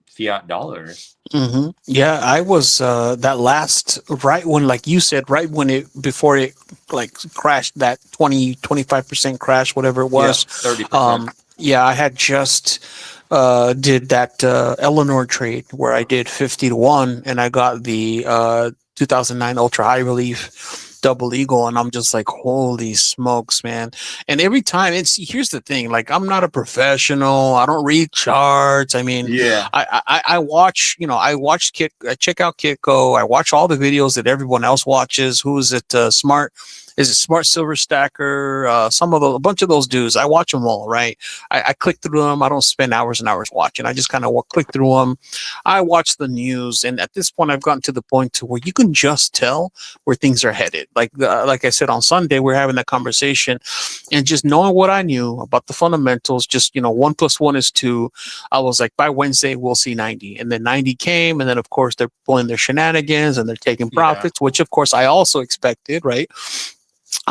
fiat dollars. Mm-hmm. Yeah, I was that last, right when, like you said, right when before it like crashed, that 25% crash, whatever it was. Yeah, 30%. Yeah, I had just did that Eleanor trade where I did 50 to 1, and I got the 2009 ultra high relief double eagle, and I'm just like, holy smokes, man. And every time, here's the thing, like, I'm not a professional, I don't read charts. I mean, Yeah. I watch, you know, I check out Kitco, I watch all the videos that everyone else watches. Who is it? Smart Silver Stacker? A bunch of those dudes, I watch them all, right? I click through them. I don't spend hours and hours watching. I just kind of click through them. I watch the news, and at this point I've gotten to the point to where you can just tell where things are headed. like I said on Sunday, we're having that conversation, and just knowing what I knew about the fundamentals, just 1 + 1 is 2. I was like, by Wednesday we'll see 90, and then 90 came, and then of course they're pulling their shenanigans and they're taking Yeah. profits, which of course I also expected, right?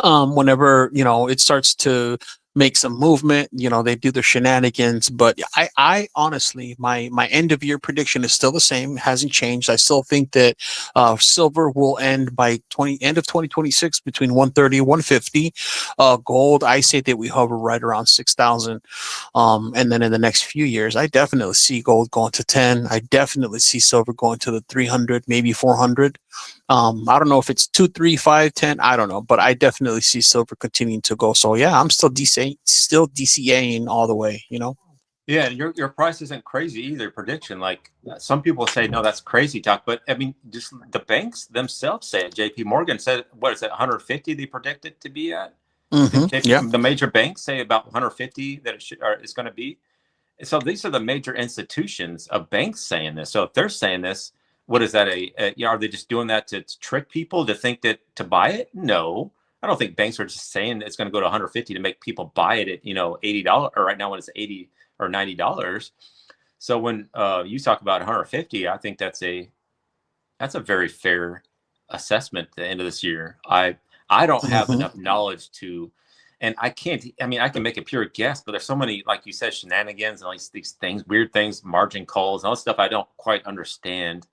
Whenever it starts to make some movement, they do their shenanigans. But I honestly, my end of year prediction is still the same, hasn't changed. I still think that silver will end by end of 2026 between 130 and 150. Gold, I say that we hover right around 6,000. And then in the next few years, I definitely see gold going to 10. I definitely see silver going to the 300, maybe 400. I don't know if it's 2, 3, 5, 10. I don't know, but I definitely see silver continuing to go. So yeah, I'm still DCAing all the way. Yeah, and your price isn't crazy either. Prediction, like some people say, no, that's crazy talk. But I mean, just the banks themselves say it. J.P. Morgan said, what is it, 150? They predict it to be at. Yeah. The major banks say about 150 that it's going to be. So these are the major institutions of banks saying this. So if they're saying this, what is that? Are they just doing that to trick people to think that to buy it? No, I don't think banks are just saying it's going to go to 150 to make people buy it at $80, or right now when it's $80 or $90. So when you talk about 150, I think that's a very fair assessment at the end of this year. I don't have enough knowledge to, and I can't. I mean, I can make a pure guess, but there's so many, like you said, shenanigans and these things, weird things, margin calls, and all this stuff I don't quite understand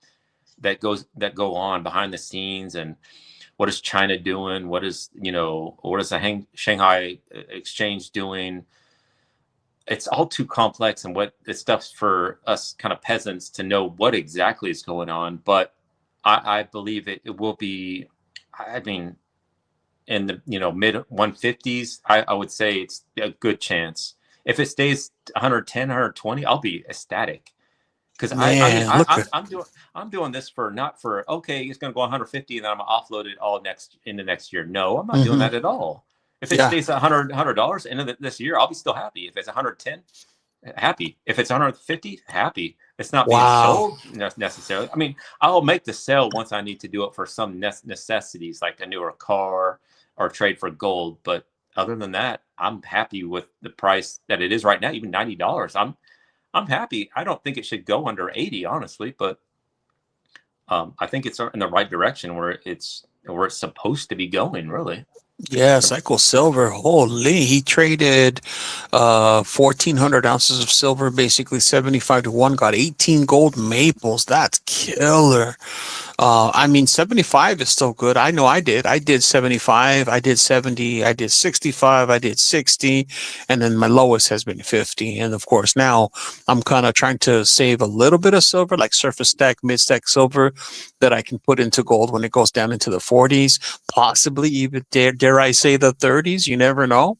that go on behind the scenes. And what is China doing? What is the Shanghai exchange doing? It's all too complex, and what it's stuff for us kind of peasants to know what exactly is going on. But I believe it will be, I mean, in the mid 150s, I would say it's a good chance. If it stays 110, 120, I'll be ecstatic. Because I'm doing this for not for okay, it's going to go 150 and then I'm going to offload it all into next year. No, I'm not doing that at all. If it stays at $100 into this year, I'll be still happy. If it's 110, happy. If it's 150, happy. It's not being sold necessarily. I mean, I'll make the sale once I need to do it for some necessities like a newer car or trade for gold. But other than that, I'm happy with the price that it is right now, even $90. I'm happy. I don't think it should go under 80, honestly, but I think it's in the right direction where it's supposed to be going, really. Yeah, Cycle Silver, holy, he traded 1,400 ounces of silver, basically 75 to 1, got 18 gold maples. That's killer. I mean, 75 is still good. I know I did 75, I did 70, I did 65, I did 60, and then my lowest has been 50. And of course, now I'm kind of trying to save a little bit of silver, like surface stack, mid stack silver, that I can put into gold when it goes down into the 40s, possibly even dare I say the 30s. You never know.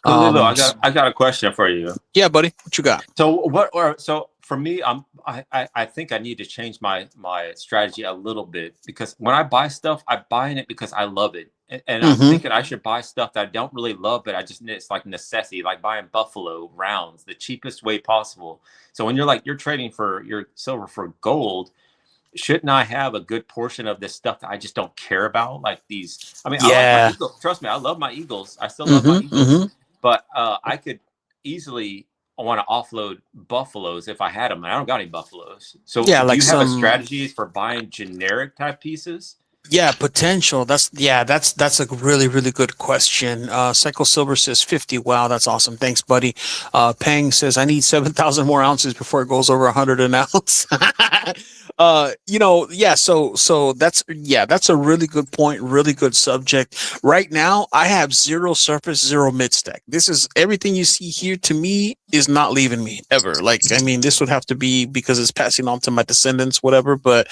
I got a question for you. Yeah, buddy, what you got? So for me, I think I need to change my strategy a little bit, because when I buy stuff, I buy in it because I love it, and I'm thinking I should buy stuff that I don't really love, but it's like necessity, like buying Buffalo rounds the cheapest way possible. So when you're trading for your silver for gold, shouldn't I have a good portion of this stuff that I just don't care about, like these? I mean, I like my Eagles. Trust me, I love my Eagles. I still love my Eagles, but I could easily want to offload Buffaloes if I had them, and I don't got any Buffaloes. So do you have a strategy for buying generic type pieces? Yeah, potential. That's a really, really good question. Cycle Silver says 50. Wow, that's awesome. Thanks, buddy. Pang says I need 7,000 more ounces before it goes over 100 an ounce. So that's a really good point, really good subject. Right now, I have 0 surface, 0 mid stack. This is everything you see here to me is not leaving me ever. Like, I mean, this would have to be because it's passing on to my descendants, whatever. But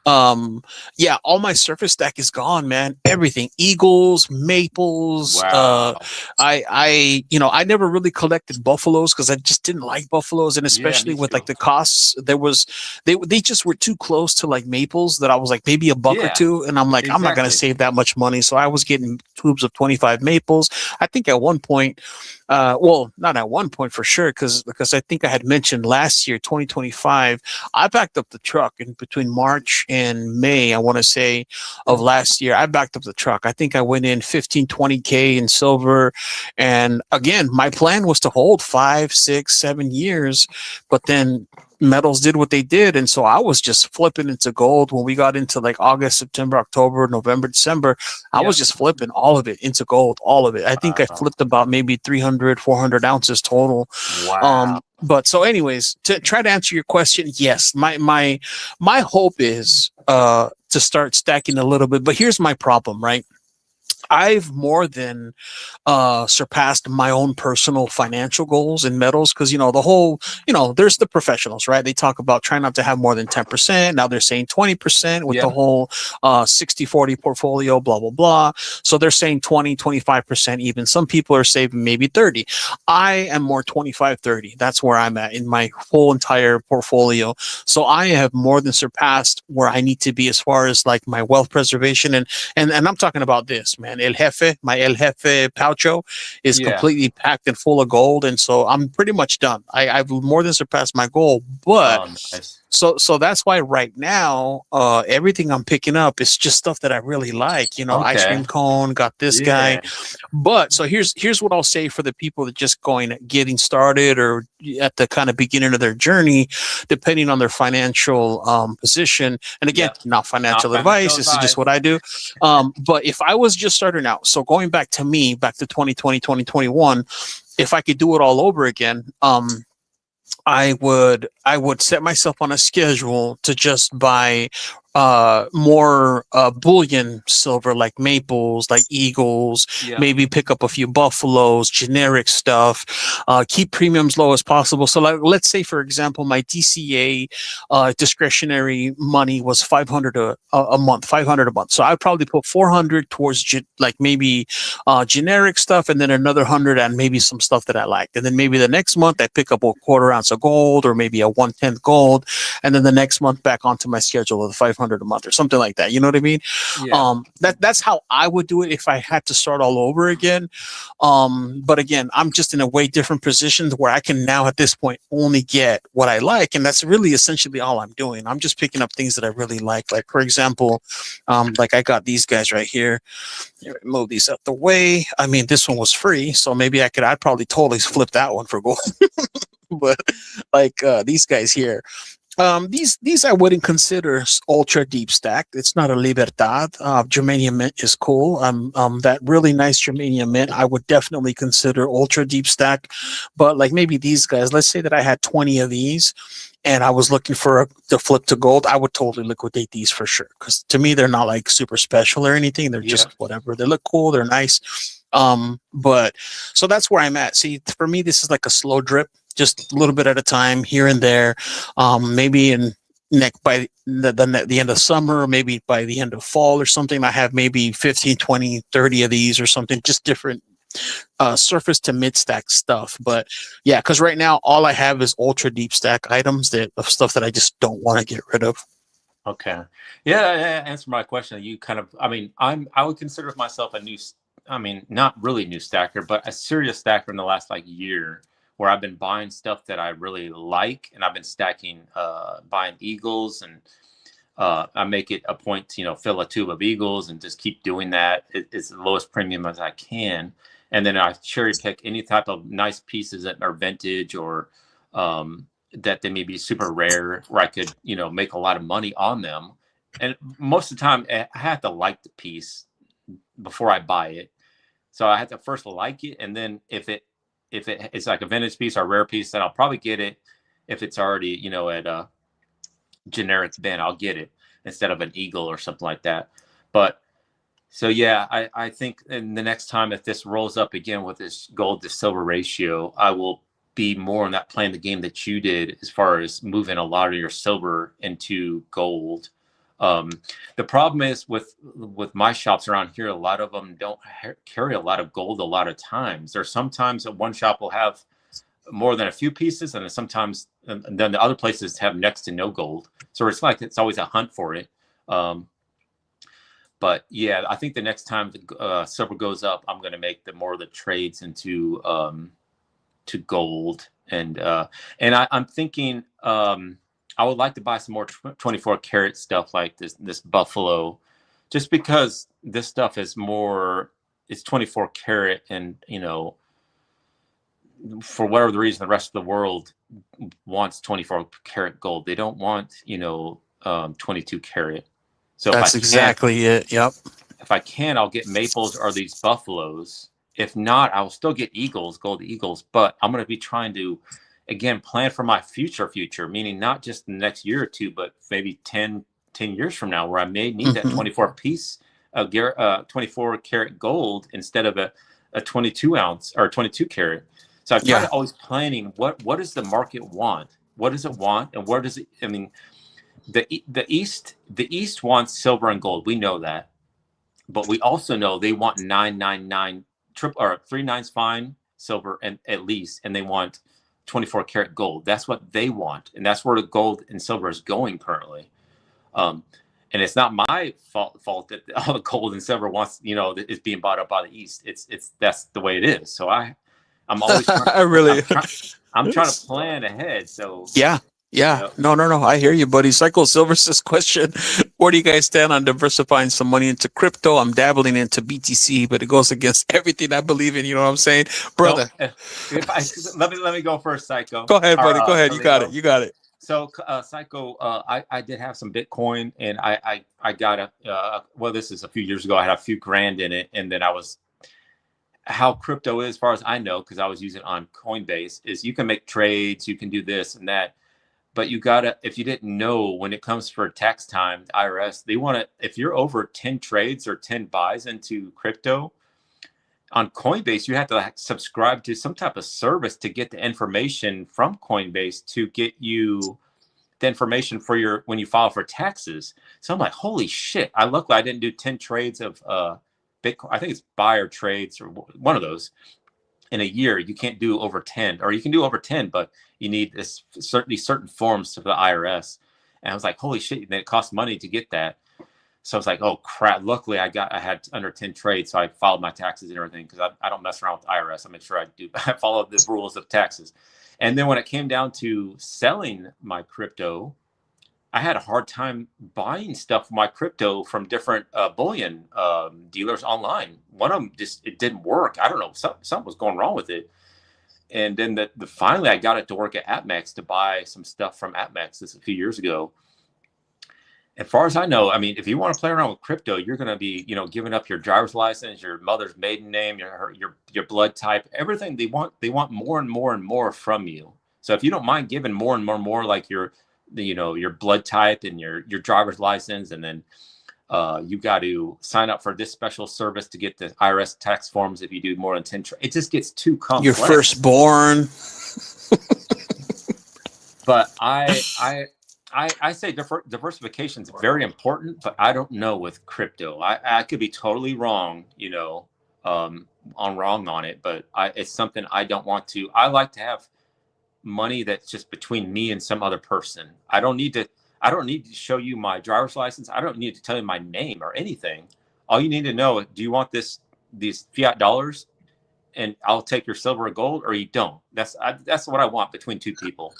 all my surface stack is gone, man. Everything, Eagles, Maples. Wow. I never really collected Buffaloes because I just didn't like Buffaloes, and especially with like the costs, they just were too close to like Maples that I was like maybe $1 or $2, and I'm like, I'm not gonna save that much money. So I was getting tubes of 25 maples. I think at one point, well, not at one point for sure, because I think I had mentioned last year, 2025, I backed up the truck in between March and May, I want to say, of last year. I backed up the truck. I think I went in 15, 20K in silver. And again, my plan was to hold 5, 6, 7 years, but then metals did what they did, and so I was just flipping into gold when we got into like August, September, October, November, December. I was just flipping all of it into gold, all of it. I think I flipped about maybe 300, 400 ounces total. Wow. But so anyways, to try to answer your question, yes, my hope is to start stacking a little bit, but here's my problem, right? I've more than surpassed my own personal financial goals in metals, because the whole, there's the professionals, right? They talk about trying not to have more than 10%. Now they're saying 20% with the whole 60-40 portfolio, blah blah blah. So they're saying 20, 25% even. Some people are saving maybe 30. I am more 25, 30. That's where I'm at in my whole entire portfolio. So I have more than surpassed where I need to be as far as like my wealth preservation, and I'm talking about this, man. My El Jefe Poucho is completely packed and full of gold, and so I'm pretty much done. I've more than surpassed my goal, but Nice. so that's why right now everything I'm picking up is just stuff that I really like. Ice cream cone, got this guy. But so here's what I'll say for the people that just getting started or at the kind of beginning of their journey, depending on their financial position. And again, not financial advice. This is just what I do. But if I was just starting out, so going back to 2020, 2021, if I could do it all over again, I would set myself on a schedule to just buy more bullion silver, like maples, like eagles, maybe pick up a few buffaloes, generic stuff, keep premiums low as possible. So like, let's say for example, my DCA discretionary money was 500 a month, 500 a month. So I'd probably put 400 towards like maybe generic stuff, and then another 100 and maybe some stuff that I liked. And then maybe the next month I pick up a quarter ounce of gold or maybe a 1/10 gold. And then the next month back onto my schedule of the 500 a month or something like that. You know what I mean? That's how I would do it if I had to start all over again. But again, I'm just in a way different position where I can now at this point only get what I like. And that's really essentially all I'm doing. I'm just picking up things that I really like. Like for example, like I got these guys right here. Move these out the way. I mean, this one was free, so maybe I'd probably totally flip that one for gold. But like these guys here, these I wouldn't consider ultra deep stack. It's not a Libertad. Germanium mint is cool. That really nice germanium mint I would definitely consider ultra deep stack. But like maybe these guys, let's say that I had 20 of these and I was looking for to flip to gold, I would totally liquidate these for sure. Because to me, they're not like super special or anything. They're just whatever. They look cool. They're nice. But so that's where I'm at. See, for me, this is like a slow drip, just a little bit at a time here and there. Maybe by the end of summer, maybe by the end of fall or something, I have maybe 15, 20, 30 of these or something, just different surface to mid stack stuff. But yeah, because right now all I have is ultra deep stack items of stuff that I just don't want to get rid of. Okay. Yeah, answer my question. You kind of, I would consider myself not really new stacker, but a serious stacker in the last like year, where I've been buying stuff that I really like, and I've been stacking, buying eagles, and I make it a point to, fill a tube of eagles and just keep doing that. It's the lowest premium as I can. And then I cherry pick any type of nice pieces that are vintage or that they may be super rare, where I could, make a lot of money on them. And most of the time I have to like the piece before I buy it. So I have to first like it. And then if it's like a vintage piece or a rare piece, then I'll probably get it. If it's already, at a generic bin, I'll get it instead of an eagle or something like that. But so, yeah, I think in the next time, if this rolls up again with this gold to silver ratio, I will be more on that playing the game that you did, as far as moving a lot of your silver into gold. The problem is with my shops around here, a lot of them don't carry a lot of gold a lot of times. There's sometimes that one shop will have more than a few pieces, and then the other places have next to no gold. So it's like it's always a hunt for it. But yeah, I think the next time the silver goes up, I'm going to make the more of the trades into to gold, and I'm thinking I would like to buy some more 24 karat stuff like this buffalo, just because this stuff is more, it's 24 karat, and for whatever the reason, the rest of the world wants 24 karat gold. They don't want 22 karat. So That's exactly it. Yep. if I can, I'll get maples or these buffaloes. If not, I'll still get eagles, gold eagles. But I'm going to be trying to, again, plan for my future, meaning not just the next year or two, but maybe 10 years from now, where I may need that 24 piece of 24 karat gold instead of a 22 ounce or 22 karat. So I try to always planning what does the market want? What does it want? And where does it, I mean, the East wants silver and gold. We know that. But we also know they want 999 triple or 3 nines fine silver and at least, and they want 24 karat gold. That's what they want, and that's where the gold and silver is going currently. And it's not my fault that all the gold and silver wants, is being bought up by the East. It's that's the way it is. So I'm always I'm trying to plan ahead. So Yeah. No. I hear you, buddy. Psycho Silver says, question: where do you guys stand on diversifying some money into crypto? I'm dabbling into BTC, but it goes against everything I believe in. You know what I'm saying, brother? Let me go first, Psycho. Go ahead, buddy. Go ahead. You got it. So, Psycho, I did have some Bitcoin, and I got well, this is a few years ago. I had a few grand in it, and then how crypto is, as far as I know, because I was using it on Coinbase, is you can make trades, you can do this and that. But you gotta, if you didn't know, when it comes for tax time, the IRS, they want to, if you're over 10 trades or 10 buys into crypto on Coinbase, you have to subscribe to some type of service to get the information from Coinbase to get you the information for when you file for taxes. So I'm like, holy shit. Luckily I didn't do 10 trades of Bitcoin. I think it's buyer trades or one of those. In a year, you can't do over 10, or you can do over 10, but you need certain forms to the IRS. And I was like, holy shit, it costs money to get that. So I was like, oh crap. Luckily I had under 10 trades. So I filed my taxes and everything, because I don't mess around with the IRS. I make sure I follow the rules of taxes. And then when it came down to selling my crypto, I had a hard time buying stuff for my crypto from different bullion dealers online. One of them it didn't work. I don't know, something was going wrong with it. And then finally I got it to work at AppMex to buy some stuff from AppMex. This a few years ago. As far as I know, I mean, if you want to play around with crypto, you're going to be, giving up your driver's license, your mother's maiden name, your blood type, everything. They want more and more and more from you. So if you don't mind giving more and more, like your blood type and your driver's license, and then you got to sign up for this special service to get the IRS tax forms if you do more than 10. It just gets too complex. Your firstborn. But I say diversification is very important, but I don't know with crypto. I could be totally wrong, wrong on it, but it's something I don't want to. I like to have money that's just between me and some other person. I don't need to show you my driver's license. I don't need to tell you my name or anything. All you need to know, do you want these fiat dollars, and I'll take your silver or gold, or you don't. That's what I want between two people.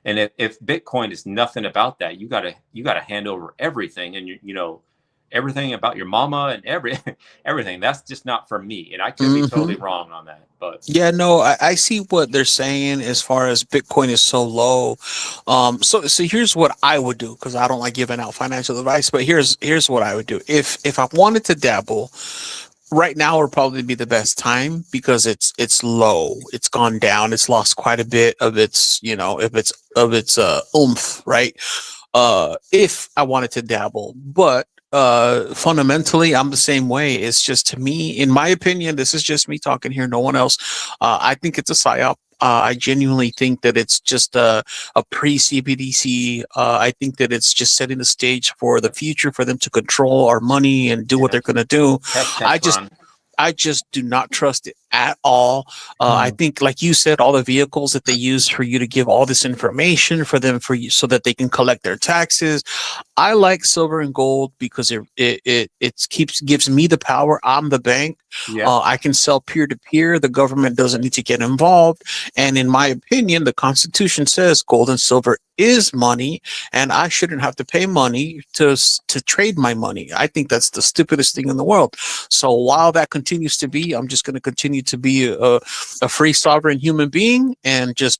And if Bitcoin is nothing about that, you gotta hand over everything, and everything about your mama and everything. That's just not for me, and I could be totally wrong on that. But yeah, no, I see what they're saying as far as Bitcoin is so low. So here's what I would do, because I don't like giving out financial advice, but here's what I would do. If I wanted to dabble, right now would probably be the best time, because it's low. It's gone down. It's lost quite a bit of its, oomph, right? If I wanted to dabble, but fundamentally I'm the same way. It's just, to me, in my opinion, this is just me talking here, no one else. I think it's a psyop. I genuinely think that it's just a pre-CBDC. I think that it's just setting the stage for the future for them to control our money and do what they're going to do. I just do not trust it at all. I think, like you said, all the vehicles that they use for you to give all this information for you so that they can collect their taxes. I like silver and gold because it gives me the power. I'm the bank. Yeah. I can sell peer to peer. The government doesn't need to get involved. And in my opinion, the Constitution says gold and silver is money, and I shouldn't have to pay money to trade my money. I think that's the stupidest thing in the world. So while that continues to be, I'm just going to continue to be a free sovereign human being and just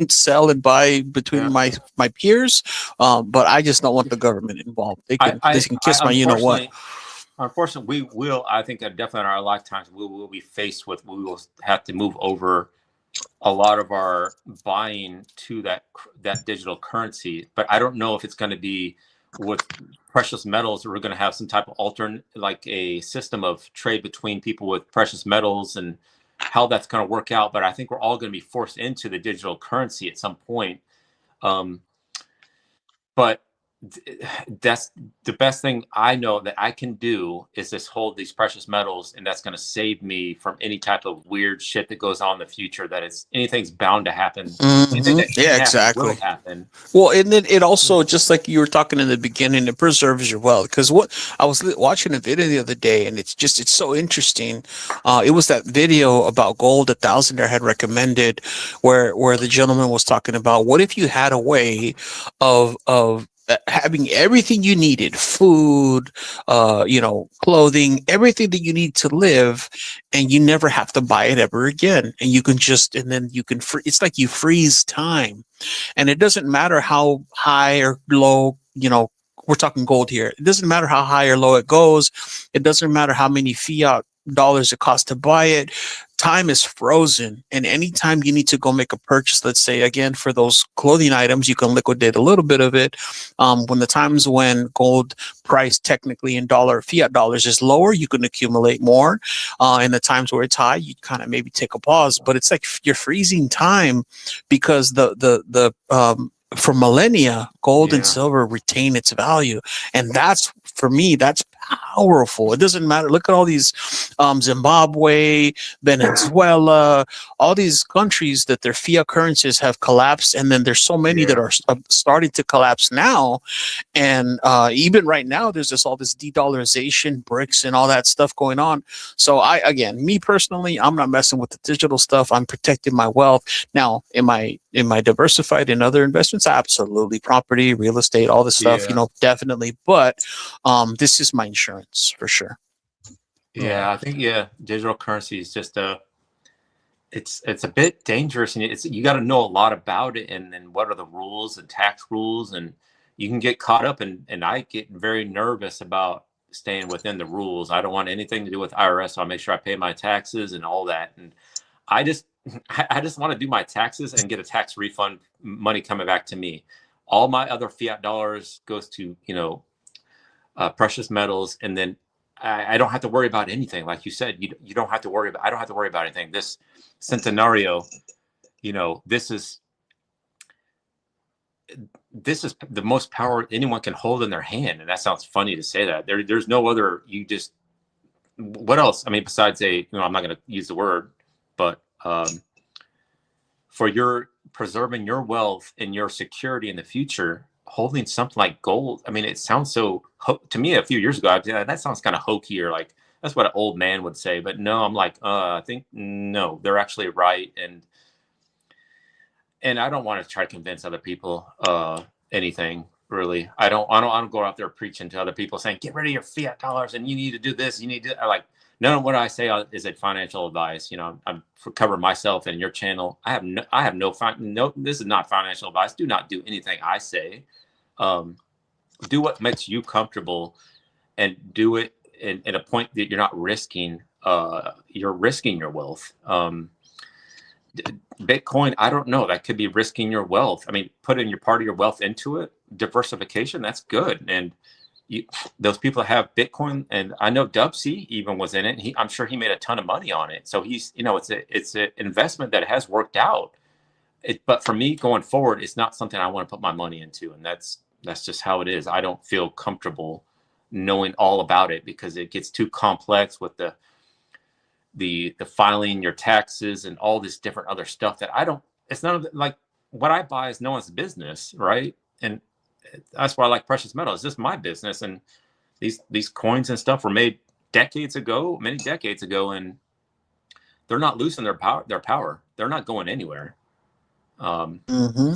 sell and buy between my peers. But I just don't want the government involved. They can kiss my you know what. Unfortunately, we will. I think that definitely in our lifetimes we will be faced with. We will have to move over a lot of our buying to that digital currency. But I don't know if it's going to be with precious metals. We're going to have some type of alternate, like a system of trade between people with precious metals, and how that's going to work out. But I think we're all going to be forced into the digital currency at some point. But that's the best thing I know that I can do is just hold these precious metals, and that's going to save me from any type of weird shit that goes on in the future. That anything's bound to happen. Yeah, exactly. Will happen. Well, and then it also, just like you were talking in the beginning, it preserves your wealth. Because what I was watching a video the other day, and it's so interesting. It was that video about gold that Thousandaire had recommended, where the gentleman was talking about, what if you had a way of having everything you needed, food, clothing, everything that you need to live, and you never have to buy it ever again. And you can it's like you freeze time. And it doesn't matter how high or low, we're talking gold here. It doesn't matter how high or low it goes. It doesn't matter how many fiat dollars it costs to buy it. Time is frozen, and anytime you need to go make a purchase, let's say again for those clothing items, you can liquidate a little bit of it. When the times when gold price technically in fiat dollars is lower, you can accumulate more. In the times where it's high, you kind of maybe take a pause, but it's like you're freezing time, because for millennia, gold and silver retain its value, and that's, for me, that's powerful. It doesn't matter. Look at all these Zimbabwe, Venezuela, all these countries that their fiat currencies have collapsed, and then there's so many that are starting to collapse now. And even right now, there's all this de-dollarization, BRICS, and all that stuff going on. So me personally, I'm not messing with the digital stuff. I'm protecting my wealth. Now, am I diversified in other investments? Absolutely. Property, real estate, all this stuff, definitely. But this is my insurance for sure. Yeah, I think digital currency is just it's a bit dangerous, and you got to know a lot about it, and then what are the rules and tax rules, and you can get caught up, and I get very nervous about staying within the rules. I don't want anything to do with IRS, so I make sure I pay my taxes and all that, and I just want to do my taxes and get a tax refund, money coming back to me. All my other fiat dollars goes to precious metals, and then I don't have to worry about anything. Like you said, you don't have to worry about. I don't have to worry about anything. This Centenario, this is the most power anyone can hold in their hand, and that sounds funny to say that. There's no other. What else? I mean, besides I'm not going to use the word, but for your preserving your wealth and your security in the future, holding something like gold, I mean, it sounds so to me a few years ago, that sounds kind of hokey, or like that's what an old man would say. But no, I'm like, I think no, they're actually right, and I don't want to try to convince other people anything really. I don't go out there preaching to other people saying get rid of your fiat dollars and you need to do this, you need to none of what I say is a financial advice. I'm for covering myself and your channel. I have no. This is not financial advice. Do not do anything I say. Do what makes you comfortable, and do it at a point that you're not risking. You're risking your wealth. Bitcoin, I don't know. That could be risking your wealth. I mean, putting your part of your wealth into it, diversification. That's good. And those people that have Bitcoin, and I know Dub C even was in it. I'm sure he made a ton of money on it. So he's, it's an investment that has worked out. But for me going forward, it's not something I want to put my money into, and that's just how it is. I don't feel comfortable knowing all about it because it gets too complex with the the filing your taxes and all this different other stuff that I don't. It's none of the, like what I buy is no one's business, right? And that's why I like precious metals. This is my business, and these coins and stuff were made decades ago, many decades ago, and they're not losing their power. They're not going anywhere.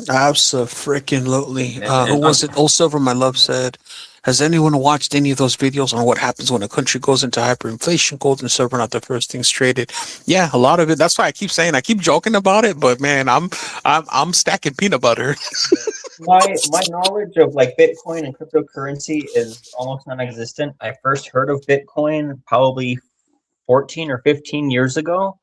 Absolutely. And Who was it? Old Silver, my love, said, has anyone watched any of those videos on what happens when a country goes into hyperinflation? Gold and silver not the first things traded. Yeah, a lot of it. That's why I keep saying, I keep joking about it, but man, I'm stacking peanut butter. My knowledge of like Bitcoin and cryptocurrency is almost non-existent. I first heard of Bitcoin probably 14 or 15 years ago,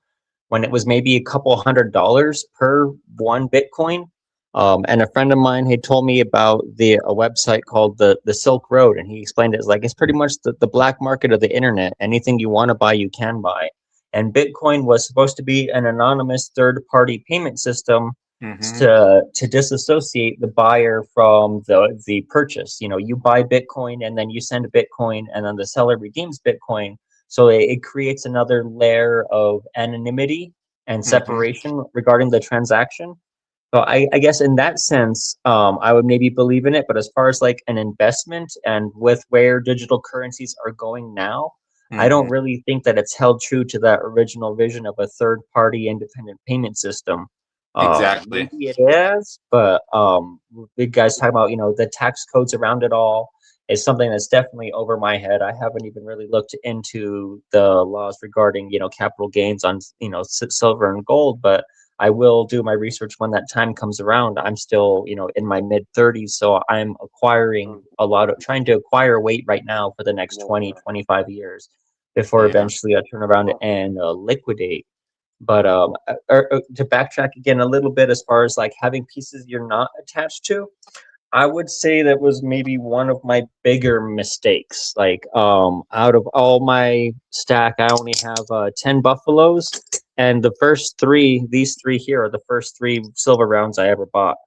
when it was maybe a couple $100 per one Bitcoin. And a friend of mine had told me about a website called the Silk Road, and he explained it as like it's pretty much the black market of the internet. Anything you want to buy, you can buy. And Bitcoin was supposed to be an anonymous third-party payment system to disassociate the buyer from the purchase. You know, you buy Bitcoin and then you send Bitcoin, and then the seller redeems Bitcoin. So it creates another layer of anonymity and separation regarding the transaction. So I guess in that sense, I would maybe believe in it. But as far as like an investment and with where digital currencies are going now, I don't really think that it's held true to that original vision of a third-party independent payment system. Exactly. Maybe it is, but big guys talking about, you know, the tax codes around it all is something that's definitely over my head. I haven't even really looked into the laws regarding, you know, capital gains on, you know, silver and gold, but I will do my research when that time comes around. I'm still, you know, in my mid 30s, so I'm acquiring trying to acquire weight right now for the next 20, 25 years before eventually I turn around and liquidate. But to backtrack again a little bit, as far as like having pieces you're not attached to, I would say that was maybe one of my bigger mistakes. Like out of all my stack, I only have 10 buffaloes, and these three here are the first 3 silver rounds I ever bought.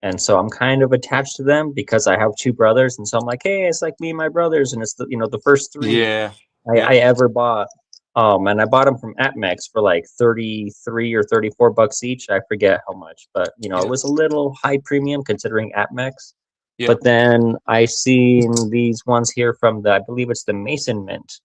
And so I'm kind of attached to them because I have 2 brothers, and so I'm like, hey, it's like me and my brothers, and it's the, you know, the first 3 I ever bought. And I bought them from APMEX for like 33 or 34 bucks each. I forget how much, but you know, it was a little high premium considering APMEX. But then I seen these ones here from I believe it's the Mason Mint,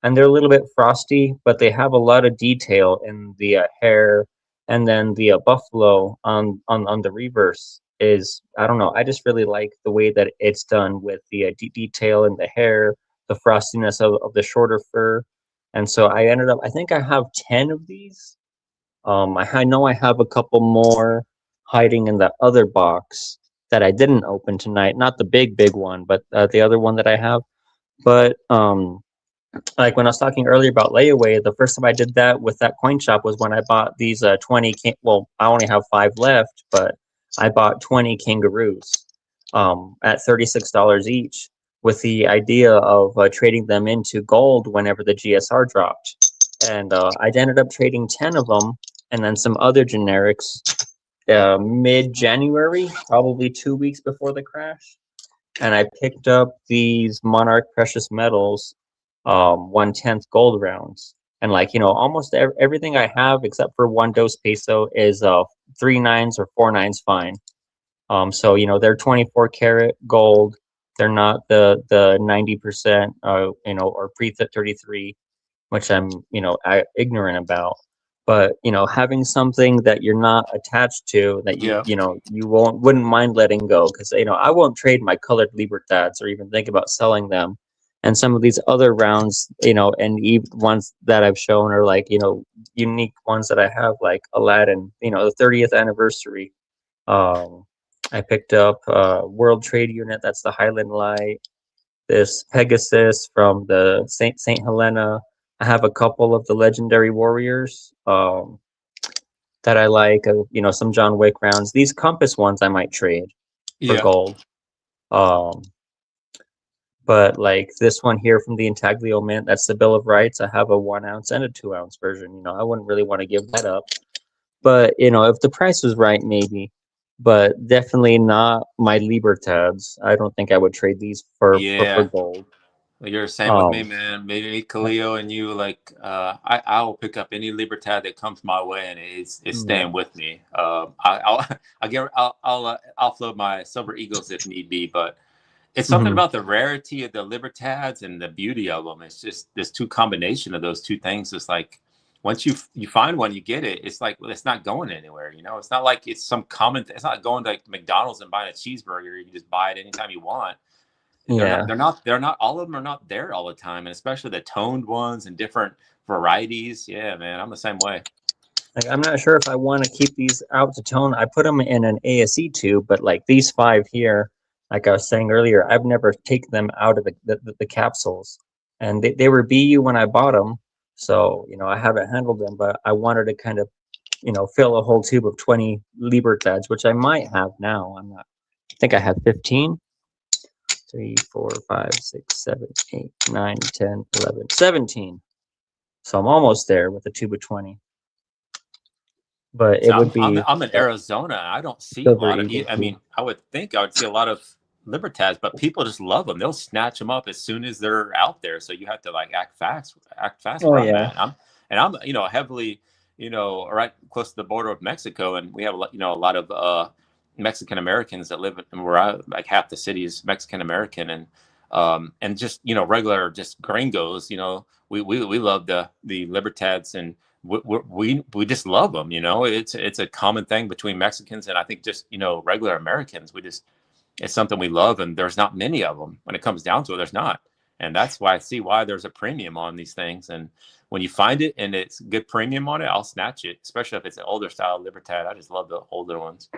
and they're a little bit frosty, but they have a lot of detail in the hair, and then the buffalo on the reverse is, I don't know, I just really like the way that it's done with the detail in the hair, the frostiness of the shorter fur. And so I ended up, I think I have 10 of these. I know I have a couple more hiding in the other box that I didn't open tonight. Not the big one, but the other one that I have. But like when I was talking earlier about layaway, the first time I did that with that coin shop was when I bought these 20, well, I only have 5 left, but I bought 20 kangaroos at $36 each, with the idea of trading them into gold whenever the GSR dropped. And I ended up trading 10 of them and then some other generics mid-January, probably 2 weeks before the crash. And I picked up these Monarch Precious Metals 1/10 gold rounds. And like, you know, almost everything I have except for 1 dose peso is 3 9s or 4 9s fine. So, you know, they're 24 karat gold. They're not the 90%, you know, or pre-33, which I'm, you know, ignorant about. But, you know, having something that you're not attached to, that you know, you wouldn't mind letting go, because, you know, I won't trade my colored Libertads or even think about selling them. And some of these other rounds, you know, and even ones that I've shown are like, you know, unique ones that I have, like Aladdin, you know, the 30th anniversary. I picked up World Trade Unit, that's the Highland Light. This Pegasus from the Saint Helena. I have a couple of the Legendary Warriors that I like. You know, some John Wick rounds. These Compass ones I might trade for gold. But like this one here from the Intaglio Mint, that's the Bill of Rights. I have a 1 ounce and a 2 ounce version. You know, I wouldn't really want to give that up. But, you know, if the price was right, maybe. But definitely not my Libertads. I don't think I would trade these for gold. You're the same with me, Um, man. Maybe Khalil and you, like, I will pick up any Libertad that comes my way, and it's yeah. staying with me. I'll float my Silver Eagles if need be, but it's something Mhm. about the rarity of the Libertads and the beauty of them. It's just this two combination of those two things. It's like once you find one, you get it. It's like, well, it's not going anywhere. You know, it's not like it's some common. It's not going to like McDonald's and buying a cheeseburger. You can just buy it anytime you want. Yeah. They're not. All of them are not there all the time, and especially the toned ones and different varieties. Yeah, man, I'm the same way. Like, I'm not sure if I want to keep these out to tone. I put them in an ASE tube, but like these 5 here, like I was saying earlier, I've never taken them out of the capsules, and they were BU when I bought them. So, you know, I haven't handled them, but I wanted to kind of, you know, fill a whole tube of 20 Libertads, which I might have now. I'm not, I think I have 15. 3, 4, 5, 6, 7, 8, 9, 10, 11, 17. So I'm almost there with a tube of 20. But it So would be I'm in Arizona. I don't see a Silver lot of. Eagle I mean, I would think I would see a lot of Libertads, but people just love them. They'll snatch them up as soon as they're out there. So you have to like act fast Oh, around yeah. that. I'm you know, heavily, you know, right close to the border of Mexico, and we have you know, a lot of Mexican Americans that live in where like half the city is Mexican American, and just, you know, regular just gringos. You know, we love the Libertads, and we just love them. You know, it's a common thing between Mexicans and I think just, you know, regular Americans. It's something we love, and there's not many of them. When it comes down to it, there's not, and that's why I see why there's a premium on these things. And when you find it and it's good premium on it, I'll snatch it, especially if it's an older style Libertad. I just love the older ones.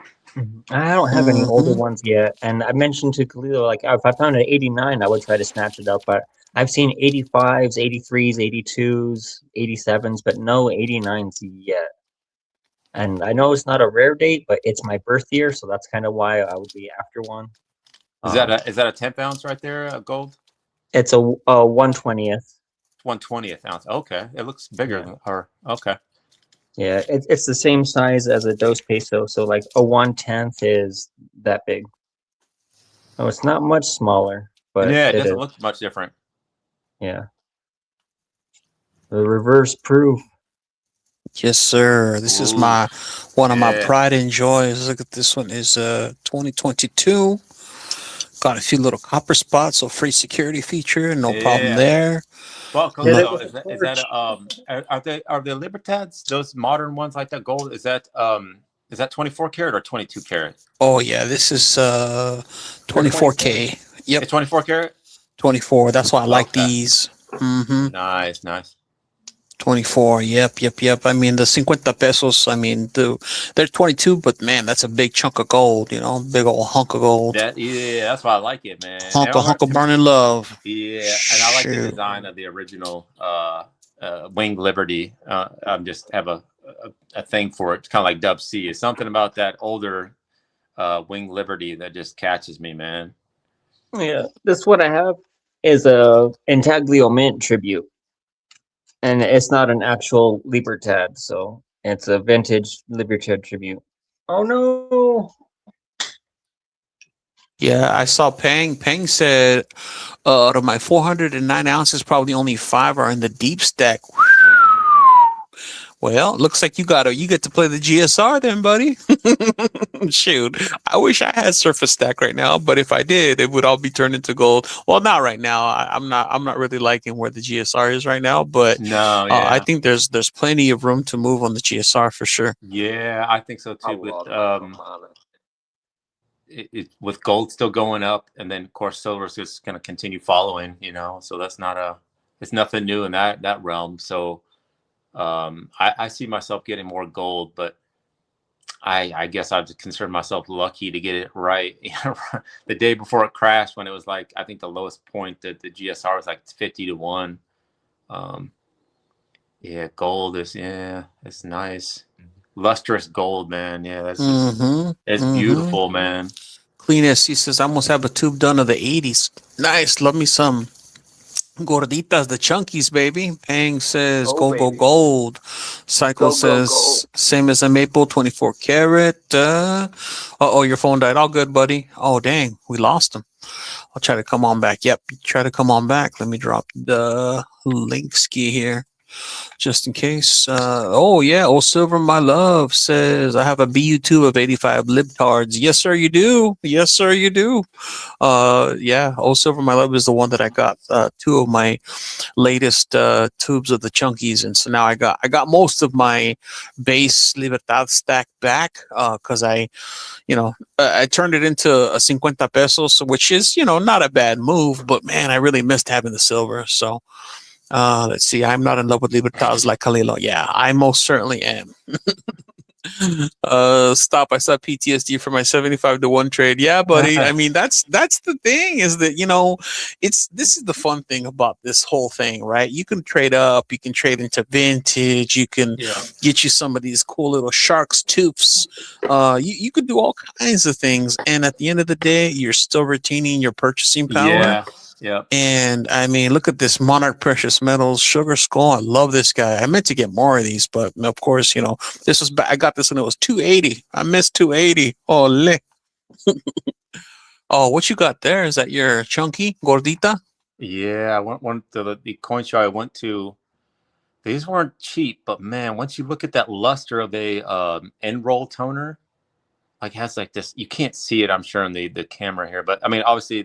I don't have any older Mhm. ones yet. And I mentioned to Khalil, like, if I found an 89, I would try to snatch it up. But I've seen 85s, 83s, 82s, 87s, but no 89s yet. And I know it's not a rare date, but it's my birth year, so that's kind of why I would be after one. Is that a 10th ounce right there, gold? It's a 1/20th. 1/20th ounce. Okay, it looks bigger Yeah. than her. Okay. Yeah, it's the same size as a Dos Peso, so like a 1/10 is that big. Oh, it's not much smaller, but Yeah, it it doesn't is. look much different. Yeah. The reverse proof. Yes, sir. This is Ooh, my one of my yeah. pride and joys. Look at this one. Is 2022. Got a few little copper spots, so free security feature, no problem Yeah. there. Well, Hit it Khalil, with is a that are the Libertads, those modern ones like that gold? Is that 24 karat or 22 karat? Oh yeah, this is 24K. Yep, It's 24 karat. 24. That's why I like Okay. these. Mm-hmm. Nice. 24. Yep. I mean, the 50 pesos. I mean, they're 22, but man, that's a big chunk of gold. You know, big old hunk of gold. That's why I like it, man. Hunk of burning love. Yeah, and I like the Shoot. design of the original Winged Liberty. I just have a thing for it. It's kind of like Dub C. It's something about that older Winged Liberty that just catches me, man. Yeah, this what I have is a Intaglio Mint tribute, and it's not an actual Libertad, so it's a vintage Libertad tribute. Oh no! Yeah, I saw Pang. Pang said, out of my 409 ounces, probably only 5 are in the deep stack. Well, looks like you get to play the GSR then, buddy. Shoot, I wish I had surface stack right now, but if I did, it would all be turned into gold. Well, not right now. I'm not really liking where the GSR is right now, but No, I think there's plenty of room to move on the GSR for sure. yeah, I think so I too. With love Armada. with gold still going up, and then of course silver's just going to continue following. You know, so that's it's nothing new in that realm. So I see myself getting more gold, but I guess I've considered myself lucky to get it right. The day before it crashed, when it was like, I think the lowest point that the GSR was like 50 to 1. Yeah, gold is, it's nice. Lustrous gold, man. Yeah, that's it's beautiful, man. Clean SC says, I almost have a tube done of the 80s. Nice. Love me some Gorditas, the chunkies, baby. Pang says Oh, gold, gold, baby. gold. Cycle Go, go, says go. same as a maple, 24 karat. Oh, your phone died. All good, buddy. Oh, dang, we lost him. I'll try to come on back. Yep, try to come on back. Let me drop the link ski here, just in case. Oh yeah, old silver, my love says I have a BU2 of 85 libtards. Yes, sir, you do. Yes, sir, you do. Yeah, old silver, my love is the one that I got. Two of my latest tubes of the chunkies, and so now I got most of my base Libertad stack back because I turned it into a 50 pesos, which is not a bad move, but man, I really missed having the silver. So let's see, I'm not in love with Libertads like Kalilo. Yeah, I most certainly am. Stop. I saw PTSD for my 75 to 1 trade. Yeah, buddy. I mean, that's the thing, is that this is the fun thing about this whole thing, right? You can trade up, you can trade into vintage, you can get you some of these cool little sharks tooths. You could do all kinds of things, and at the end of the day, you're still retaining your purchasing power. Yeah. Yeah. And I mean, look at this Monarch Precious Metals Sugar Skull. I love this guy. I meant to get more of these, but of course, this was I got this when it was 280. I missed 280. Ole. Oh, what you got there? Is that your chunky gordita? Yeah. I went to the coin show I went to. These weren't cheap, but man, once you look at that luster of a end roll toner, like has like this, you can't see it, I'm sure, in the camera here, but I mean, obviously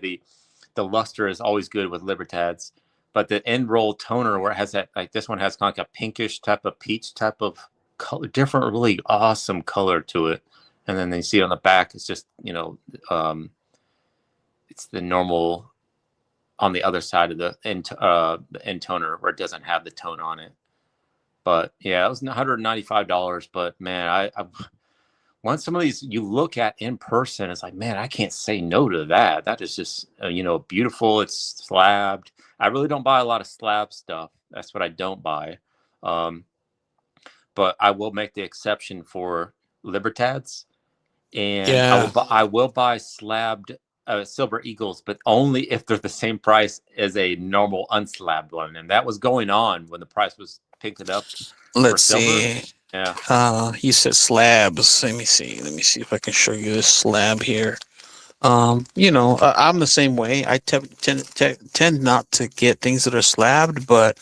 the luster is always good with Libertads, but the end roll toner, where it has that, like this one has kind of like a pinkish type of peach type of color, different, really awesome color to it. And then you see it on the back, it's just, it's the normal on the other side of the end toner where it doesn't have the tone on it. But yeah, it was $195, but man, I once some of these you look at in person, it's like, man, I can't say no to that. That is just, beautiful. It's slabbed. I really don't buy a lot of slab stuff. That's what I don't buy. But I will make the exception for Libertads. And Yeah. I will buy slabbed Silver Eagles, but only if they're the same price as a normal unslabbed one. And that was going on when the price was picked up. Let's silver? see. Yeah. You said slabs. Let me see if I can show you this slab here. I'm the same way. I tend not to get things that are slabbed, but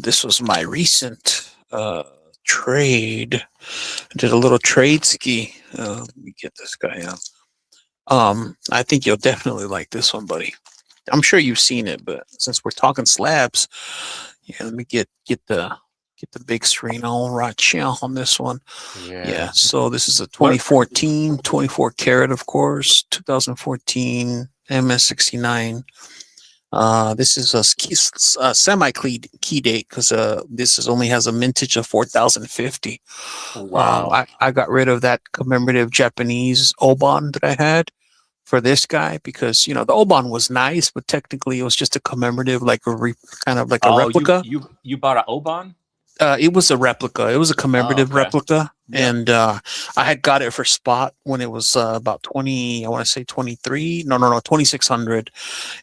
this was my recent trade. I did a little trade ski. Let me get this guy out. I think you'll definitely like this one, buddy. I'm sure you've seen it, but since we're talking slabs, let me get the big screen on right here on this one. Yeah. So this is a 2014 24 karat, of course, 2014 MS69. This is a semi key date because this only has a mintage of 4050. Wow. I got rid of that commemorative Japanese Oban that I had for this guy because the Oban was nice, but technically it was just a commemorative, like kind of like a replica. You bought an Oban? It was a replica. It was a commemorative okay. replica, Yeah. and I had got it for spot when it was about 20. I want to say 23. No, 2600.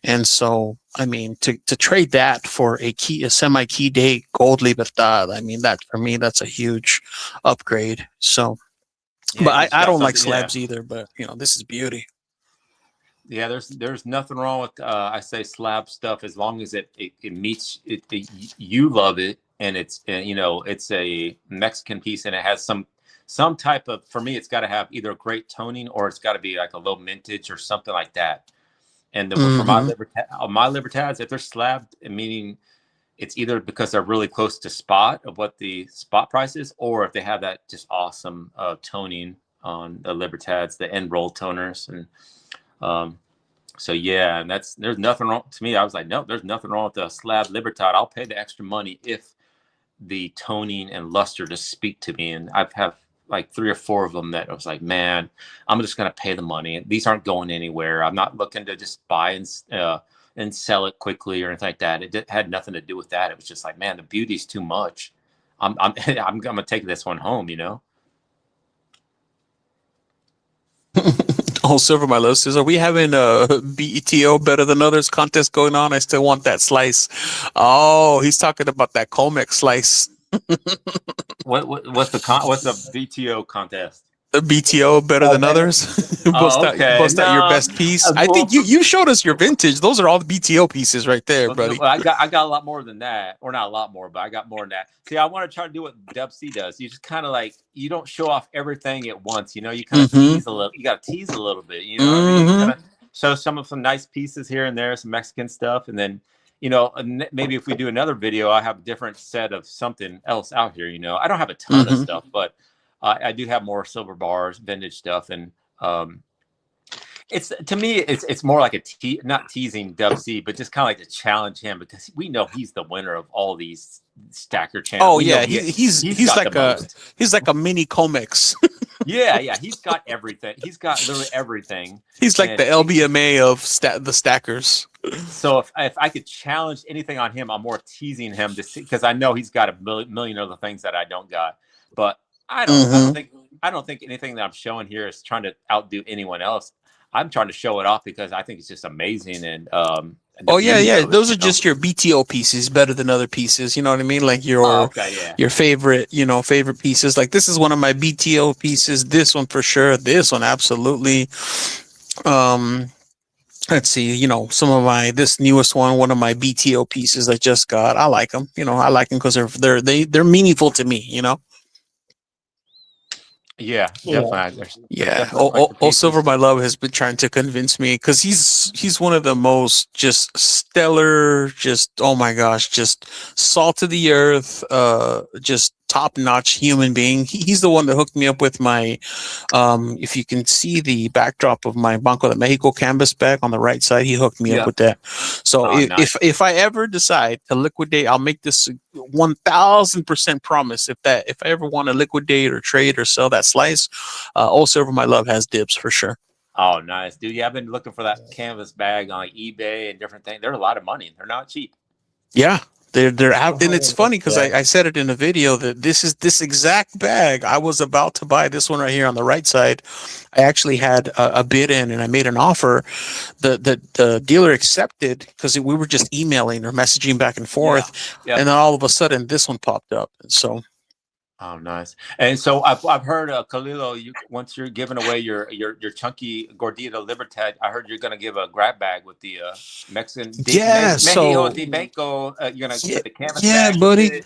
And so, I mean, to trade that for a semi key date gold Libertad, I mean, that for me, that's a huge upgrade. So, Yeah, but it's I got don't like something- yeah. slabs either. But this is beauty. Yeah, there's nothing wrong with I say slab stuff as long as it meets it, you love it, and it's it's a Mexican piece and it has some type of, for me it's got to have either a great toning or it's got to be like a low mintage or something like that. And for my Libertads, if they're slabbed, meaning it's either because they're really close to spot of what the spot price is, or if they have that just awesome toning on the Libertads, the end roll toners. And so yeah, and there's nothing wrong to me. I was like, no, there's nothing wrong with the slab Libertad. I'll pay the extra money if the toning and luster just speak to me. And I've have like 3 or 4 of them that I was like, man, I'm just going to pay the money. These aren't going anywhere. I'm not looking to just buy and sell it quickly or anything like that. It had nothing to do with that. It was just like, man, the beauty's too much. I'm going to take this one home, Oh, Silver, my love says, are we having a BETO better than others contest going on? I still want that slice. Oh, he's talking about that Comex slice. What's the VTO contest? The BTO better than others. Bust Oh, okay. bust out your No, best piece. I well, think you showed us your vintage. Those are all the BTO pieces right there, buddy. Well, I got a lot more than that, or not a lot more, but I got more than that. See, I want to try to do what Dub C does. You just kind of like, you don't show off everything at once. You know, you kind of tease a little. You got to tease a little bit. You know what I mean? Kind of show some nice pieces here and there, some Mexican stuff, and then, you know, maybe if we do another video, I have a different set of something else out here. You know, I don't have a ton of stuff, but I do have more silver bars, vintage stuff, and it's, to me, it's more like not teasing Dub C, but just kind of like to challenge him, because we know he's the winner of all these stacker channels. Oh We yeah, know he's got like the a most. he's like a mini Comex. Yeah, he's got everything. He's got literally everything. He's like And the LBMA of the stackers. So if I could challenge anything on him, I'm more teasing him to see, because I know he's got a million other things that I don't got. But I don't think anything that I'm showing here is trying to outdo anyone else. I'm trying to show it off because I think it's just amazing. And Oh yeah. Those are just your BTO pieces, better than other pieces. You know what I mean? Like your favorite, favorite pieces. Like this is one of my BTO pieces. This one for sure. This one absolutely. Let's see. Some of this newest one of my BTO pieces I just got. I like them. I like them because they're meaningful to me. Yeah, definitely. Yeah. Oh, Silver, my love, has been trying to convince me, because he's one of the most just stellar, just, oh my gosh, just salt of the earth, just top-notch human being. He's the one that hooked me up with my, if you can see the backdrop of my Banco de Mexico canvas bag on the right side, he hooked me up with that. So if I ever decide to liquidate, I'll make this 1000% promise. If I ever want to liquidate or trade or sell that slice, Old Silver, my love, has dibs for sure. Oh, nice, dude. Yeah, I've been looking for that canvas bag on eBay and different things. They're a lot of money. They're not cheap. Yeah. They're out, and it's funny because I said it in a video that this exact bag I was about to buy. This one right here on the right side, I actually had a bid in, and I made an offer. The dealer accepted because we were just emailing or messaging back and forth, and then all of a sudden this one popped up, and so. Oh, nice. And so I've heard, Khalilo, once you're giving away your chunky Gordita Libertad, I heard you're going to give a grab bag with the Mexican. So de Mexico, you're going to get the canvas bag. Yeah, buddy.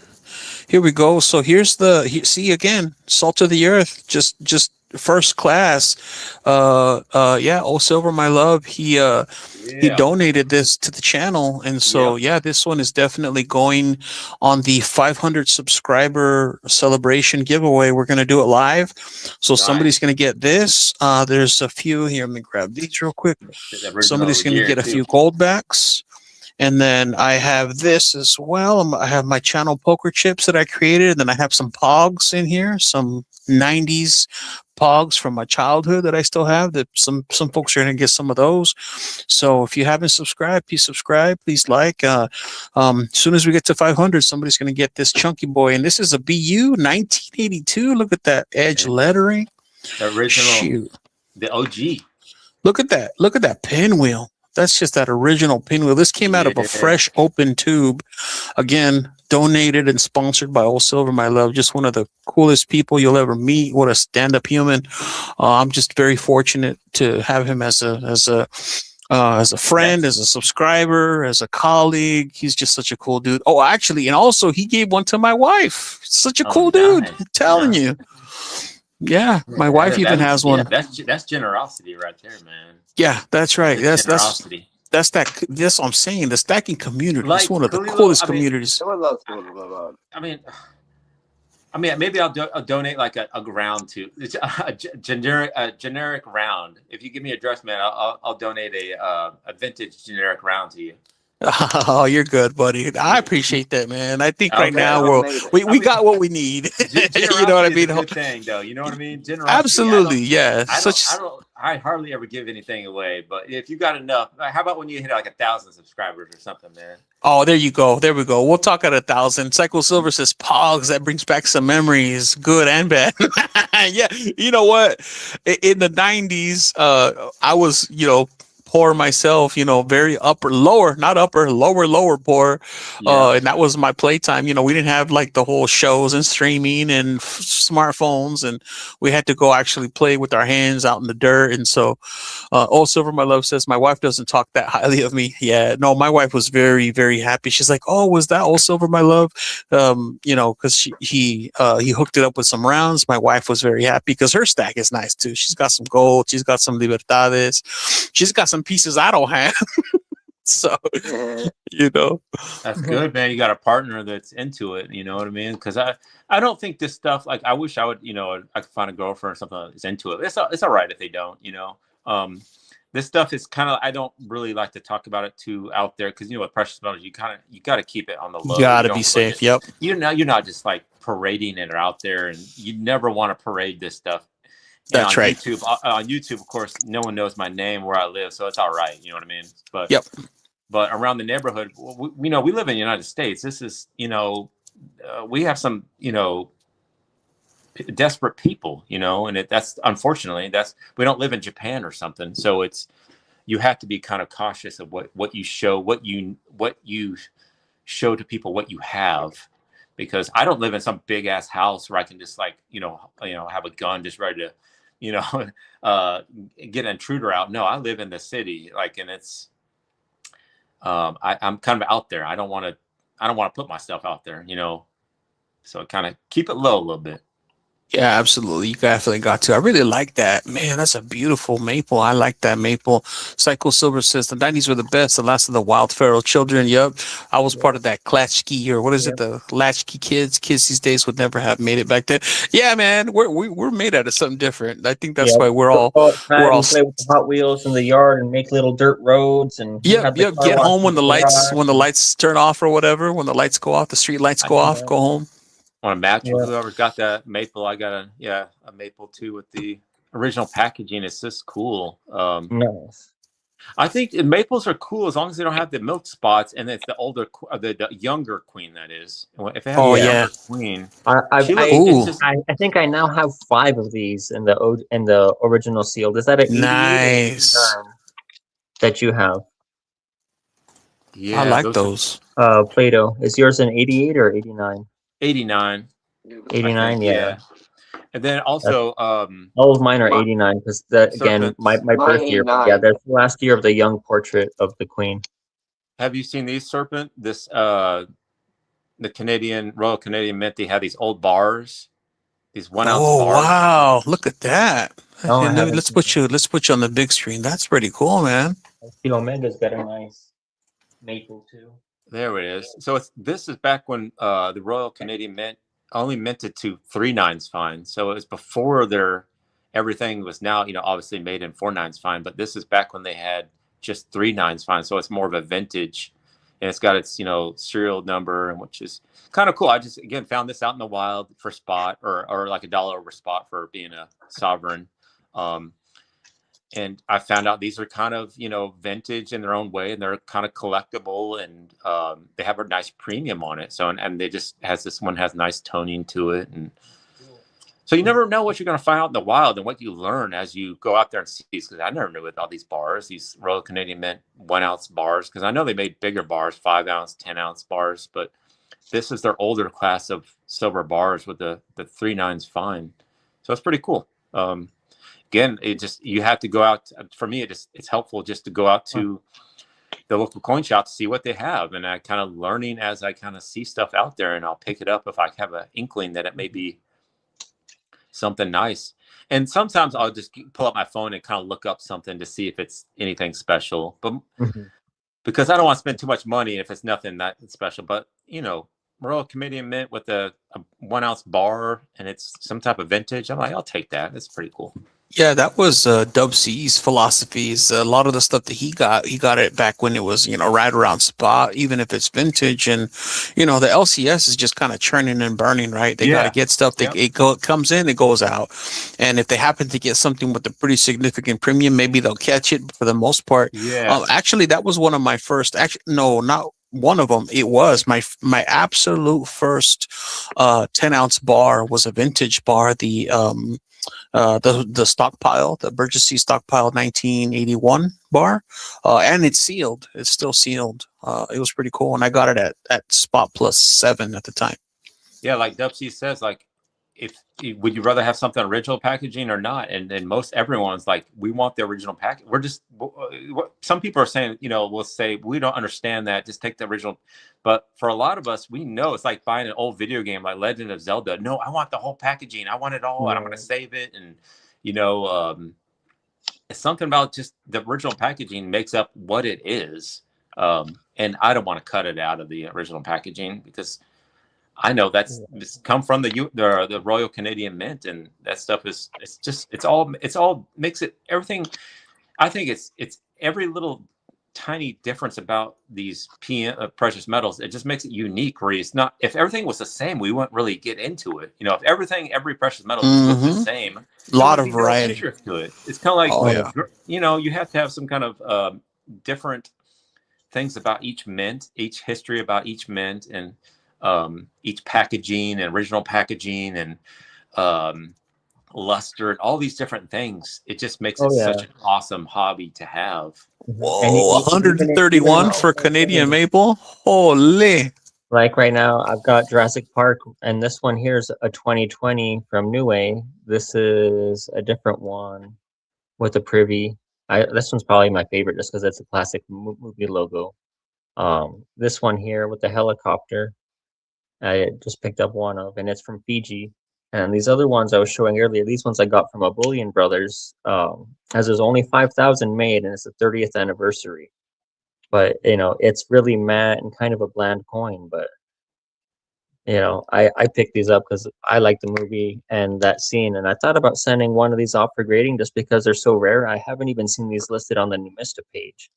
Here we go. So see again, salt of the earth, just first class. Old Silver, my love, he donated this to the channel, and so this one is definitely going on the 500 subscriber celebration giveaway. We're gonna do it live, so somebody's gonna get this. There's a few here. Let me grab these real quick. Somebody's gonna get a few gold backs. And then I have this as well. I have my channel poker chips that I created. And then I have some Pogs in here, some 90s Pogs from my childhood that I still have. That some folks are going to get some of those. So if you haven't subscribed, please subscribe. Please like. As soon as we get to 500, somebody's going to get this chunky boy. And this is a BU 1982. Look at that edge lettering. The original. The OG. Look at that. Look at that pinwheel. That's just that original pinwheel. This came out of a fresh open tube. Again, donated and sponsored by Old Silver, my love. Just one of the coolest people you'll ever meet. What a stand-up human. I'm just very fortunate to have him as a friend, as a subscriber, as a colleague. He's just such a cool dude. Oh, actually, and also he gave one to my wife. Such a cool dude. I'm telling you. Yeah, my wife even has one. That's generosity right there, man. Yeah, that's right. That's generosity. That's what I'm saying. The stacking community is one of the coolest communities. I mean, maybe I'll donate like a round to a generic round. If you give me a dress, man, I'll donate a vintage generic round to you. Oh, you're good, buddy. I appreciate that, man. I think right now we got what we need. You know what I mean? Good thing, though. You know what I mean? Absolutely, yeah. I I hardly ever give anything away, but if you got enough, how about when you hit like 1,000 subscribers or something, man? Oh, there you go. There we go. We'll talk at 1,000. Psycho Silver says, Pogs, that brings back some memories, good and bad. Yeah, you know what? In the 90s, I was, poor myself, very lower poor. Yeah. And that was my playtime. We didn't have like the whole shows and streaming and smartphones, and we had to go actually play with our hands out in the dirt. And so, Oh Silver, my love says, my wife doesn't talk that highly of me. Yeah, no, my wife was very, very happy. She's like, oh, was that Oh Silver, my love? Because he hooked it up with some rounds. My wife was very happy because her stack is nice too. She's got some gold. She's got some Libertades. She's got some pieces I don't have. So, That's good, man. You got a partner that's into it. You know what I mean? Because I don't think this stuff, like, I wish I would, I could find a girlfriend or something that's into it. It's all right if they don't, this stuff is kind of, I don't really like to talk about it too out there because, with precious metals, you got to keep it on the low. You got to don't be put safe. it- Yep. You're not just like parading it out there, and you never want to parade this stuff. And That's on right. YouTube, of course, no one knows my name, where I live, so it's all right. You know what I mean? But Yep. But around the neighborhood, we live in the United States. This is, we have some, desperate people, and that's unfortunately we don't live in Japan or something. So you have to be kind of cautious of what you show, what you show to people, what you have, because I don't live in some big ass house where I can just like, have a gun just ready to, get an intruder out. No, I live in the city, like, and it's, I'm kind of out there. I don't want to put myself out there, so kind of keep it low a little bit. Yeah, absolutely. You definitely got to. I really like that. Man, that's a beautiful maple. I like that maple. Psycho Silver says the 90s were the best, the last of the wild feral children. Yep. I was part of that Klatchkey, or what is it? The Latchkey kids. Kids these days would never have made it back then. Yeah, man. We're made out of something different. I think that's why we're all Go outside we're all and play with the Hot Wheels in the yard and make little dirt roads and have the car Get wash home when the in lights garage. turn off or whatever, when the lights go off, the street lights go off, go home. Want to match with Yeah. whoever's got that maple? I got a maple too with the original packaging. It's just cool. Nice. I think maples are cool as long as they don't have the milk spots, and it's the older, the younger queen that is. If they have Oh, a yeah. younger queen, I she looks- Ooh. it's just- I think I now have 5 of these in the original sealed. Is that an 88 or Nice. 89 that you have? yeah, I like are those. Plato. Is yours an 88 or 89? 89. I 89, think, yeah. And then also, All of mine are 89 because that again, Serpents. my Mine birth year. But yeah, 89. that's the last year of the young portrait of the queen. have you seen these serpent? This the Canadian Royal Canadian Mint. They have these old bars, these 1 ounce Oh, bars. wow. Look at that. No, I And haven't let's seen put you on the big screen. That's pretty cool, man. The Omega's got a nice maple too. There it is. So this is back when the Royal Canadian Mint only minted to 3/9 fine. So it was before everything was now, obviously made in 4/9 fine, but this is back when they had just 3/9 fine. So it's more of a vintage, and it's got its, serial number, and which is kind of cool. I just, again, found this out in the wild for spot or like $1 over spot for being a sovereign. And I found out these are kind of, vintage in their own way, and they're kind of collectible, and they have a nice premium on it. So, and they just this one has nice toning to it. And so you never know what you're going to find out in the wild and what you learn as you go out there and see these. Because I never knew about these bars, these Royal Canadian Mint 1 ounce bars, because I know they made bigger bars, 5 ounce, 10 ounce bars, but this is their older class of silver bars with the 3/9 fine. So it's pretty cool. Again, you have to go out. For me, it's helpful just to go out to the local coin shop to see what they have, and I kind of learning as I kind of see stuff out there, and I'll pick it up if I have an inkling that it may be something nice. And sometimes I'll just pull up my phone and kind of look up something to see if it's anything special, but because I don't want to spend too much money if it's nothing that special. But Royal Canadian Mint with a 1 ounce bar, and it's some type of vintage. I'm like, I'll take that. That's pretty cool. Yeah, that was Dub C's philosophies. A lot of the stuff that he got it back when it was, right around spot, even if it's vintage. And, the LCS is just kind of churning and burning, right? They got to Yeah. get stuff. Yep. It comes in, it goes out. And if they happen to get something with a pretty significant premium, maybe they'll catch it. But for the most part, Yeah. actually, that was one of my first. Actually, no, not one of them. It was my absolute first 10-ounce bar was a vintage bar. The stockpile, the Burgess stockpile 1981 bar, and it's sealed. It's still sealed. It was pretty cool, and I got it at spot +7 at the time. Yeah, like Dubsy says, like, if would you rather have something original packaging or not? And most everyone's like, we want the original package. We're just some people are saying, we'll say we don't understand that. Just take the original. But for a lot of us, we know it's like buying an old video game like Legend of Zelda. No, I want the whole packaging. I want it all, and I'm going to save it. And it's something about just the original packaging makes up what it is. And I don't want to cut it out of the original packaging because I know it's come from the Royal Canadian Mint, and that stuff it's all makes it everything. I think it's every little tiny difference about these precious metals. It just makes it unique. Where it's not, if everything was the same, we wouldn't really get into it. If every precious metal was the same, a lot of there would be no variety interest to it. It's kind of like, Oh yeah. you have to have some kind of different things about each mint, each history about each mint, and each packaging and original packaging and luster and all these different things. It just makes it such an awesome hobby to have. Whoa, 131 for Canadian maple. Holy! Like right now, I've got Jurassic Park, and this one here is a 2020 from Niue. This is a different one with a privy. This one's probably my favorite just because it's a classic movie logo. This one here with the helicopter, I just picked up one of, and it's from Fiji. And these other ones I was showing earlier, these ones I got from a Bullion Brothers, as there's only 5,000 made, and it's the 30th anniversary. But it's really matte and kind of a bland coin. But I picked these up because I like the movie and that scene, and I thought about sending one of these off for grading just because they're so rare. I haven't even seen these listed on the Numista page.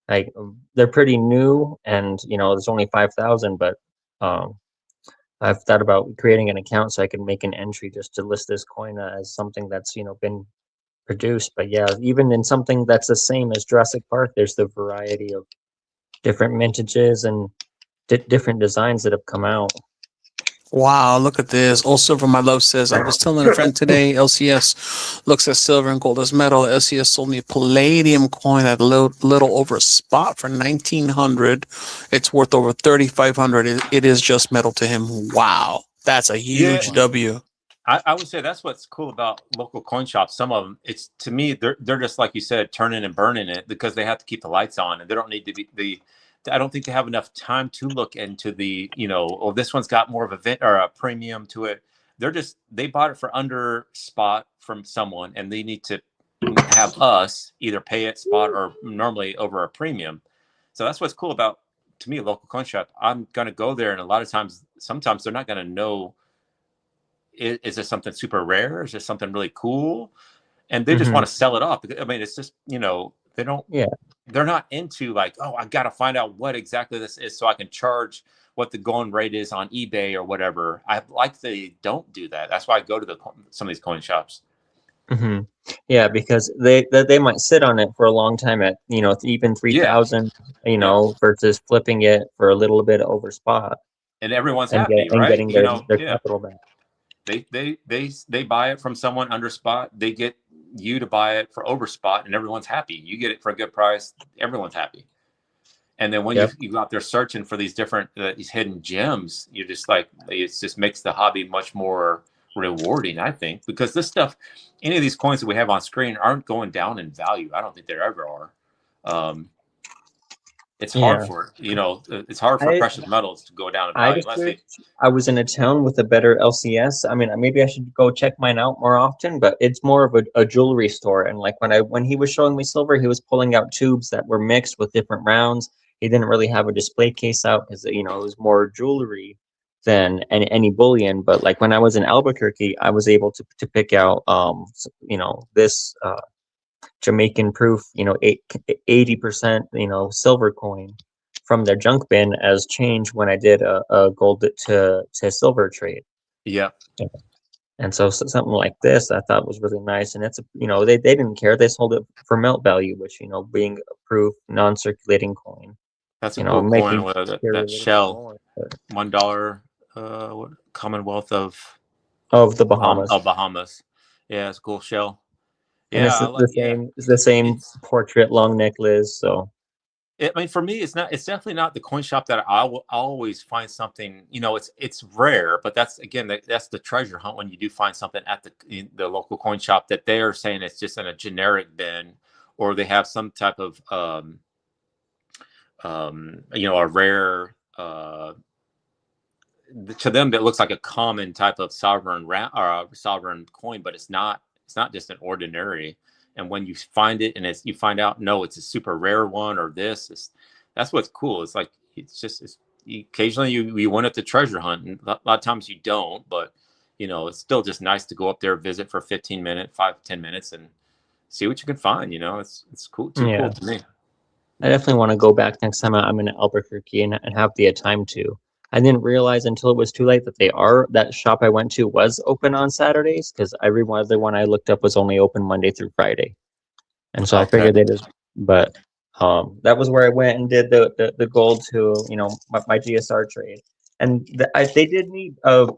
Like they're pretty new, and there's only 5,000, but I've thought about creating an account so I can make an entry just to list this coin as something that's been produced. But yeah, even in something that's the same as Jurassic Park, there's the variety of different mintages and different designs that have come out. Wow, look at this. Old Silver My Love says, I was telling a friend today, LCS looks at silver and gold as metal. LCS sold me a palladium coin at a little over a spot for 1,900. It's worth over 3,500. It is just metal to him. Wow, that's a huge W. I would say that's what's cool about local coin shops. Some of them, it's, to me, they're just like you said, turning and burning it because they have to keep the lights on, and they don't need to be I don't think they have enough time to look into the, this one's got more of a vent or a premium to it. They bought it for under spot from someone, and they need to have us either pay it spot or normally over a premium. So that's what's cool about, to me, a local coin shop. I'm going to go there, and a lot of times, sometimes they're not going to know, is this something super rare? Is this something really cool? And they just want to sell it off. I mean, it's just, they don't, they're not into like, oh, I got to find out what exactly this is so I can charge what the going rate is on eBay or whatever. I like they don't do that. That's why I go to some of these coin shops. Yeah, because they might sit on it for a long time at, even 3,000, versus flipping it for a little bit over spot. And everyone's happy, right? Getting their capital back. They buy it from someone under spot. They get you to buy it for over spot, and everyone's happy. You get it for a good price. Everyone's happy. And then when you go out there searching for these different these hidden gems, you're just like, it just makes the hobby much more rewarding, I think, because this stuff, any of these coins that we have on screen aren't going down in value. I don't think there ever are. It's hard for it's hard for precious metals to go down in value. I was in a town with a better LCS. I mean, maybe I should go check mine out more often, but it's more of a jewelry store. And like when he was showing me silver, he was pulling out tubes that were mixed with different rounds. He didn't really have a display case out because it was more jewelry than any bullion. But like when I was in Albuquerque, I was able to pick out, this Jamaican proof, 80%, silver coin from their junk bin as change when I did a gold to silver trade. Yeah. And so something like this I thought was really nice. And it's, they didn't care. They sold it for melt value, which, being a proof non-circulating coin, That's a you know, cool making coin with carry a that little bit shell. more, but- $1 Commonwealth of of the Bahamas. Bahamas. Yeah, it's a cool shell. And Yeah, it's I like, it's the same It's- portrait long neck Liz. So I mean, for me, it's definitely not the coin shop that I will always find something. It's rare, but that's again that's the treasure hunt when you do find something at the local coin shop that they are saying it's just in a generic bin, or they have some type of a rare to them that looks like a common type of sovereign coin, but it's not just an ordinary. And when you find it and you find out, no, it's a super rare one, or that's what's cool. It's like, occasionally you win at the treasure hunt, and a lot of times you don't, but it's still just nice to go up there, visit for 15 minutes, 5-10 minutes, and see what you can find. It's cool. Cool to me. I definitely want to go back next time I'm in Albuquerque and have the time to. I didn't realize until it was too late that that shop I went to was open on Saturdays, because every other one I looked up was only open Monday through Friday. And so I Okay. figured but that was where I went and did the gold to, my GSR trade. And they did me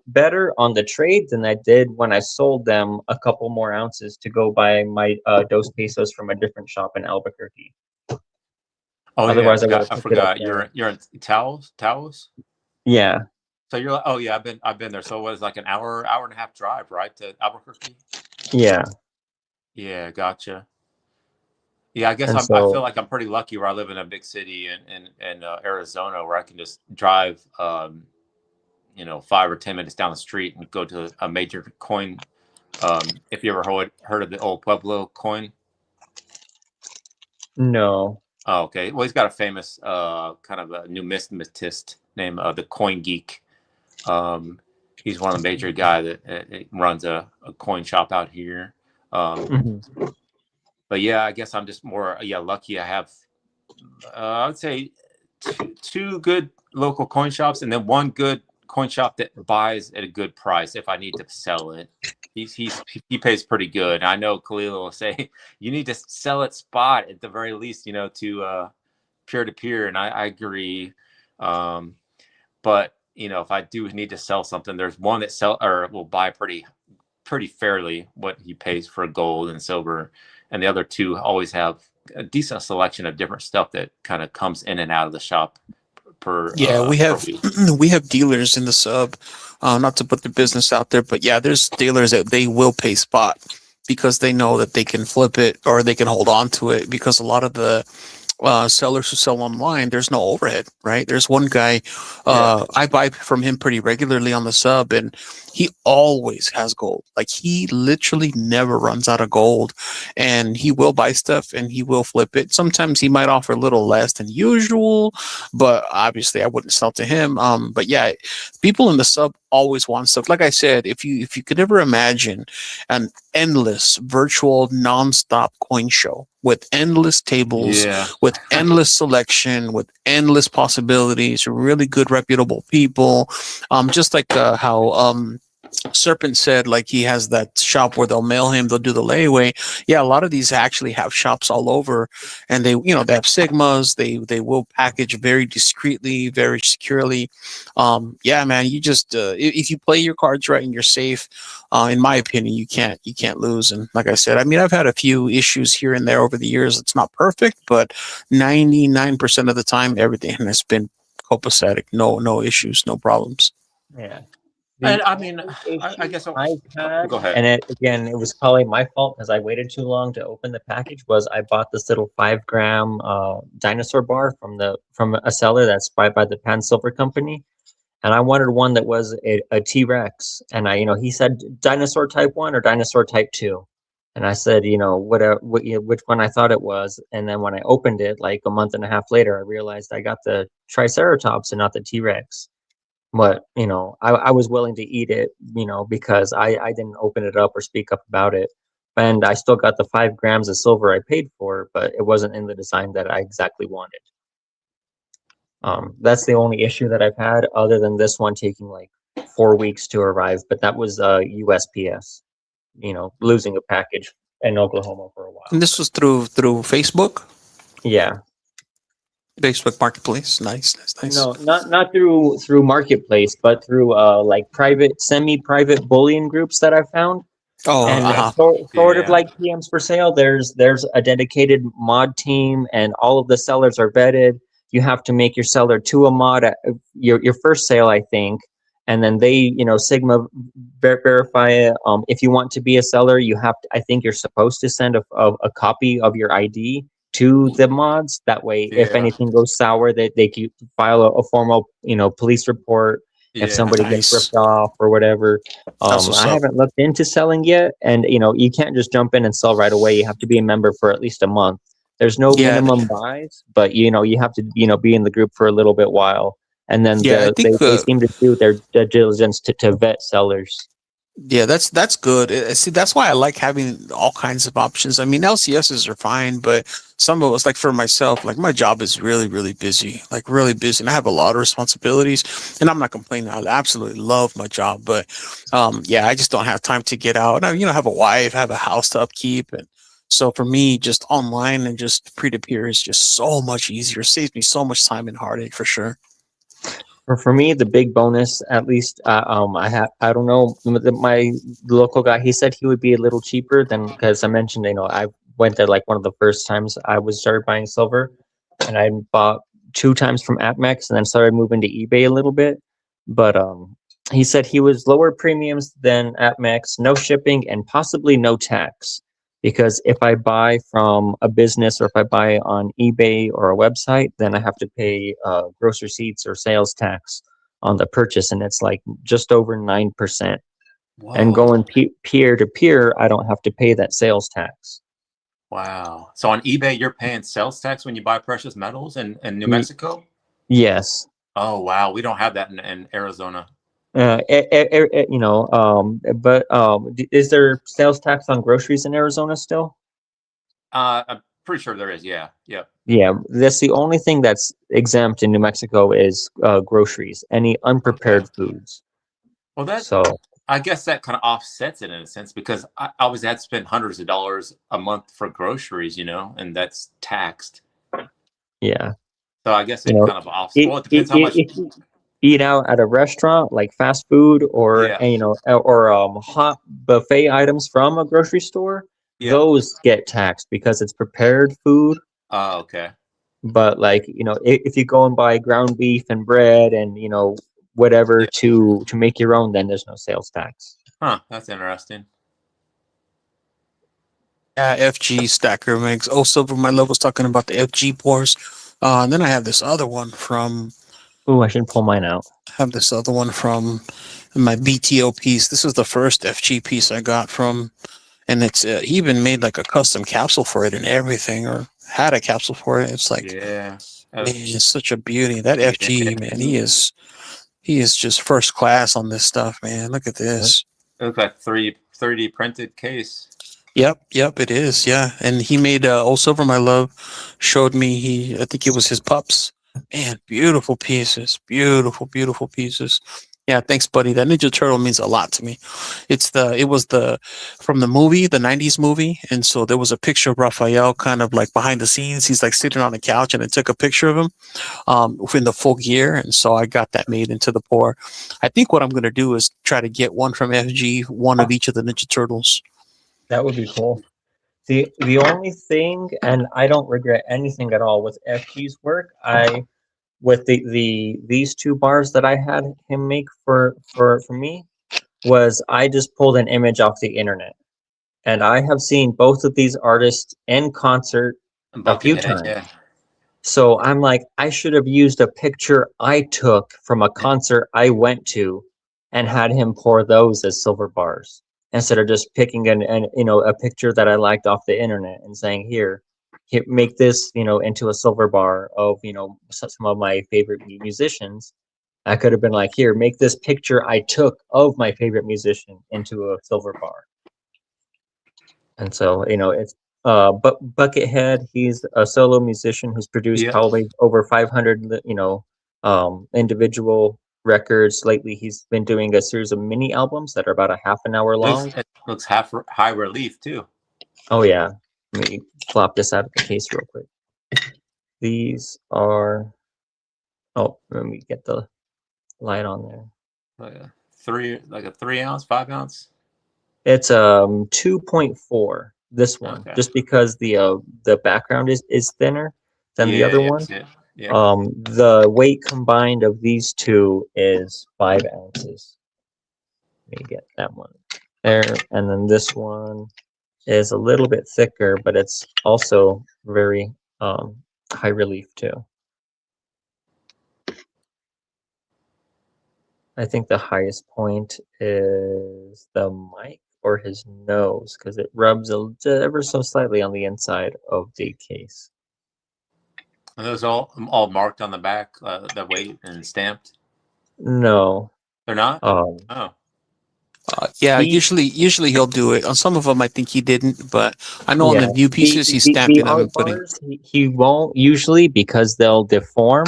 better on the trade than I did when I sold them a couple more ounces to go buy my Dos Pesos from a different shop in Albuquerque. Oh, Otherwise, yeah, I I forgot. You're in Taos? Yeah. So you're like, oh yeah, I've been there. So it was like an hour and a half drive, right, to Albuquerque? Yeah. Yeah, gotcha. Yeah, I guess And I so, feel like I'm pretty lucky where I live in a big city in Arizona, where I can just drive 5 or 10 minutes down the street and go to a major coin. If you ever heard of the old Pueblo coin? no. Oh, okay. Well, he's got a famous kind of a numismatist named the Coin Geek. He's one of the major guy that runs a coin shop out here. Mhm. But yeah, I guess I'm just more lucky. I have I would say two good local coin shops, and then one good coin shop that buys at a good price if I need to sell it. He pays pretty good. I know Khalil will say you need to sell it spot at the very least, to peer to peer, and I agree. But if I do need to sell something, there's one that will buy pretty fairly what he pays for gold and silver, and the other two always have a decent selection of different stuff that kind of comes in and out of the shop We have week. we have dealers in the sub, not to put their business out there, but yeah, there's dealers that they will pay spot because they know that they can flip it or they can hold on to it, because a lot of the sellers who sell online, there's no overhead, right? There's one guy, I buy from him pretty regularly on the sub, and he always has gold. Like, he literally never runs out of gold, and he will buy stuff and he will flip it. Sometimes he might offer a little less than usual, but obviously I wouldn't sell to him. But yeah, people in the sub always want stuff. Like I said, if you could ever imagine an endless virtual nonstop coin show with endless tables, with endless selection, with endless possibilities, really good reputable people, just like how Serpent said, like, he has that shop where they'll mail him, they'll do the layaway. Yeah, a lot of these actually have shops all over, and they have Sigmas. They will package very discreetly, very securely. Yeah, man, you just if you play your cards right and you're safe, in my opinion, you can't lose. And like I said, I mean, I've had a few issues here and there over the years. It's not perfect, but 99% of the time, everything has been copacetic. No issues, no problems. Yeah. And I mean, I guess I've had, go ahead. and it was probably my fault because I waited too long to open the package. Was I bought this little 5-gram dinosaur bar from a seller that's by the Pan Silver Company, and I wanted one that was a T-Rex, and he said dinosaur type 1 or dinosaur type 2, and I said which one I thought it was, and then when I opened it like a month and a half later, I realized I got the Triceratops and not the T-Rex. But I was willing to eat it, because I didn't open it up or speak up about it, and I still got the 5 grams of silver I paid for, but it wasn't in the design that I exactly wanted. That's the only issue that I've had, other than this one taking like 4 weeks to arrive. But that was USPS, losing a package in Oklahoma for a while. And this was through Facebook, Yeah. Facebook Marketplace. Nice. No, not through Marketplace, but through like private, semi-private bullion groups that I've found. Oh, And uh-huh. sort of Yeah. like PMs for sale, there's a dedicated mod team, and all of the sellers are vetted. You have to make your seller to a mod at your first sale, I think, and then they, Sigma verify it. If you want to be a seller, you have to, I think you're supposed to send a copy of your ID to the mods. That way, if Yeah. anything goes sour, they can file a formal, police report if Yeah. somebody Nice. gets ripped off or whatever. That's what's I up. haven't looked into selling yet, and you can't just jump in and sell right away. You have to be a member for at least a month. There's no Yeah. minimum buys, but you have to be in the group for a little bit while, and then Yeah, I think, they seem to do their due diligence to vet sellers. Yeah, that's good. See, that's why I like having all kinds of options. I mean, LCSs are fine, but some of us, like for myself, like my job is really, really busy, like really busy, and I have a lot of responsibilities. And I'm not complaining. I absolutely love my job, but yeah, I just don't have time to get out. I, have a wife, have a house to upkeep, and so for me, just online and just peer-to-peer is just so much easier. It saves me so much time and heartache for sure. For me, the big bonus, at least, I don't know, my local guy, he said he would be a little cheaper than, because I mentioned, I went there like one of the first times I was started buying silver, and I bought 2 times from APMEX and then started moving to eBay a little bit. But he said he was lower premiums than APMEX, no shipping, and possibly no tax. Because if I buy from a business or if I buy on eBay or a website, then I have to pay gross receipts or sales tax on the purchase, and it's like just over 9%. And Whoa. going peer to peer, I don't have to pay that sales tax. Wow. So on eBay, you're paying sales tax when you buy precious metals in New Ye- Mexico? Yes. Oh, wow. We don't have that in Arizona. But is there sales tax on groceries in Arizona still? I'm pretty sure there is. Yeah. Yep. Yeah, that's the only thing that's exempt in New Mexico is groceries, any unprepared foods. Well, So I guess that kind of offsets it in a sense, because I always had to spend hundreds of dollars a month for groceries, and that's taxed. yeah, So I guess it You know, kind of offsets. Well, it depends how much. if you eat out at a restaurant like fast food or Yeah. hot buffet items from a grocery store, Yeah. those get taxed because it's prepared food. Oh, okay. But like if you go and buy ground beef and bread and whatever Yeah. to make your own, then there's no sales tax. Huh. That's interesting. FG Stacker makes. Oh, Silver, my love was talking about the FG pours. And then I have this other one from. Ooh, I should pull mine out. I have this other one from my BTO piece. This is the first FG piece I got from, and it's he even made like a custom capsule for it and everything, or had a capsule for it. It's like, Yeah. man, it's such a beauty. That FG, man, he is just first class on this stuff, man. Look at this. It looks like 3D printed case. Yep, it is. Yeah, and he made Old Silver, my love, showed me. I think it was his pups. Man, beautiful pieces, beautiful pieces. Yeah, thanks, buddy. That Ninja Turtle means a lot to me. It was from the movie, the '90s movie, and so there was a picture of Raphael, kind of like behind the scenes. He's like sitting on the couch, and I took a picture of him, in the full gear, and so I got that made into the pour. I think what I'm gonna do is try to get one from FG, one of each of the Ninja Turtles. That would be cool. The only thing, and I don't regret anything at all with FG's work, with these 2 bars that I had him make for me, was I just pulled an image off the internet. And I have seen both of these artists in concert a few times. Yeah. So I'm like, I should have used a picture I took from a concert I went to and had him pour those as silver bars, instead of just picking a picture that I liked off the internet and saying, here, make this into a silver bar of some of my favorite musicians, I could have been like, here, make this picture I took of my favorite musician into a silver bar. And so, it's but Buckethead, he's a solo musician who's produced Yeah. probably over 500, individual records. Lately, he's been doing a series of mini albums that are about a half an hour long. Looks high relief too. Oh yeah. Let me flop this out of the case real quick. These are, let me get the light on there. Like a 3 ounce, 5 ounce. It's 2.4. This one, Okay. just because the background is thinner than the other one. Yeah. The weight combined of these two is 5 ounces. Let me get that one there, and then this one is a little bit thicker, but it's also very high relief too. I think the highest point is the mic or his nose, because it rubs ever so slightly on the inside of the case. Are those all marked on the back, the weight and stamped? No. They're not. Oh. Yeah, He- usually he'll do it. On some of them, I think he didn't, but I know on Yeah. the new pieces he's The stamping them art and putting. bars, he won't usually because they'll deform.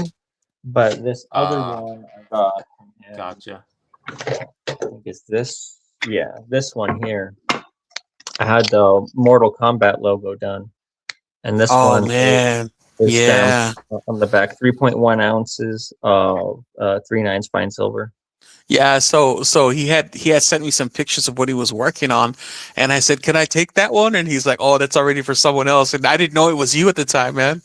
But this other Ah. one I got from him, Gotcha. I think it's this. Yeah, this one here. I had the Mortal Kombat logo done, and this Oh one man, is yeah, stamped on the back. 3.1 ounces of 3/9 fine silver. yeah. So he had sent me some pictures of what he was working on, and I said, "Can I take that one?" And he's like, "Oh, that's already for someone else." And I didn't know it was you at the time, man.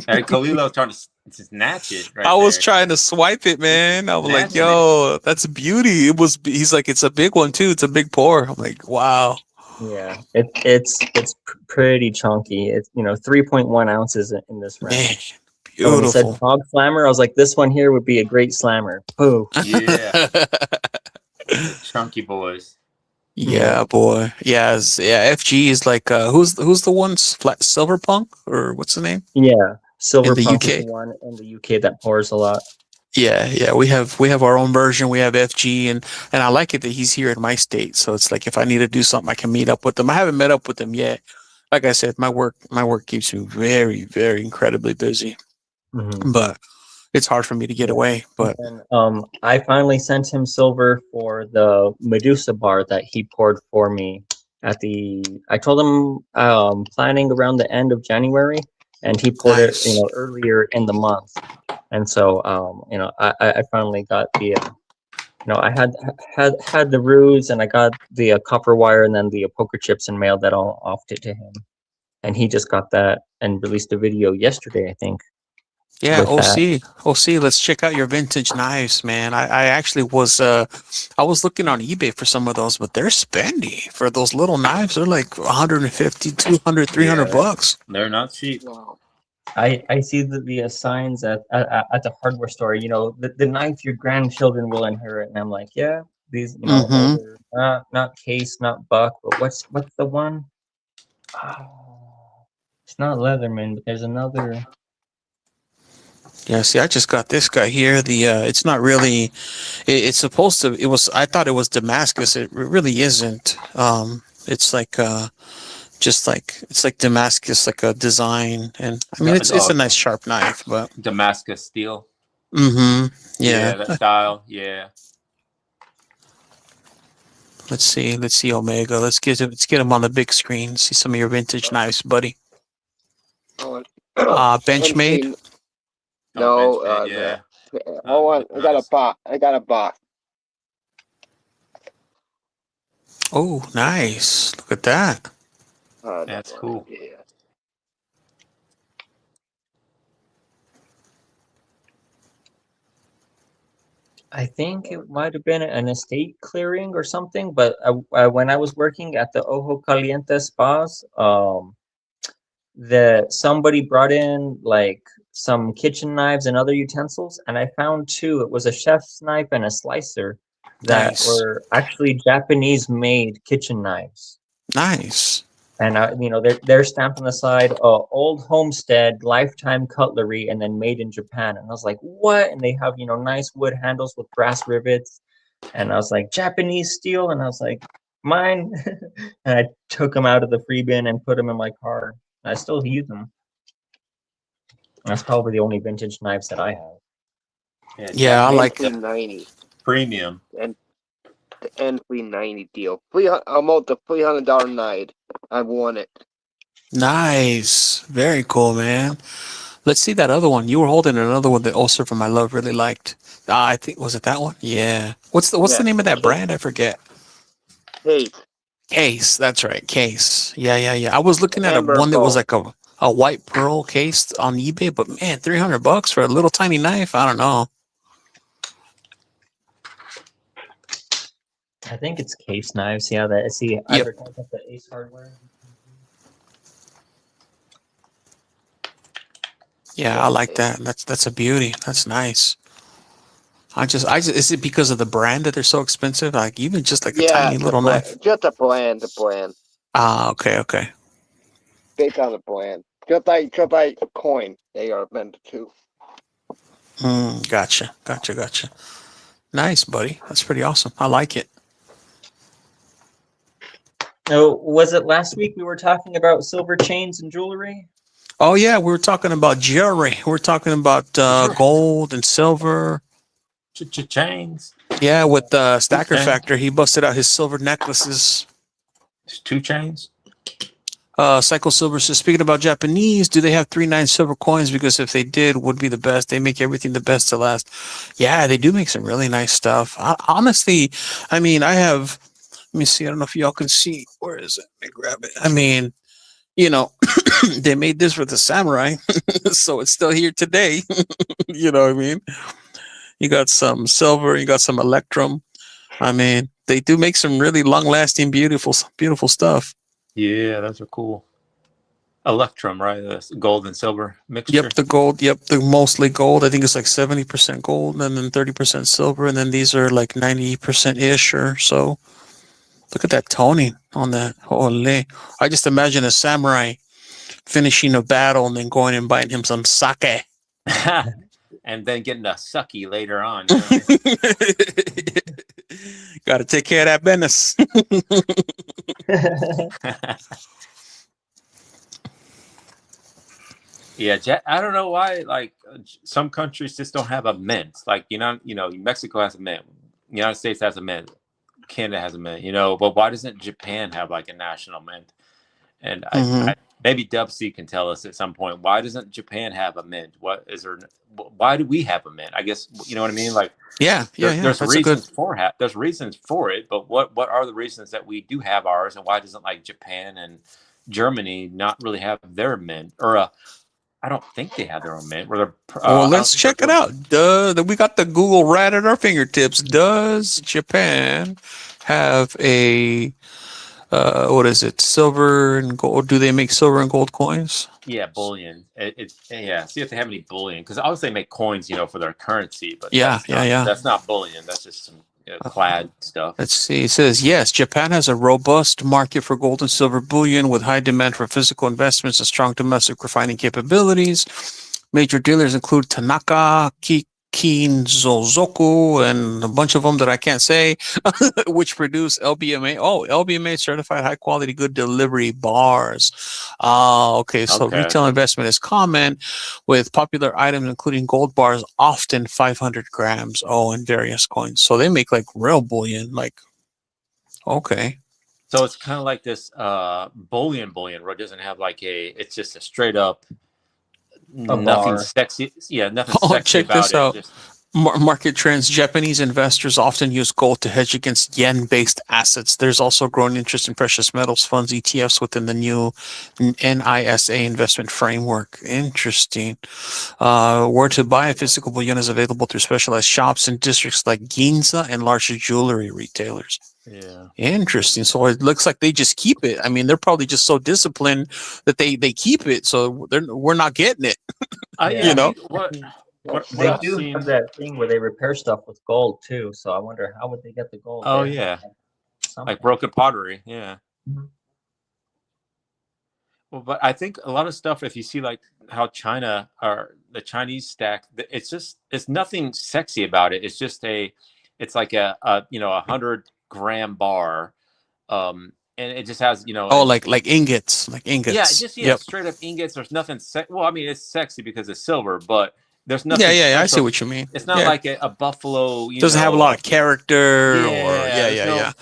Hey, Khalil's trying to snatch it. Right I was there. trying to swipe it, man. I was like, Snatching it. "Yo, that's a beauty." It was. He's like, "It's a big one too. It's a big pour." I'm like, "Wow." Yeah, it's pretty chunky. It's 3.1 ounces in this round. Man, So when he said beautiful. fog slammer, I was like, this one here would be a great slammer. Boo. Yeah, chunky boys. Yeah, boy. Yeah, FG is like who's the one flat Silverpunk or what's the name? Yeah, silver the punk UK. is the one in the UK that pours a lot. Yeah, we have our own version. We have FG and I like it that he's here in my state. So it's like if I need to do something I can meet up with him. I haven't met up with him yet. Like I said, my work keeps me very, very incredibly busy. Mhm. But it's hard for me to get away. But And I finally sent him silver for the Medusa bar that he poured for me I told him planning around the end of January, and he poured Nice. it earlier in the month. And so I finally got the I had the ruse, and I got the copper wire and then the poker chips and mailed that all off to him. And he just got that and released a video yesterday, I think. yeah, with that. OC, let's check out your vintage knives, man. I actually was I was looking on eBay for some of those, but they're spendy for those little knives. They're like 150, 200, 300 Yeah. bucks. They're not cheap. Wow. I see the signs at the hardware store, the knife your grandchildren will inherit, and I'm like, yeah, these, Mhm. older, not Case, not Buck, but what's the one? Oh, it's not Leatherman, but there's another. Yeah, see, I just got this guy here. The it's not really. It's supposed to. It was. I thought it was Damascus. It really isn't. It's like just like it's like Damascus, like a design, and I mean it's a nice sharp knife, but. Damascus steel. Mm-hmm. Yeah. That style. Yeah. Let's see Omega. Let's get him on the big screen. See some of your vintage knives, buddy. Oh, Benchmade. No, Benchmade, yeah. hold on. I got a nice. box. I got a box. Oh, nice. Look at that. That's cool. Yeah. I think it might have been an estate clearing or something, but when I was working at the Ojo Caliente spas, somebody brought in like some kitchen knives and other utensils, and I found two. It was a chef's knife and a slicer that Nice. were actually Japanese-made kitchen knives. Nice. And they're stamped on the side, old homestead, lifetime cutlery, and then made in Japan. And I was like, what? And they have nice wood handles with brass rivets. And I was like, Japanese steel, and I was like, mine. And I took them out of the free bin and put them in my car. I still use them. That's probably the only vintage knives that I have. Yeah, I like that. NP90 Premium. and the NP90 deal. I'm out the $300 knife. I won it. Nice. Very cool, man. Let's see that other one. You were holding another one that also from my love really liked. I think was it that one? Yeah. What's the Yeah. name of that brand? I forget. Hey, Case. That's right. Case. Yeah. I was looking at Amber one that was Gold. like a white pearl case on eBay, but man, $300 for a little tiny knife. I don't know. I think it's Case Knives. Yeah, that I see advertised at the Ace Hardware. Yeah, I like that. That's a beauty. That's nice. I just is it because of the brand that they're so expensive? Like even just like a tiny little knife. Just a brand, the brand. Ah, okay. Based on the brand. Just like coin, they are meant to. Gotcha. Nice, buddy. That's pretty awesome. I like it. Oh, was it last week we were talking about silver chains and jewelry? Oh yeah, we were talking about jewelry. We're talking about gold and silver. Chains. Yeah, with Stacker Okay. Factor, he busted out his silver necklaces. It's 2 chains. Psycho Silver says, speaking about Japanese, do they have 3/9 silver coins? Because if they did, would be the best. They make everything the best to last. Yeah, they do make some really nice stuff. Honestly, I mean, I have. Let me see. I don't know if y'all can see. Where is it? Let me grab it. I mean, they made this for the samurai, so it's still here today. You know what I mean? You got some silver, you got some electrum. I mean, they do make some really long-lasting, beautiful stuff. Yeah, those are cool. Electrum, right? That's gold and silver mixture. Yep, the gold. Yep, the mostly gold. I think it's like 70% gold, and then 30% silver, and then these are like 90% ish or so. Look at that toning on that. Holy! I just imagine a samurai finishing a battle and then going and buying him some sake. And then getting a sucky later on. Got to take care of that business. Yeah, I don't know why. Like some countries just don't have a mint. Like Mexico has a mint. United States has a mint. Canada has a mint. But why doesn't Japan have like a national mint? And I maybe Dubsy can tell us at some point, why doesn't Japan have a mint? Why do we have a mint? I guess you know what I mean. Like there's reasons there's reasons for it, but what are the reasons that we do have ours, and why doesn't like Japan and Germany not really have their mint? Or I don't think they have their own mint. Well, let's check it out. We got the Google right at our fingertips. Does Japan have a what is it? Silver and gold? Do they make silver and gold coins? Yeah, bullion. See if they have any bullion, because obviously they make coins, for their currency. But Yeah. That's not bullion. That's just some clad stuff. Let's see. It says, yes, Japan has a robust market for gold and silver bullion with high demand for physical investments and strong domestic refining capabilities. Major dealers include Tanaka, Kinzozoku, and a bunch of them that I can't say, which produce LBMA. Oh, LBMA certified high quality good delivery bars. Okay. So retail investment is common with popular items including gold bars, often 500 grams. Oh, and various coins. So they make like real bullion. Like, okay. So it's kind of like this bullion where it doesn't have like it's just a straight up nothing bar. Sexy. Yeah, nothing sexy check about this it. out. Just, Market trends. Japanese investors often use gold to hedge against yen-based assets. There's also growing interest in precious metals funds, ETFs within the new NISA investment framework. Interesting. Where to buy physical bullion is available through specialized shops in districts like Ginza and larger jewelry retailers. yeah. Interesting. So it looks like they just keep it. I mean, they're probably just so disciplined that they keep it. So we're not getting it. They do have that thing where they repair stuff with gold too. So I wonder how would they get the gold? Oh there? yeah, Something. like broken pottery. Yeah. Well, but I think a lot of stuff, if you see like how China or the Chinese stack, it's nothing sexy about it. It's just it's like a 100-gram bar, and it just has Oh, and like ingots, like yeah, ingots. just Yep. straight up ingots. There's nothing. Well, I mean, it's sexy because it's silver, but there's Yeah, nothing yeah, I see special. what you mean. It's not Yeah. like a buffalo. Doesn't have a lot of character, or Yeah, there's no yeah.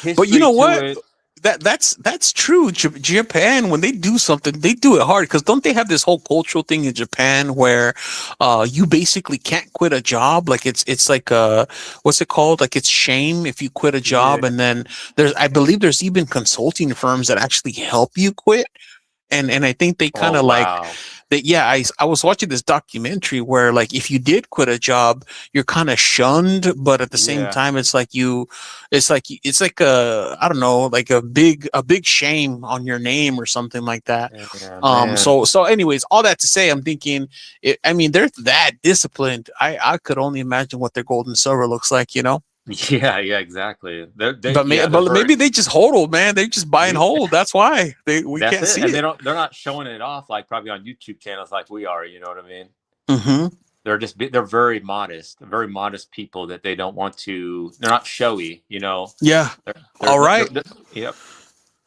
history But you know to what? it. That's true. Japan, when they do something, they do it hard, because don't they have this whole cultural thing in Japan where you basically can't quit a job? Like it's like what's it called? Like it's shame if you quit a job, Yeah. and then I believe there's even consulting firms that actually help you quit. And I think they kind of Oh, like wow. that. Yeah, I was watching this documentary where, like, if you did quit a job, you're kind of shunned, but at the same Yeah. time, it's like a, I don't know, like a big shame on your name or something like that. Yeah, man. So anyways, all that to say, I'm thinking, I mean, they're that disciplined. I could only imagine what their gold and silver looks like, you know. Yeah, exactly. But maybe they just hodl, man. They just buy and hold. That's why we That's can't it. see And it. they're not showing it off like probably on YouTube channels like we are. You know what I mean? Mm-hmm. They're very modest people that they don't want to. They're not showy. You know. Yeah. All right. Yep.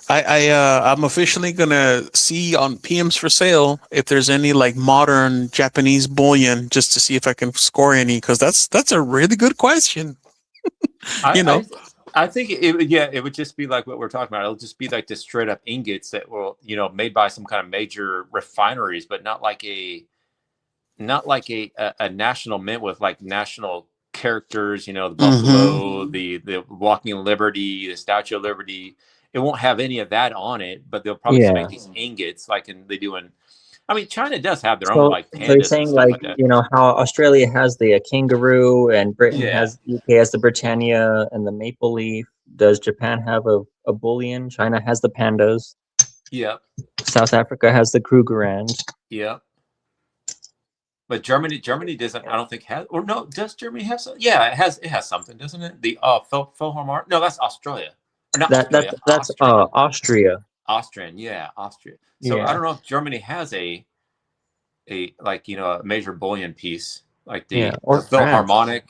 I'm officially gonna see on PMs for sale if there's any like modern Japanese bullion, just to see if I can score any, because that's a really good question. I think it would just be like what we're talking about. It'll just be like the straight up ingots that will, made by some kind of major refineries, but not like a national mint with like national characters, the buffalo, the Walking Liberty, the Statue of Liberty. It won't have any of that on it, but they'll probably just make these ingots like they do in. I mean, China does have their own like pandas. So you're saying like how Australia has the kangaroo, and Britain has UK has the Britannia and the maple leaf. Does Japan have a bullion? China has the pandas. Yep. South Africa has the Krugerrand. Yep. But Germany doesn't. I don't think has. Or no, does Germany have some? Yeah, it has something, doesn't it? The Philharmonic. No, that's Australia. Or not Australia, that's Austria. Austrian, yeah, Austria. So I don't know if Germany has a major bullion piece like the Philharmonic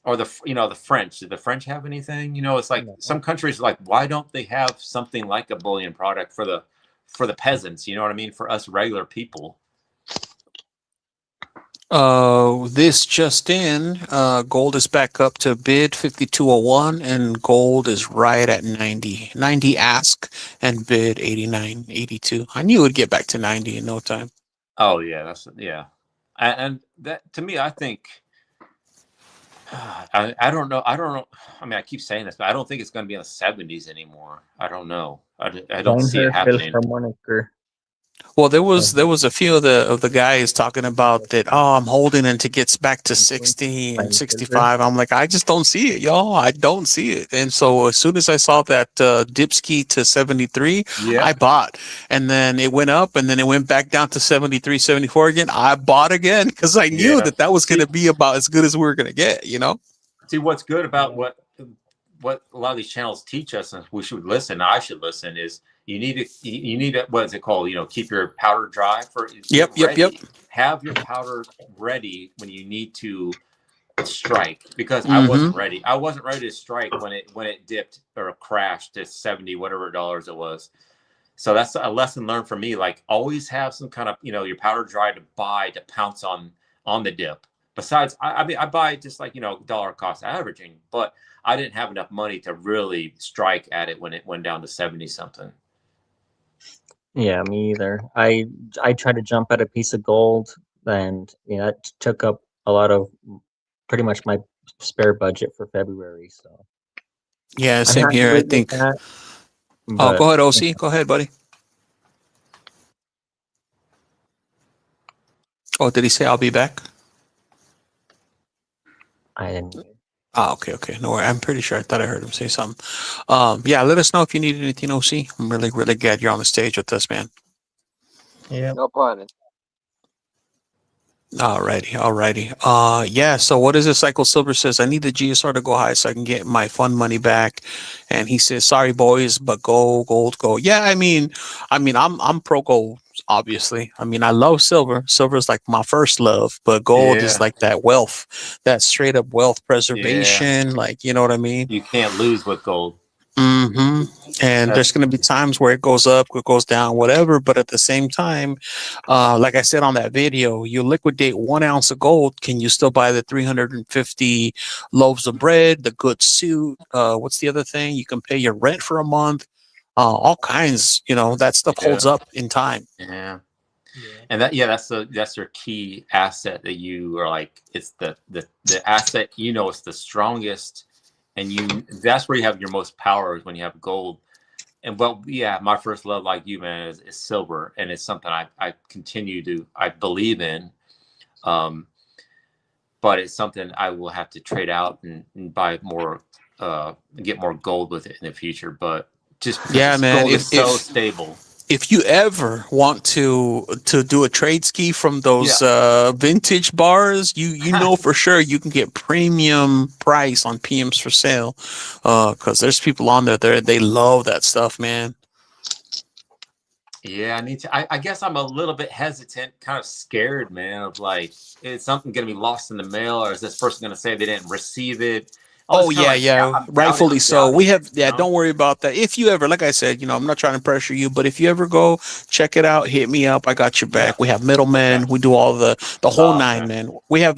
or the French. Do the French have anything? It's like some countries like, why don't they have something like a bullion product for the peasants? You know what I mean? For us regular people. This just in, gold is back up to bid 5201, and gold is right at 90 ask, and bid 89.82. I knew it would get back to 90 in no time. Oh yeah, and that to me, I think I don't know. I mean, I keep saying this, but I don't think it's going to be in the 70s anymore. I don't know. I don't see it happening. Well, there was a few of the guys talking about that. Oh, I'm holding until it gets back to 60 and 65. I'm like, I just don't see it, y'all. I don't see it. And so as soon as I saw that dipski to 73, I bought. And then it went up, and then it went back down to 73, 74 again. I bought again because I knew that was going to be about as good as we were going to get. See, what's good about what a lot of these channels teach us, and we should listen. I should listen. Is you need to what is it called? Keep your powder dry for. Yep. Have your powder ready when you need to strike, because I wasn't ready. I wasn't ready to strike when it dipped or crashed to 70 whatever dollars it was. So that's a lesson learned for me. Like, always have some kind of your powder dry to buy, to pounce on the dip. Besides, I mean, I buy just like dollar cost averaging, but I didn't have enough money to really strike at it when it went down to 70 something. Yeah, me either. I tried to jump at a piece of gold, and it took up a lot of pretty much my spare budget for February. So yeah, same here. I think. Go ahead, OC. Go ahead, buddy. Oh, did he say I'll be back? I didn't. Oh, okay. No worry. I'm pretty sure. I thought I heard him say something. Yeah, let us know if you need anything, OC. I'm really, really glad you're on the stage with us, man. Yeah. No problem. Alrighty. Yeah. So what is it? Cycle Silver says, I need the GSR to go high so I can get my fund money back. And he says, sorry boys, but gold. Yeah. I'm pro gold, obviously. I mean, I love silver. Silver is like my first love, but gold is Yeah. like that wealth, that straight up wealth Yeah. preservation. Like, you know what I mean? You can't lose with gold. hmm And there's That's going to be times where it goes up, it goes down, whatever. But at the same time, like I said on that video, you liquidate 1 ounce of gold. Can you still buy the 350 loaves of bread, the good suit? What's the other thing? You can pay your rent for a month. All kinds, that stuff yeah. holds up in time. Yeah. Yeah. And that's your key asset that you are like, it's the asset, it's the strongest, and that's where you have your most power is when you have gold. And my first love, like you, man, is silver, and it's something I believe in. But it's something I will have to trade out and buy more, get more gold with it in the future. But just Yeah, man. gold is so stable. If you ever want to do a trade ski from those vintage bars, you know for sure you can get premium price on PMs for sale, because there's people on there they love that stuff, man. Yeah, I need to. I guess I'm a little bit hesitant, kind of scared, man, of like, is something going to be lost in the mail, or is this person going to say they didn't receive it? Oh yeah, rightfully so. We have don't worry about that. If you ever, like I said, I'm not trying to pressure you, but if you ever go check it out, hit me up. I got your back. We have middlemen. Okay. We do all the whole Oh, nine, okay. man. We have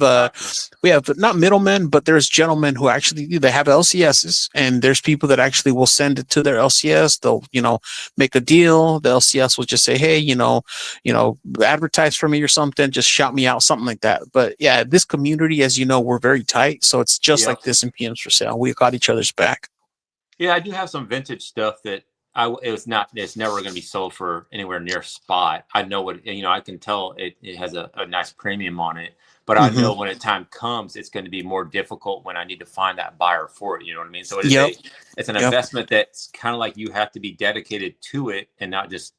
not middlemen, but there's gentlemen who actually they have LCSs, and there's people that actually will send it to their LCS. They'll make a deal. The LCS will just say, hey, advertise for me or something. Just shout me out, something like that. But yeah, this community, as you know, we're very tight, so it's just like this in PMs for sale. We got each other's back. Yeah, I do have some vintage stuff that it's never going to be sold for anywhere near spot. I know what, I can tell it has a nice premium on it, but I know when time comes, it's going to be more difficult when I need to find that buyer for it. You know what I mean? So it's an investment that's kind of like you have to be dedicated to it and not just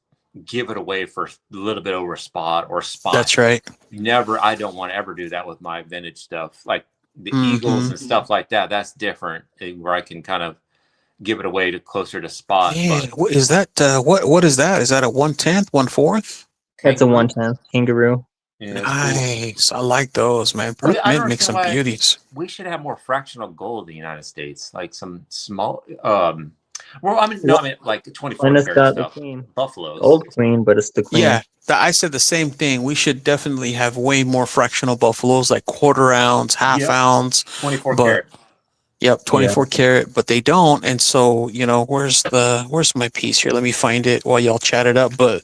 give it away for a little bit over spot or spot. That's right. I don't want to ever do that with my vintage stuff. Like the Eagles and stuff like that. That's different, where I can kind of give it away to closer to spot. Yeah, what is that? What is that? Is that a 1/10, 1/4? It's a 1/10 kangaroo. Yeah, Nice. Cool. I like those, man. I don't Make some understand why beauties. we should have more fractional gold in the United States, like some small. I mean like 24 And it's karat got the stuff. queen, Buffaloes. old queen, but it's the queen. Yeah, I said the same thing. We should definitely have way more fractional buffaloes, like quarter ounce, half ounce. 24 but- karat. Yep, 24 karat, but they don't. And so, where's my piece here? Let me find it while y'all chat it up. But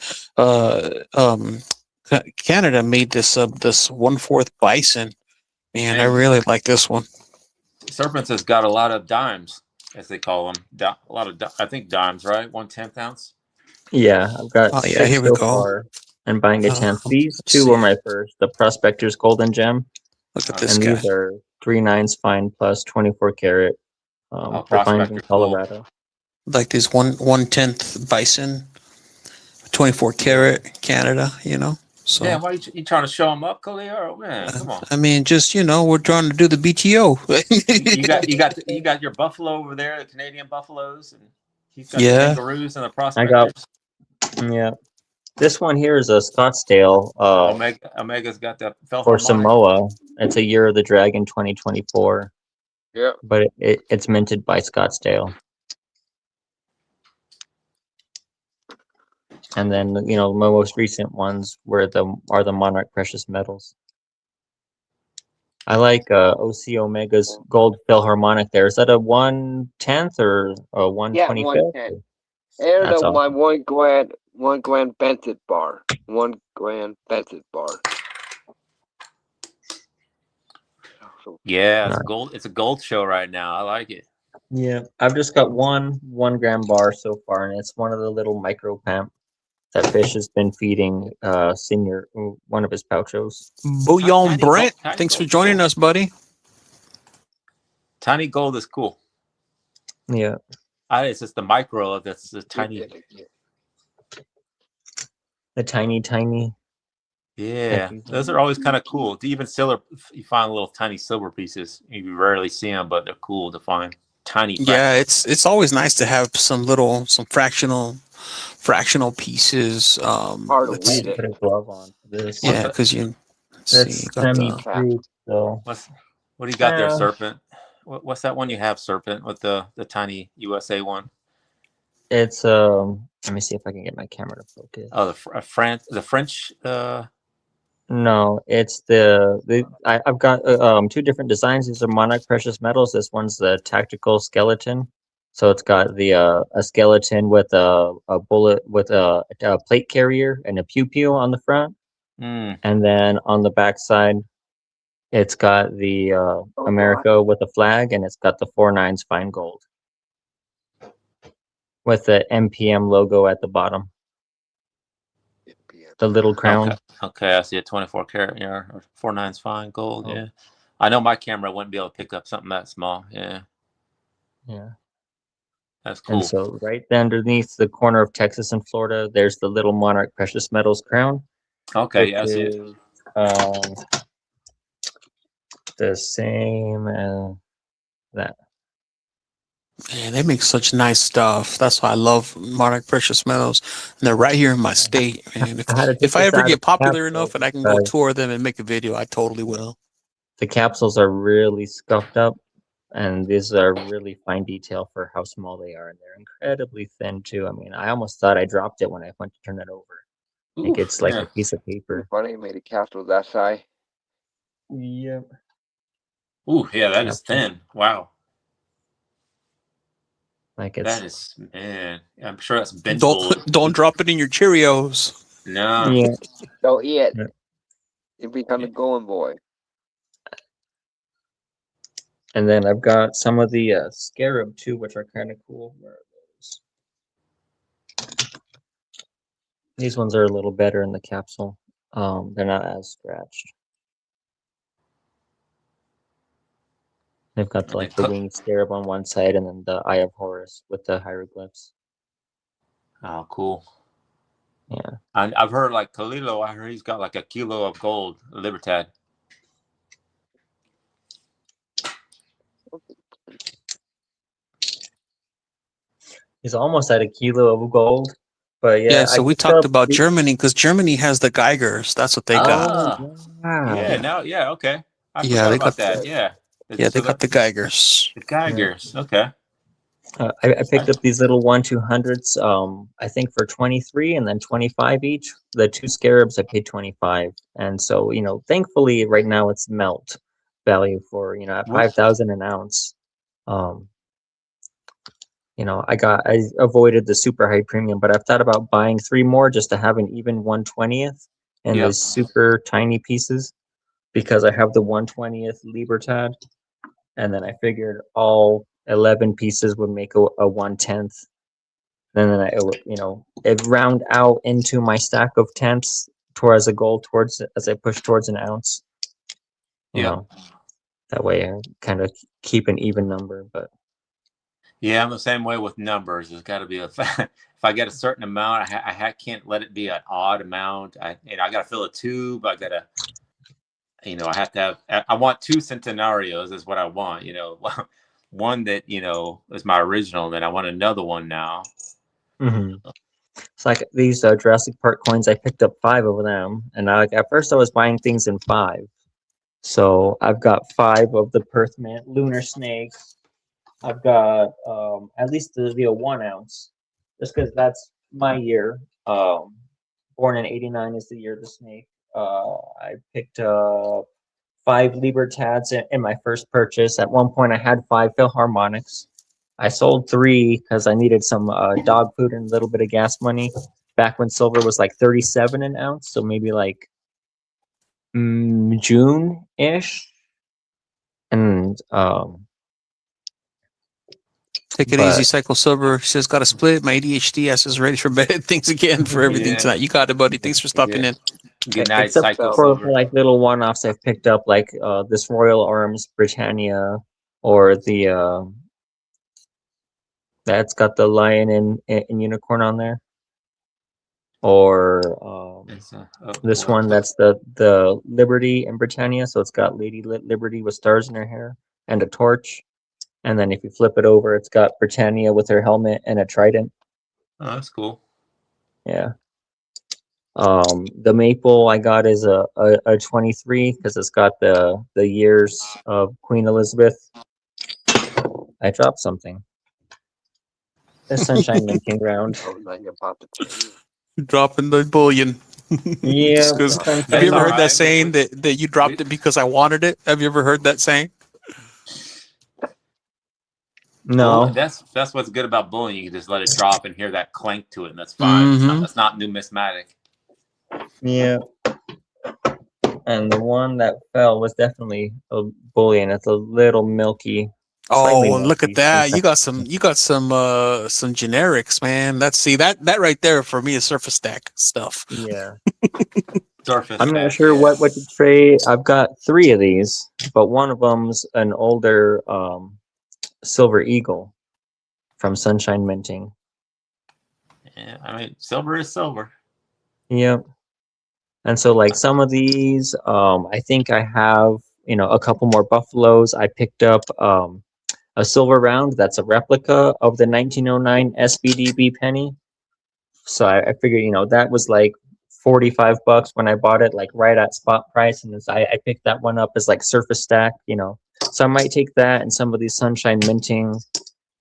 Canada made this 1/4 bison. Man, I really like this one. Serpents has got a lot of dimes, as they call them. A lot of I think dimes, right? 1/10 ounce. Yeah, I've got Oh, yeah, 6 here we so go. far, and buying a 10th. These let's 2 see. were my first. The Prospector's Golden Gem, Look at this and guy. these are 3 9s fine plus 24 karat. Refined in Prospector's cool. Colorado. Like this 1/10 bison, 24 karat Canada, So Yeah, why you trying to show them up, Khalil? Man, come on. I mean, just we're trying to do the BTO. you got your buffalo over there, the Canadian buffaloes, and he's got Yeah. the kangaroos and the prospectors. Yeah. This one here is a Scottsdale Omega's got the for Philharmonic. Samoa. It's a Year of the Dragon 2024, Yeah. but it's minted by Scottsdale. And then my most recent ones are the Monarch Precious Metals. I like OC Omega's Gold Philharmonic. There is that a 1/10 or a 1/25? 1/10. And That's my awesome. 1 grand Benton bar. 1 grand Benton bar. Yeah, Nice. it's a gold show right now. I like it. Yeah, I've just got one 1 gram bar so far, and it's one of the little micro pamp that Fish has been feeding Senior one of his pouchos. Bouillon Tiny Brent, gold- tiny thanks for gold's joining cool. us, buddy. Tiny gold is cool. Yeah, It's just the micro that's the tiny. the tiny. Yeah, these those ones. are always kind of cool. Even silver, you find little tiny silver pieces. You rarely see them, but they're cool to find. Tiny Yeah, fractions. it's always nice to have some fractional pieces. Hard to Let's I read need see. to it. put a glove on for this. What's Yeah, that? because let's see, That's you got It's a the cap. semi-proof, so What do you got there, uh, Serpent? What's that one you have, Serpent, with the tiny USA one? it's let me see if I can get my camera to focus. Oh, the French. No, it's I've got two different designs. These are Monarch Precious Metals. This one's the tactical skeleton. So it's got the a skeleton with a bullet with a plate carrier and a pew pew on the front, Mm, and then on the back side, it's got the America with a flag, and it's got the 4/9 fine gold with the MPM logo at the bottom, the little crown. okay, okay. I see a 24 karat, yeah, or 4/9 fine gold. Oh. Yeah, I know my camera wouldn't be able to pick up something that small. Yeah, Yeah. that's And cool. so right underneath the corner of Texas and Florida, there's the little Monarch Precious Metals crown, Okay, which yeah, I see it. is the same as that. Man, they make such nice stuff. That's why I love Monarch Precious Metals. And they're right here in my state. Man, I had to take if I this ever out of get the popular capsule enough and I can go because tour them and make a video, I totally will. the capsules are really scuffed up, and these are really fine detail for how small they are, and they're incredibly thin too. I mean, I almost thought I dropped it when I went to turn it over. Like Oof, it's like yeah. a piece of Pretty paper. funny. Made a capsule that size. Yep. Ooh, yeah, that is Capsule. thin. Wow, Like that it's is, man. I'm sure that's benchable. Don't drop it in your Cheerios. No. yeah. Don't eat it. Yeah. It become a going boy. And then I've got some of the scarab too, which are kind of cool. Where are those? These ones are a little better in the capsule. They're not as scratched. They've got And like then the winged scarab on one side, and then the Eye of Horus with the hieroglyphs. Oh, cool. Yeah. And I've heard like Kalilo, I heard he's got like a kilo of gold, Libertad. He's almost at a kilo of gold, but Yeah, yeah, I so we picked talked up about the- Germany because Germany has the Geigers. That's what they got. Ah, yeah. yeah, now, yeah, okay. I Yeah, forgot they about got that. Yeah. Yeah, they So got the Geigers. the Geigers. Okay. I picked up these little 1/200s. I think for 23 and then 25 each. The two scarabs I paid 25, and so thankfully right now it's melt value for at What? 5,000 an ounce. I avoided the super high premium, but I've thought about buying 3 more just to have an even 1/20th and Yep. the super tiny pieces because I have the 1/20th Libertad, and then I figured all 11 pieces would make a 1/10th. And then it round out into my stack of tenths towards a goal as I push towards an ounce. Yep. That way I kind of keep an even number, but Yeah, I'm the same way with numbers. There's got to be if I get a certain amount, can't let it be an odd amount. I got to fill a tube. I got to, I have to have. I want 2 centenarios is what I want. One that is my original. Then I want another one now. It's like these Jurassic Park coins. I picked up 5 of them, and at first I was buying things in 5. So I've got 5 of the Perth lunar snake. I've got at least the 1 ounce, just because that's my year. Born in '89 is the year of the snake. I picked up 5 Libertads in my first purchase. At one point, I had 5 Philharmonics. I sold 3 because I needed some dog food and a little bit of gas money. Back when silver was like 37 an ounce, so maybe like June-ish. And Take it easy, Cycle Silver. She says, got to split. My ADHD ass is ready for bed. Thanks again for everything Yeah. tonight. You got it, buddy. Thanks for stopping in. Good night, except Cycle for Silver. like little one-offs I've picked up, like this Royal Arms Britannia, or the that's got the lion and unicorn on there, or It's, This well, one, that's the Liberty in Britannia. So it's got Lady Liberty with stars in her hair and a torch. And then if you flip it over, it's got Britannia with her helmet and a trident. oh, that's cool. Yeah. The maple I got is a 23 because it's got the years of Queen Elizabeth. I dropped something. The sunshine minting round. Oh, now you're about to tell me. Dropping the bullion. Yeah. Just 'cause- sunshine have you ever all heard right. that saying that you dropped it because I wanted it? Have you ever heard that saying? No. Well, that's what's good about bullying. You can just let it drop and hear that clank to it, and that's fine. Mhm. That's not numismatic. Yeah. And the one that fell was definitely a bullion. It's a little milky. Slightly Oh, look milky. at that! You got some generics, man. Let's see that right there for me is surface stack stuff. Yeah. Surface. I'm not stack, sure yeah. what to trade. I've got 3 of these, but one of them's an older Silver Eagle from Sunshine Minting. Yeah, I mean, silver is silver. Yep. And so like some of these, I think I have, a couple more buffaloes. I picked up a silver round that's a replica of the 1909 SBDB penny. So I figured, that was like $45 when I bought it, like right at spot price. And I picked that one up as like surface stack, So I might take that and some of these sunshine minting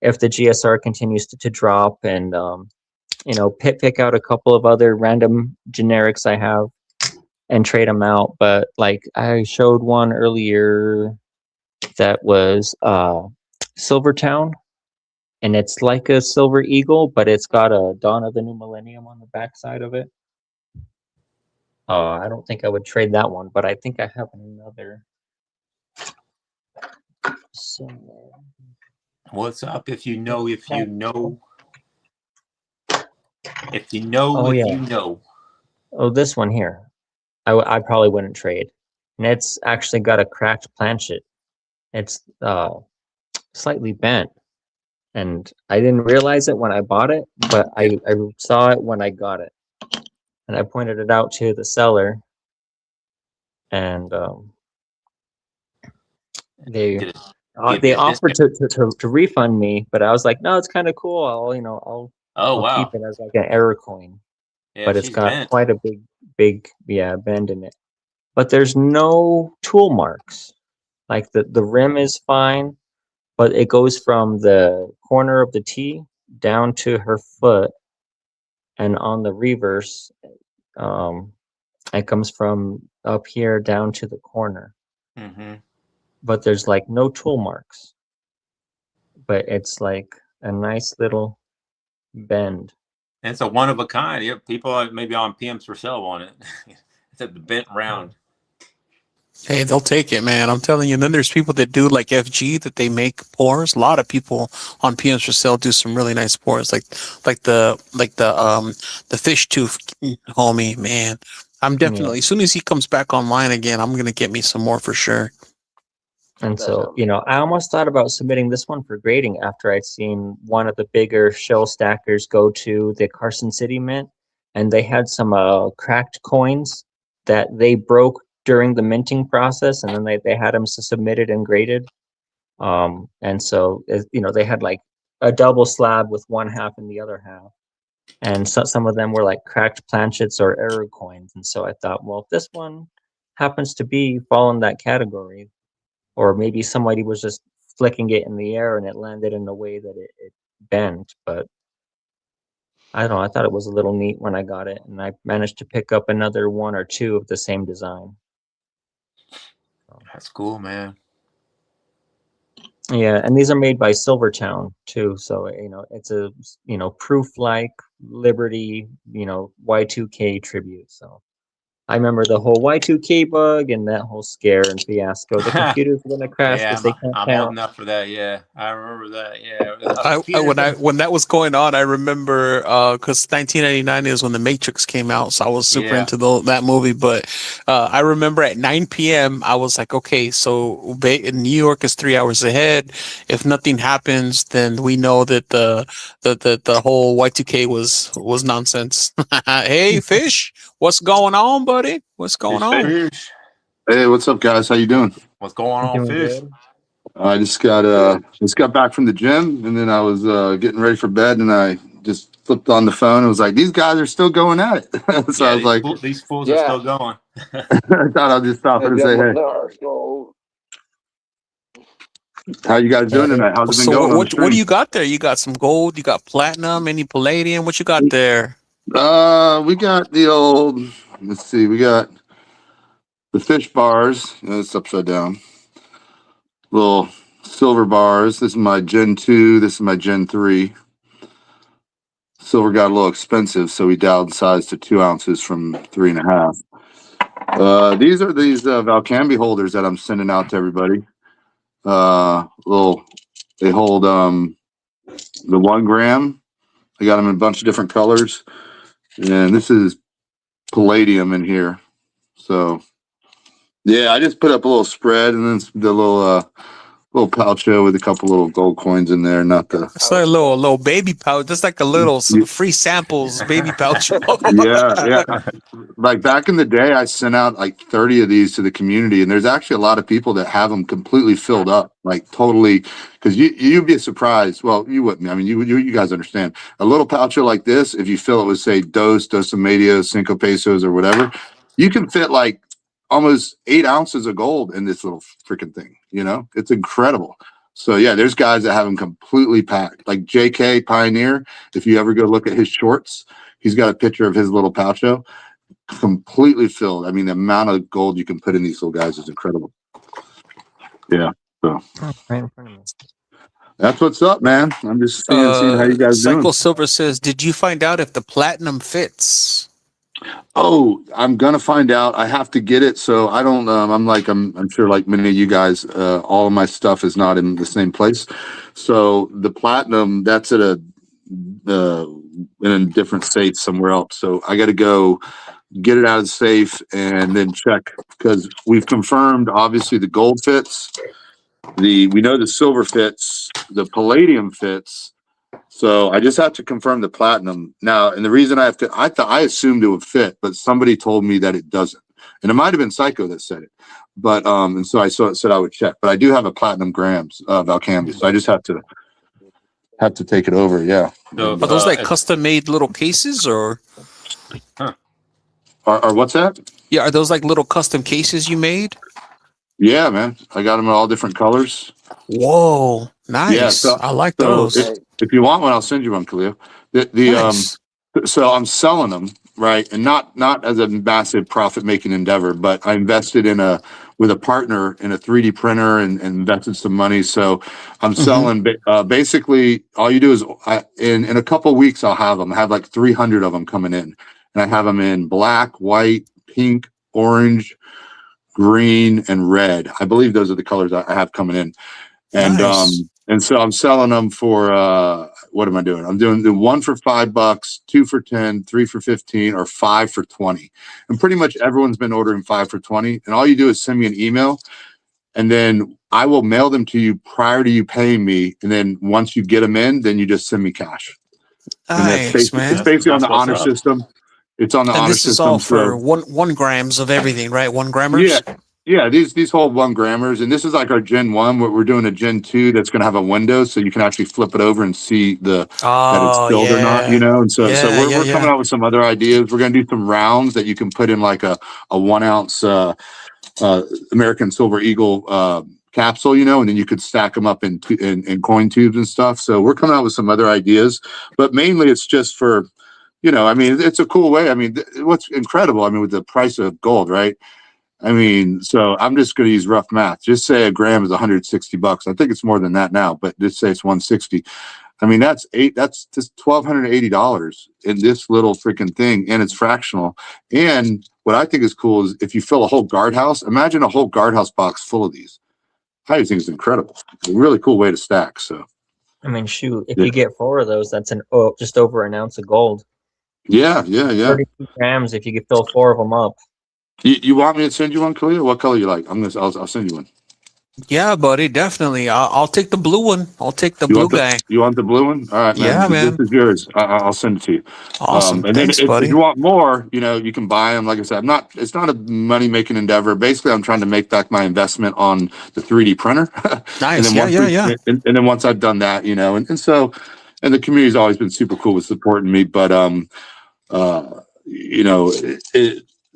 if the GSR continues to drop, and pick out a couple of other random generics I have and trade them out. But like I showed one earlier that was Silvertown, and it's like a Silver Eagle, but it's got a Dawn of the New Millennium on the backside of it. I don't think I would trade that one, but I think I have another somewhere. What's up? If you know. Oh, If you know. Oh, this one here. I probably wouldn't trade. And it's actually got a cracked planchet. It's slightly bent. And I didn't realize it when I bought it, but I saw it when I got it. And I pointed it out to the seller. And they Did it give they you a offered to refund me, but I was like, no, it's kind of cool. Oh I'll wow. keep it as like an error coin. Yeah, But it's she's got bent. quite a big bend in it. But there's no tool marks. Like the rim is fine, but it goes from the corner of the T down to her foot, and on the reverse, it comes from up here down to the corner. Mm-hmm. But there's like no tool marks. But it's like a nice little bend. And it's a one of a kind. Yeah, people are maybe on PMs for sale on it. It's at the bent round. Hey, they'll take it, man. I'm telling you. And then there's people that do like FG that they make pours. A lot of people on PMs for sale do some really nice pours, like the fish tooth homie, man. I'm definitely, as soon as he comes back online again, I'm gonna get me some more for sure. And so, I almost thought about submitting this one for grading after I'd seen one of the bigger shell stackers go to the Carson City Mint, and they had some cracked coins that they broke during the minting process, and then they had them submitted and graded. And so, they had like a double slab with one half and the other half. And so some of them were like cracked planchets or error coins. And so I thought, well, if this one happens to fall in that category, or maybe somebody was just flicking it in the air and it landed in a way that it bent. But I don't know, I thought it was a little neat when I got it, and I managed to pick up another 1 or 2 of the same design. That's cool, man. Yeah, and these are made by Silvertown too, so it's a proof like Liberty, Y2K tribute. So I remember the whole Y2K bug and that whole scare and fiasco. The computers are gonna crash Yeah, because they can't I'm old count. enough for that. Yeah, I remember that. Yeah, When that was going on, I remember because 1999 is when The Matrix came out, so I was super Yeah. into that movie. But I remember at 9 p.m. I was like, okay, so New York is 3 hours ahead. If nothing happens, then we know that the whole Y2K was nonsense. Hey, Fish, what's going on, buddy? What's going on? Fish. Hey, what's up, guys? How you doing? What's going on, Doing Fish? good. I just got back from the gym, and then I was getting ready for bed, and I just flipped on the phone and was like, "These guys are still going at it." So I was like, these fools Yeah. are still going. I thought I'd just stop in and say, "Hey, how you guys doing tonight? How's it been So going?" on what the do stream? you got there? You got some gold, you got platinum, any palladium? What you got there? We got the old. Let's see, we got the fish bars. It's upside down. Little silver bars. This is my Gen 2. This is my Gen 3. Silver got a little expensive, so we downsized to 2 ounces from 3.5. These are Valcambi holders that I'm sending out to everybody. They hold the 1 gram. I got them in a bunch of different colors, and this is palladium in here. So yeah, I just put up a little spread and then the little poucho with a couple little gold coins in there. Not the It's like a little baby pouch. Just like a little some free samples baby pouch. yeah. Like back in the day, I sent out like 30 of these to the community, and there's actually a lot of people that have them completely filled up, like totally. Because you'd be surprised. Well, you wouldn't. I mean, you guys understand. A little poucho like this, if you fill it with say Dos Medios, 5 pesos, or whatever, you can fit like almost 8 ounces of gold in this little freaking thing. You know, it's incredible. So yeah, there's guys that have them completely packed. Like JK Pioneer, if you ever go look at his shorts, he's got a picture of his little poucho completely filled. I mean, the amount of gold you can put in these little guys is incredible. Yeah. So Right in front of me. that's what's up, man. I'm just seeing how you guys doing. Cycle Silver says, "Did you find out if the platinum fits?" Oh, I'm gonna find out. I have to get it, so I don't. I'm sure, like many of you guys, all of my stuff is not in the same place. So the platinum, that's at in a different safe somewhere else. So I got to go get it out of the safe and then check, because we've confirmed obviously the gold fits. We know the silver fits, the palladium fits. So I just have to confirm the platinum now. And the reason I assumed it would fit, but somebody told me that it doesn't. And it might have been Psycho that said it. But and so I said I would check. But I do have a platinum grams of Valcambi, so I just have to take it over. Yeah. So, Are those like if- custom made little cases, or Are what's that? yeah, are those like little custom cases you made? Yeah, man. I got them in all different colors. Whoa, nice! Yeah, so- I like So those. if you want one, I'll send you one, Khalil. Nice. So I'm selling them, right? And not as a massive profit making endeavor, but I invested with a partner in a 3D printer and invested some money. So I'm selling basically all you do is in a couple of weeks, I'll have them. I have like 300 of them coming in, and I have them in black, white, pink, orange, green, and red. I believe those are the colors I have coming in. And Nice. and so I'm selling them for what am I doing? I'm doing the 1 for $5, 2 for 10, 3 for 15, or 5 for 20. And pretty much everyone's been ordering 5 for 20. And all you do is send me an email, and then I will mail them to you prior to you paying me. And then once you get them in, then you just send me cash. And Nice, it's man. basically on the That's what's honor up. system. It's on the And honor this is system. all so- for one grams of everything, right? 1 grammers. Yeah, these hold 1 grammers, and this is like our Gen 1. We're doing a Gen 2 that's going to have a window, so you can actually flip it over and see that it's Oh, filled or not, you know. And so Yeah, we're yeah, coming out with some other ideas. We're going to do some rounds that you can put in like a 1 ounce American Silver Eagle capsule, you know, and then you could stack them up in coin tubes and stuff. So we're coming out with some other ideas, but mainly it's just for, you know, I mean, it's a cool way. I mean, what's incredible, I mean, with the price of gold, right? I mean, so I'm just going to use rough math. Just say a gram is $160. I think it's more than that now, but just say it's 160. I mean, that's just $1,280 in this little freaking thing, and it's fractional. And what I think is cool is if you fill a whole guardhouse, imagine a whole guardhouse box full of these. I think it's incredible. It's a really cool way to stack. So I mean, shoot, if Yeah. you get 4 of those, that's just over an ounce of gold. yeah. 32 grams if you could fill 4 of them up. You want me to send you one, Khalil? What color you like? I'll send you one. Yeah, buddy, definitely. I'll take the blue one. I'll take the You blue want the, guy. you want the blue one? All right, man. Yeah, man. This is yours. I'll send it to you. Awesome. And Thanks, then if buddy. you want more, you can buy them. Like I said, it's not a money making endeavor. Basically, I'm trying to make back my investment on the 3D printer. Nice. And then Yeah. And then once I've done that, and so, and the community's always been super cool with supporting me. But,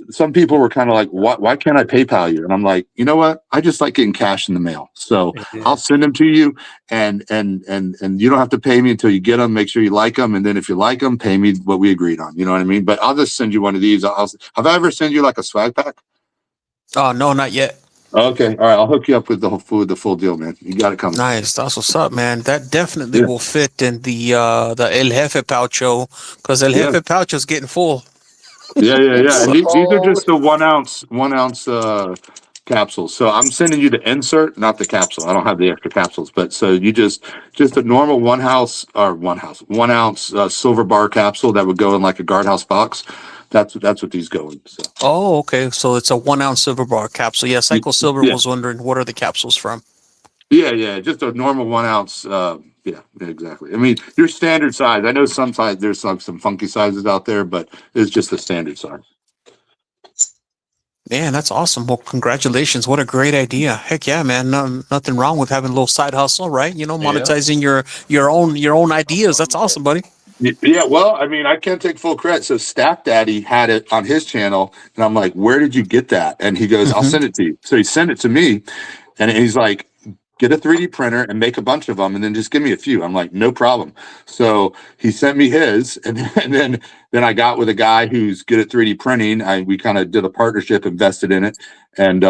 some people were kind of like, why can't I PayPal you? And I'm like, you know what? I just like getting cash in the mail. So I'll send them to you and you don't have to pay me until you get them. Make sure you like them. And then if you like them, pay me what we agreed on. You know what I mean? But I'll just send you one of these. Have I ever sent you like a swag pack? Oh, no, not yet. Okay. All right. I'll hook you up with the full deal, man. You got it coming. Nice. That's what's up, man. That definitely Yeah. will fit in the El Jefe Poucho because El Jefe Poucho is getting full. Yeah. And these are just the 1 ounce capsules. So I'm sending you the insert, not the capsule. I don't have the extra capsules, but so you just a normal 1 ounce silver bar capsule that would go in like a guardhouse box. That's what these go in. So. Oh, okay. So it's a 1 ounce silver bar capsule. Yeah, Psycho Silver Yeah. was wondering what are the capsules from? Yeah, just a normal 1 ounce. Yeah, exactly. I mean, your standard size. I know some size. There's some funky sizes out there, but it's just the standard size. Man, that's awesome. Well, congratulations. What a great idea. Heck yeah, man. Nothing wrong with having a little side hustle, right? Monetizing your own ideas. That's awesome, buddy. Yeah, well, I mean, I can't take full credit. So Staff Daddy had it on his channel, and I'm like, "Where did you get that?" And he goes, "I'll send it to you." So he sent it to me, and he's like, "Get a 3D printer and make a bunch of them, and then just give me a few." I'm like, "No problem." So he sent me his, and then I got with a guy who's good at 3D printing. We kind of did a partnership, invested in it, and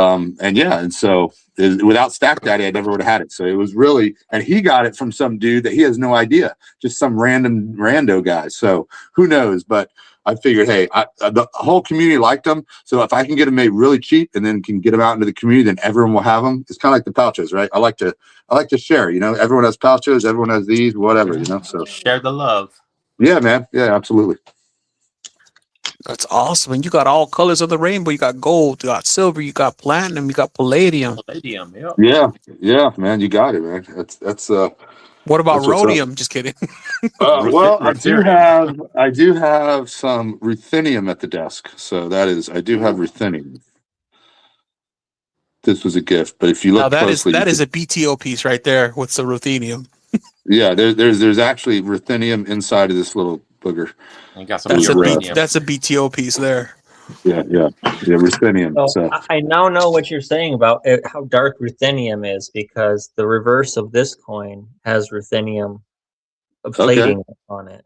so without Stack Daddy, I never would have had it. So it was really, and he got it from some dude that he has no idea, just some random rando guy. So who knows? But I figured, hey, the whole community liked them. So if I can get them made really cheap and then can get them out into the community, then everyone will have them. It's kind of like the pouches, right? I like to share. Everyone has pouches, everyone has these, whatever. So Share the love. yeah, man. Yeah, absolutely. That's awesome. And you got all colors of the rainbow. You got gold, you got silver, you got platinum, you got palladium. Palladium, yeah. Yeah, man. You got it, man. That's What about That's what's up. rhodium? Just kidding. well, I do have some ruthenium at the desk. So I do have ruthenium. This was a gift, but if you look Now that closely, is a BTO piece right there with the ruthenium. yeah, there's actually ruthenium inside of this little booger. You got some That's a uranium. that's a BTO piece there. Yeah, ruthenium. So So I now know what you're saying about how dark ruthenium is because the reverse of this coin has ruthenium plating on it.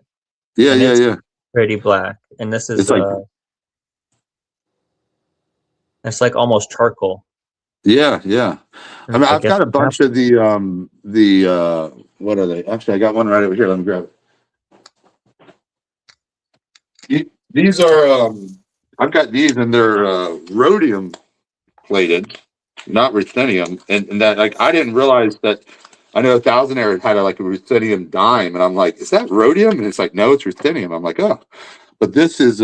And it's pretty black, and this is It's like- it's like almost charcoal. Yeah. I mean, I've guess got a the bunch of the what are they? Actually, I got one right over here. Let me grab it. These are I've got these, and they're rhodium plated, not ruthenium, and that like I didn't realize that. I know Thousand Air had like a ruthenium dime, and I'm like, is that rhodium? And it's like, no, it's ruthenium. I'm like, oh, but this is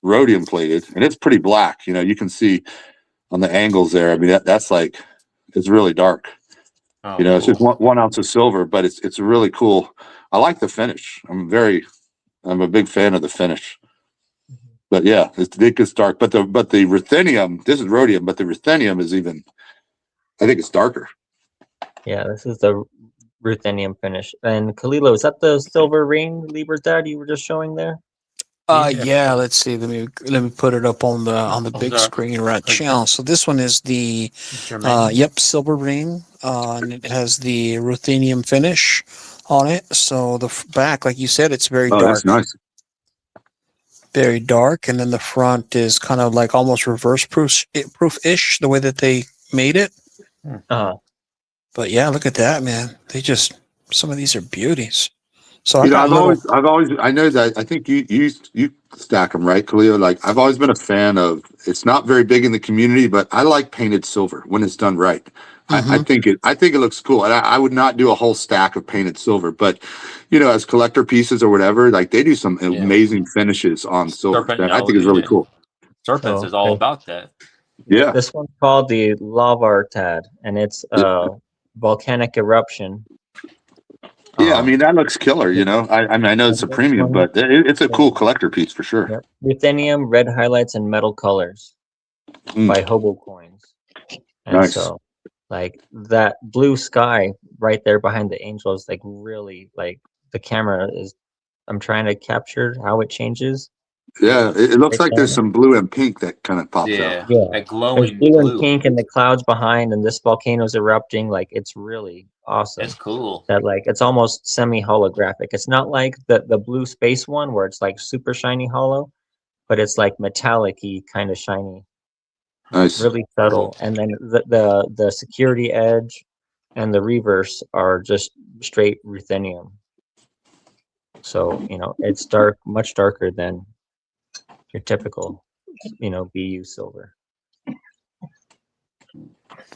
rhodium plated, and it's pretty black. You can see on the angles there. I mean, that's like, it's really dark. Oh, It's just cool. 1 ounce of silver, but it's really cool. I like the finish. I'm a big fan of the finish. But yeah, it's dark. But the ruthenium, this is rhodium, but the ruthenium is even, I think it's darker. Yeah, this is the ruthenium finish. And Kalilo, is that the silver ring Libra's dad you were just showing there? Yeah, let's see. Let me put it up on the big there. screen right now. So this one is the silver ring. And it has the ruthenium finish on it. So the back, like you said, it's very Oh, dark. that's nice. Very dark, and then the front is kind of like almost reverse proof-ish the way that they made it. Uh, But yeah, look at that, man. Some of these are beauties. So I You know, got I've always, I know that, I think you stack them, right, Khalil? Like, I've always been a fan of, it's not very big in the community, but I like painted silver when it's done right. I think it looks cool. And I would not do a whole stack of painted silver, but you know, as collector pieces or whatever, like they do some amazing finishes on silver Serpent that I think is really Nalina. cool. Serpents So, is all okay. about that. Yeah. This one's called the Lava Tad, and it's a volcanic eruption. Yeah, I mean, that looks killer, you know. I mean, I know it's a premium, but it's a cool collector piece for sure. Yep. Ruthenium, red highlights, and metal colors by Hobo Coins. And Nice. so, like, that blue sky right there behind the angel is, like, really, like, the camera is, I'm trying to capture how it changes. Yeah, it looks Right like there's there. some blue and pink that kind of pops Yeah, out. Yeah. that There's glowing blue and blue. pink and the clouds behind, and this volcano's erupting. Like, it's really awesome. That's cool. That, like, it's almost semi-holographic. It's not like the blue space one where it's like super shiny hollow, but it's like metallic-y kind of shiny, Nice. really subtle. And then the security edge and the reverse are just straight ruthenium. So, you know, it's dark, much darker than your typical, you know, BU silver.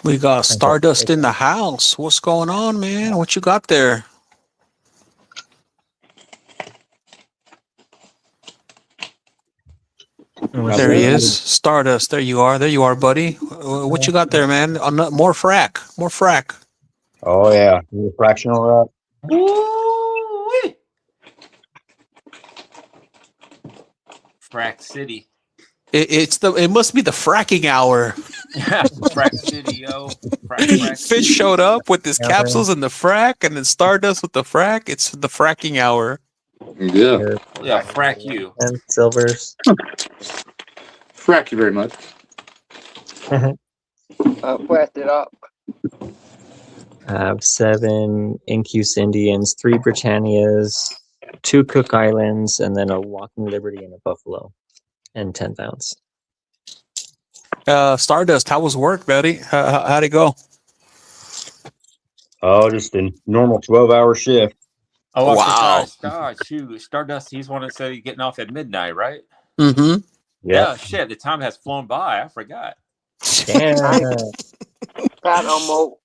We got Stardust in the house. What's going on, man? What you got there? There he is, Stardust. There you are. There you are, buddy. What you got there, man? More frack. More frack. Oh yeah, the fractional rock. Woo-wee. Frack City. It must be the fracking hour. Frack City, yo. Frack Fish showed up with his capsules and the frack, and then Stardust with the frack. It's the fracking hour. Yeah. Yeah, frack you. And silvers. Frack you very much. Whacked it up. I have 7 Incus Indians, 3 Britannias, 2 Cook Islands, and then a Walking Liberty and a Buffalo, and 10th ounce. Stardust, how was work, buddy? How'd it go? Oh, just a normal 12-hour shift. Oh, I Wow. forgot. Shoot, Stardust, he's one that said he's getting off at midnight, right? Mm-hmm. Yeah, shit. The time has flown by. I forgot. Damn. That almost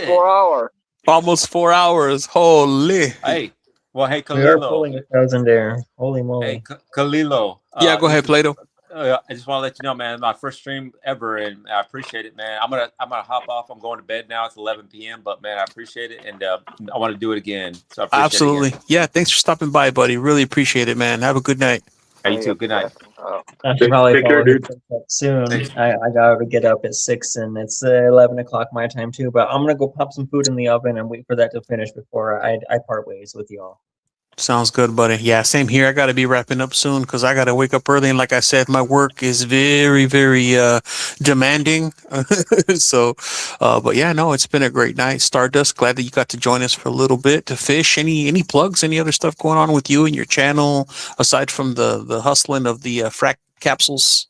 Shit. 4 hours. Almost 4 hours. Holy. Hey, well, hey, We are Kalilo. pulling 1,000 there. Holy moly. Hey, Kalilo. Yeah, go ahead, Plato. I just want to let you know, man, my first stream ever, and I appreciate it, man. I'm gonna hop off. I'm going to bed now. It's 11 p.m., but man, I appreciate it, and I want to do it again. So I appreciate Absolutely. It again. Yeah, thanks for stopping by, buddy. Really appreciate it, man. Have a good night. Hey, you too. Good night. I should probably Take care, follow dude. this up soon. Thanks. I gotta get up at 6, and it's 11 o'clock my time too. But I'm gonna go pop some food in the oven and wait for that to finish before I part ways with y'all. Sounds good, buddy. Yeah, same here. I got to be wrapping up soon because I got to wake up early. And like I said, my work is very, very demanding. So, but yeah, no, it's been a great night. Stardust, glad that you got to join us for a little bit to fish. Any plugs, any other stuff going on with you and your channel aside from the hustling of the frack capsules?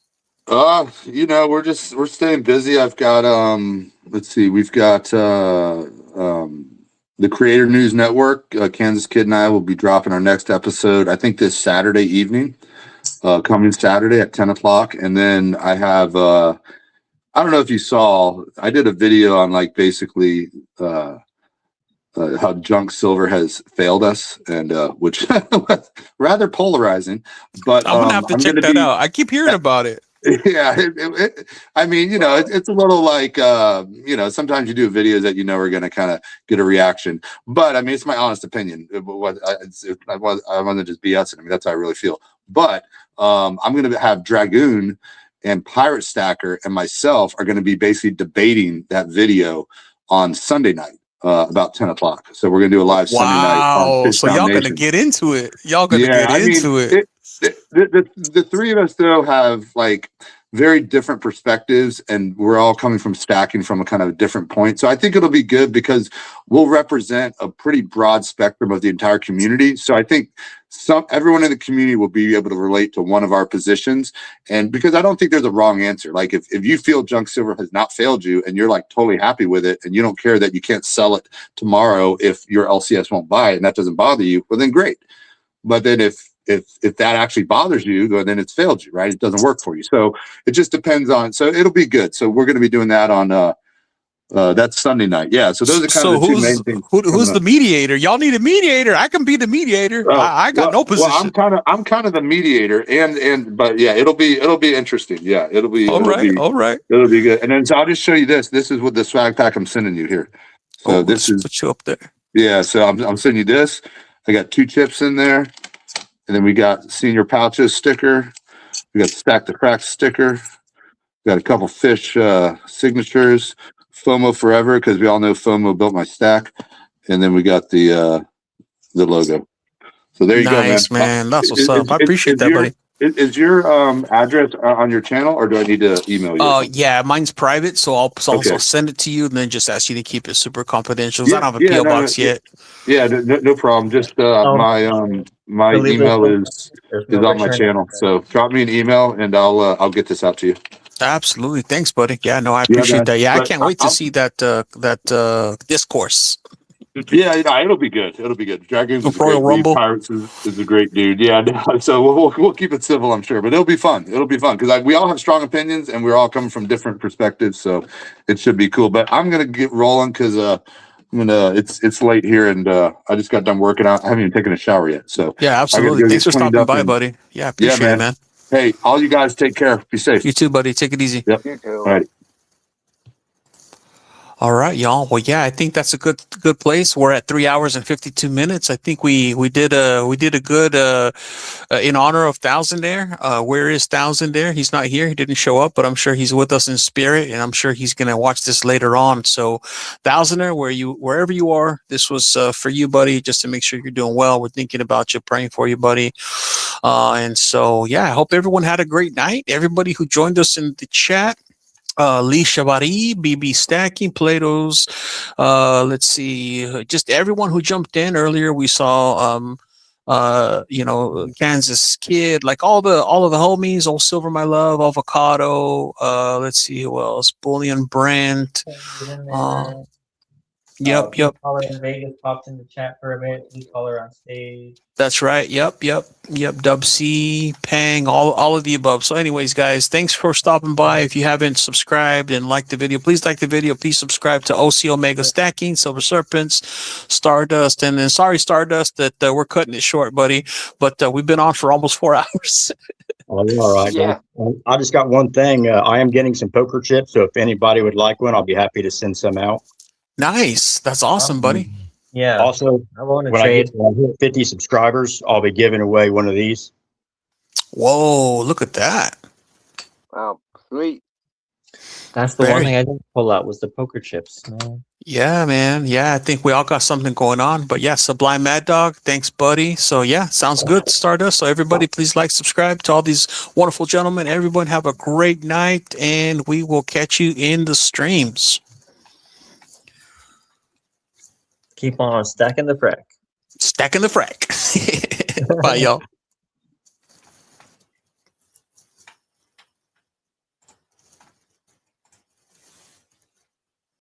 You know, we're staying busy. I've got let's see, we've got the Creator News Network, Kansas Kid and I will be dropping our next episode, I think this Saturday evening, coming Saturday at 10 o'clock. And then I have, I don't know if you saw, I did a video on like basically how junk silver has failed us, and which was rather polarizing. But I'm gonna have to check that out. I keep hearing about it. Yeah, I mean, you know, it's a little like, you know, sometimes you do videos that you know are going to kind of get a reaction. But I mean, it's my honest opinion. I wasn't just BSing. I mean, that's how I really feel. But I'm going to have Dragoon and Pirate Stacker and myself are going to be basically debating that video on Sunday night. About 10 o'clock. So we're going to do a live Sunday night. Wow. On So y'all going to get into it. Y'all going to get into it. The three of us though have like very different perspectives, and we're all coming from stacking from a kind of a different point. So I think it'll be good because we'll represent a pretty broad spectrum of the entire community. So I think everyone in the community will be able to relate to one of our positions. And because I don't think there's a wrong answer. Like if you feel junk silver has not failed you and you're like totally happy with it and you don't care that you can't sell it tomorrow if your LCS won't buy it and that doesn't bother you, well then great. But then if that actually bothers you, then it's failed you, right? It doesn't work for you. So it just depends on, so it'll be good. So we're going to be doing that on, that's Sunday night. Yeah. So those are kind of the two main things. Who's the mediator? Y'all need a mediator. I can be the mediator. I got no position. Well, I'm kind of the mediator but yeah, it'll be interesting. Yeah. It'll be all right. It'll be good. And then so I'll just show you this. This is what the swag pack I'm sending you here. So this is, put you up there. Yeah. So I'm sending you this. I got 2 chips in there. And then we got Senior Pouches sticker. We got Stack the Cracks sticker. We got a couple fish signatures. FOMO forever, because we all know FOMO built my stack. And then we got the logo. So there you go, man. Nice, man. That's what's up. I appreciate that, buddy. Is your address on your channel, or do I need to email you? Yeah, mine's private, so I'll also send it to you and then just ask you to keep it super confidential. I don't have a PO box yet. Yeah, no problem. Just my email is on my channel. So drop me an email and I'll get this out to you. Absolutely. Thanks, buddy. Yeah, no, I appreciate that. Yeah, I can't wait to see that discourse. Yeah, it'll be good. It'll be good. Dragoons is Royal Rumble. Pirates is a great dude. Yeah, so we'll keep it civil, I'm sure, but it'll be fun. It'll be fun because we all have strong opinions and we're all coming from different perspectives, so it should be cool. But I'm gonna get rolling because it's late here and I just got done working out. I haven't even taken a shower yet. So yeah, absolutely. Thanks for stopping by, buddy. Yeah, appreciate it, man. Hey, all you guys take care. Be safe. You too, buddy. Take it easy. Yep. You too. All right. All right, y'all. Well, yeah, I think that's a good place. We're at 3 hours and 52 minutes. I think we did a good in honor of Thousandaire. Where is Thousandaire? He's not here. He didn't show up, but I'm sure he's with us in spirit, and I'm sure he's gonna watch this later on. So, Thousandaire, wherever you are, this was for you, buddy. Just to make sure you're doing well. We're thinking about you, praying for you, buddy. And so, yeah, I hope everyone had a great night. Everybody who joined us in the chat. Lee Shabari, BB Stacking, Plato's, let's see, just everyone who jumped in earlier. We saw, Kansas Kid, like all of the homies, Old Silver, My Love, Avocado, let's see who else, Bullion Brand. Yep. Caller in Vegas popped in the chat for a bit. We caller on stage. That's right. Yep. Dub C, Pang, all of the above. So anyways, guys, thanks for stopping by. If you haven't subscribed and liked the video, please like the video. Please subscribe to OC Omega Stacking, Silver Serpents, Stardust. And then sorry, Stardust, that we're cutting it short, buddy. But we've been on for almost 4 hours. Oh, you're all right. Yeah. I just got one thing. I am getting some poker chips. So if anybody would like one, I'll be happy to send some out. Nice. That's awesome, buddy. Yeah. Also, I want to when I trade. hit 50 subscribers, I'll be giving away one of these. Whoa, look at that. Wow, sweet. That's the one thing I didn't pull out was the poker chips. No. Yeah, man. Yeah, I think we all got something going on. But yeah, Sublime Mad Dog, thanks, buddy. So yeah, sounds good, Stardust. So everybody, please like, subscribe to all these wonderful gentlemen. Everyone have a great night, and we will catch you in the streams. Keep on stacking the frack. Stacking the frack. Bye, y'all.